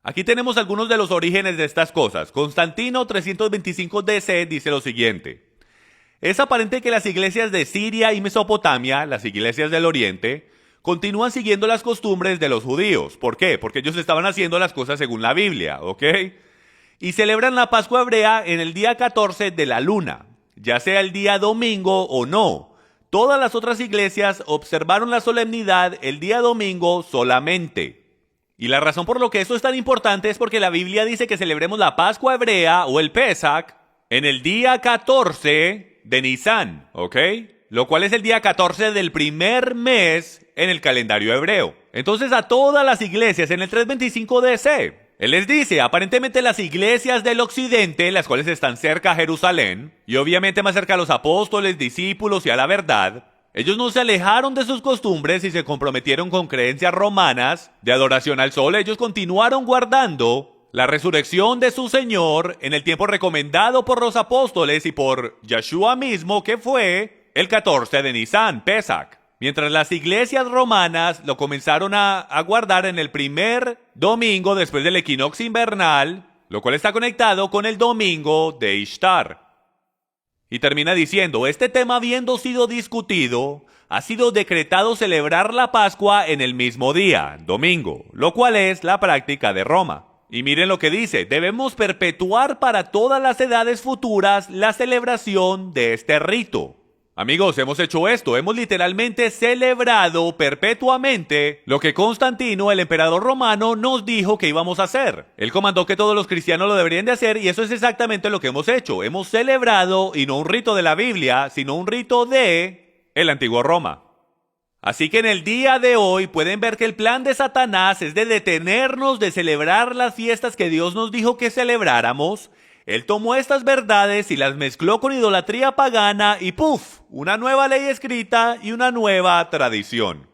Aquí tenemos algunos de los orígenes de estas cosas. Constantino 325 DC dice lo siguiente. Es aparente que las iglesias de Siria y Mesopotamia, las iglesias del Oriente, continúan siguiendo las costumbres de los judíos. ¿Por qué? Porque ellos estaban haciendo las cosas según la Biblia, ¿ok? Y celebran la Pascua hebrea en el día 14 de la luna, ya sea el día domingo o no. Todas las otras iglesias observaron la solemnidad el día domingo solamente. Y la razón por lo que esto es tan importante es porque la Biblia dice que celebremos la Pascua hebrea o el Pesach en el día 14 de Nisan, ¿ok? Lo cual es el día 14 del primer mes en el calendario hebreo. Entonces a todas las iglesias en el 325 DC, él les dice, aparentemente las iglesias del occidente, las cuales están cerca a Jerusalén, y obviamente más cerca a los apóstoles, discípulos y a la verdad, ellos no se alejaron de sus costumbres y se comprometieron con creencias romanas de adoración al sol. Ellos continuaron guardando la resurrección de su Señor en el tiempo recomendado por los apóstoles y por Yeshua mismo, que fue el 14 de Nisan, Pesach. Mientras las iglesias romanas lo comenzaron a guardar en el primer domingo después del equinoccio invernal, lo cual está conectado con el domingo de Ishtar. Y termina diciendo, este tema habiendo sido discutido, ha sido decretado celebrar la Pascua en el mismo día, domingo, lo cual es la práctica de Roma. Y miren lo que dice, debemos perpetuar para todas las edades futuras la celebración de este rito. Amigos, hemos hecho esto, hemos literalmente celebrado perpetuamente lo que Constantino, el emperador romano, nos dijo que íbamos a hacer. Él comandó que todos los cristianos lo deberían de hacer y eso es exactamente lo que hemos hecho. Hemos celebrado, y no un rito de la Biblia, sino un rito de el antiguo Roma. Así que en el día de hoy pueden ver que el plan de Satanás es de detenernos de celebrar las fiestas que Dios nos dijo que celebráramos. Él tomó estas verdades y las mezcló con idolatría pagana y ¡puf! Una nueva ley escrita y una nueva tradición.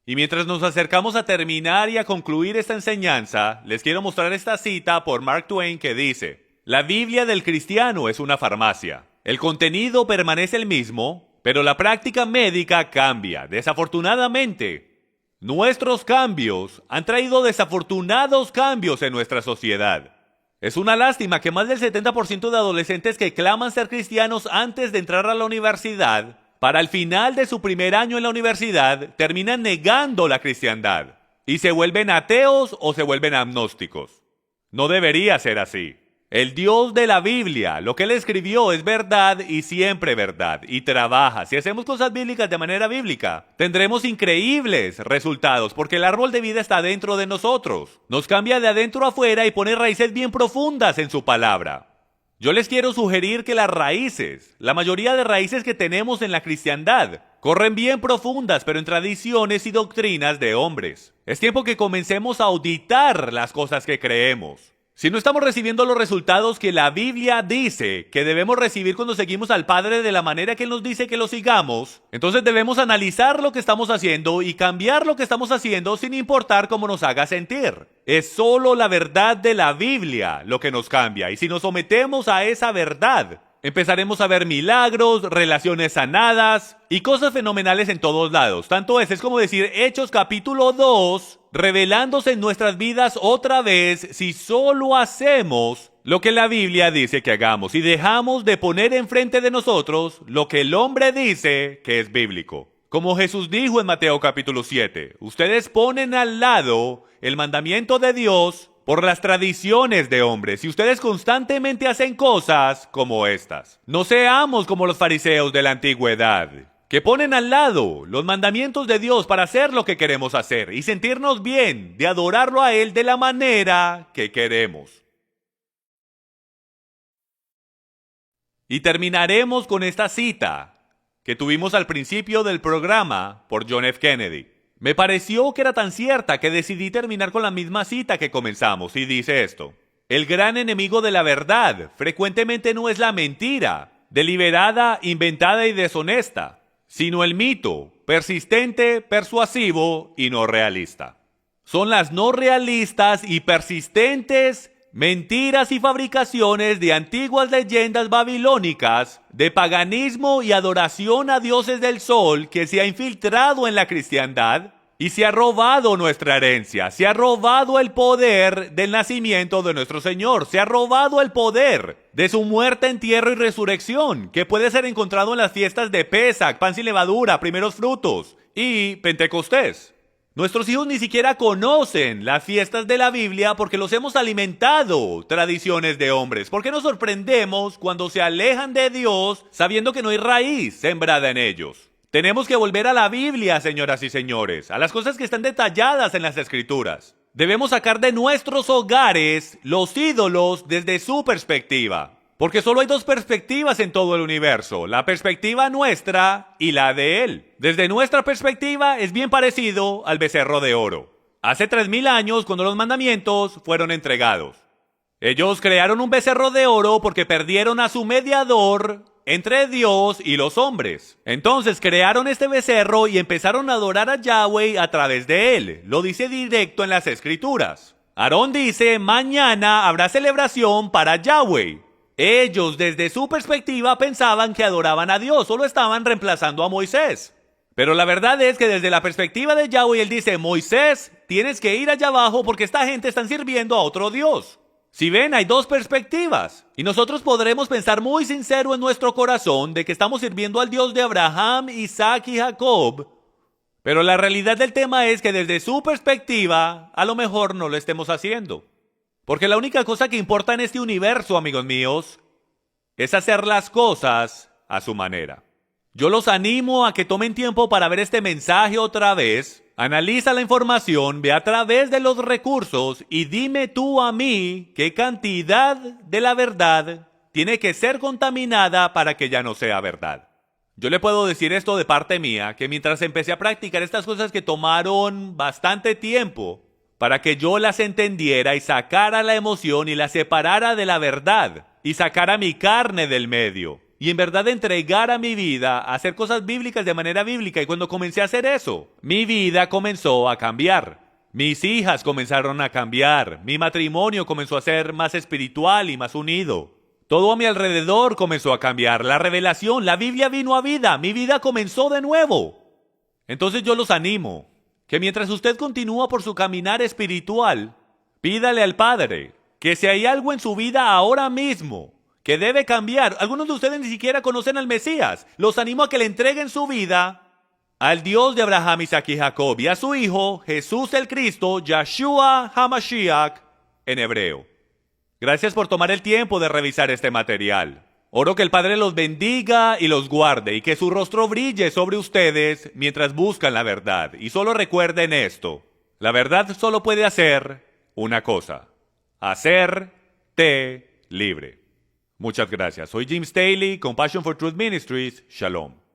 Y mientras nos acercamos a terminar y a concluir esta enseñanza, les quiero mostrar esta cita por Mark Twain que dice: la Biblia del cristiano es una farmacia. El contenido permanece el mismo, pero la práctica médica cambia. Desafortunadamente, nuestros cambios han traído desafortunados cambios en nuestra sociedad. Es una lástima que más del 70% de adolescentes que claman ser cristianos antes de entrar a la universidad, para el final de su primer año en la universidad, terminan negando la cristiandad y se vuelven ateos o se vuelven agnósticos. No debería ser así. El Dios de la Biblia, lo que Él escribió es verdad y siempre verdad, y trabaja. Si hacemos cosas bíblicas de manera bíblica, tendremos increíbles resultados, porque el árbol de vida está dentro de nosotros. Nos cambia de adentro a afuera y pone raíces bien profundas en su palabra. Yo les quiero sugerir que las raíces, la mayoría de raíces que tenemos en la cristiandad, corren bien profundas, pero en tradiciones y doctrinas de hombres. Es tiempo que comencemos a auditar las cosas que creemos. Si no estamos recibiendo los resultados que la Biblia dice que debemos recibir cuando seguimos al Padre de la manera que Él nos dice que lo sigamos, entonces debemos analizar lo que estamos haciendo y cambiar lo que estamos haciendo sin importar cómo nos haga sentir. Es solo la verdad de la Biblia lo que nos cambia, y si nos sometemos a esa verdad, empezaremos a ver milagros, relaciones sanadas y cosas fenomenales en todos lados. Tanto es como decir Hechos capítulo 2, revelándose en nuestras vidas otra vez si solo hacemos lo que la Biblia dice que hagamos y dejamos de poner enfrente de nosotros lo que el hombre dice que es bíblico. Como Jesús dijo en Mateo capítulo 7, ustedes ponen al lado el mandamiento de Dios por las tradiciones de hombres, y ustedes constantemente hacen cosas como estas. No seamos como los fariseos de la antigüedad, que ponen al lado los mandamientos de Dios para hacer lo que queremos hacer y sentirnos bien de adorarlo a Él de la manera que queremos. Y terminaremos con esta cita que tuvimos al principio del programa por John F. Kennedy. Me pareció que era tan cierta que decidí terminar con la misma cita que comenzamos, y dice esto: el gran enemigo de la verdad frecuentemente no es la mentira, deliberada, inventada y deshonesta, sino el mito, persistente, persuasivo y no realista. Son las no realistas y persistentes mentiras y fabricaciones de antiguas leyendas babilónicas, de paganismo y adoración a dioses del sol que se ha infiltrado en la cristiandad y se ha robado nuestra herencia, se ha robado el poder del nacimiento de nuestro Señor, se ha robado el poder de su muerte, entierro y resurrección, que puede ser encontrado en las fiestas de Pesach, pan sin levadura, primeros frutos y Pentecostés. Nuestros hijos ni siquiera conocen las fiestas de la Biblia porque los hemos alimentado tradiciones de hombres. ¿Por qué nos sorprendemos cuando se alejan de Dios sabiendo que no hay raíz sembrada en ellos? Tenemos que volver a la Biblia, señoras y señores, a las cosas que están detalladas en las Escrituras. Debemos sacar de nuestros hogares los ídolos desde su perspectiva. Porque solo hay dos perspectivas en todo el universo, la perspectiva nuestra y la de Él. Desde nuestra perspectiva es bien parecido al becerro de oro. Hace 3000 años, cuando los mandamientos fueron entregados, ellos crearon un becerro de oro porque perdieron a su mediador entre Dios y los hombres. Entonces crearon este becerro y empezaron a adorar a Yahweh a través de él. Lo dice directo en las Escrituras. Aarón dice, mañana habrá celebración para Yahweh. Ellos, desde su perspectiva, pensaban que adoraban a Dios, solo estaban reemplazando a Moisés. Pero la verdad es que desde la perspectiva de Yahweh, él dice, Moisés, tienes que ir allá abajo porque esta gente está sirviendo a otro Dios. Si ven, hay dos perspectivas. Y nosotros podremos pensar muy sincero en nuestro corazón de que estamos sirviendo al Dios de Abraham, Isaac y Jacob. Pero la realidad del tema es que desde su perspectiva, a lo mejor no lo estemos haciendo. Porque la única cosa que importa en este universo, amigos míos, es hacer las cosas a su manera. Yo los animo a que tomen tiempo para ver este mensaje otra vez, analiza la información, ve a través de los recursos y dime tú a mí qué cantidad de la verdad tiene que ser contaminada para que ya no sea verdad. Yo le puedo decir esto de parte mía, que mientras empecé a practicar estas cosas que tomaron bastante tiempo, para que yo las entendiera y sacara la emoción y las separara de la verdad y sacara mi carne del medio y en verdad entregara mi vida a hacer cosas bíblicas de manera bíblica. Y cuando comencé a hacer eso, mi vida comenzó a cambiar. Mis hijas comenzaron a cambiar. Mi matrimonio comenzó a ser más espiritual y más unido. Todo a mi alrededor comenzó a cambiar. La revelación, la Biblia vino a vida. Mi vida comenzó de nuevo. Entonces yo los animo que mientras usted continúa por su caminar espiritual, pídale al Padre que si hay algo en su vida ahora mismo que debe cambiar, algunos de ustedes ni siquiera conocen al Mesías, los animo a que le entreguen su vida al Dios de Abraham, Isaac y Jacob y a su Hijo, Jesús el Cristo, Yahshua HaMashiach en hebreo. Gracias por tomar el tiempo de revisar este material. Oro que el Padre los bendiga y los guarde y que su rostro brille sobre ustedes mientras buscan la verdad. Y solo recuerden esto, la verdad solo puede hacer una cosa, hacerte libre. Muchas gracias. Soy Jim Staley, Compassion for Truth Ministries. Shalom.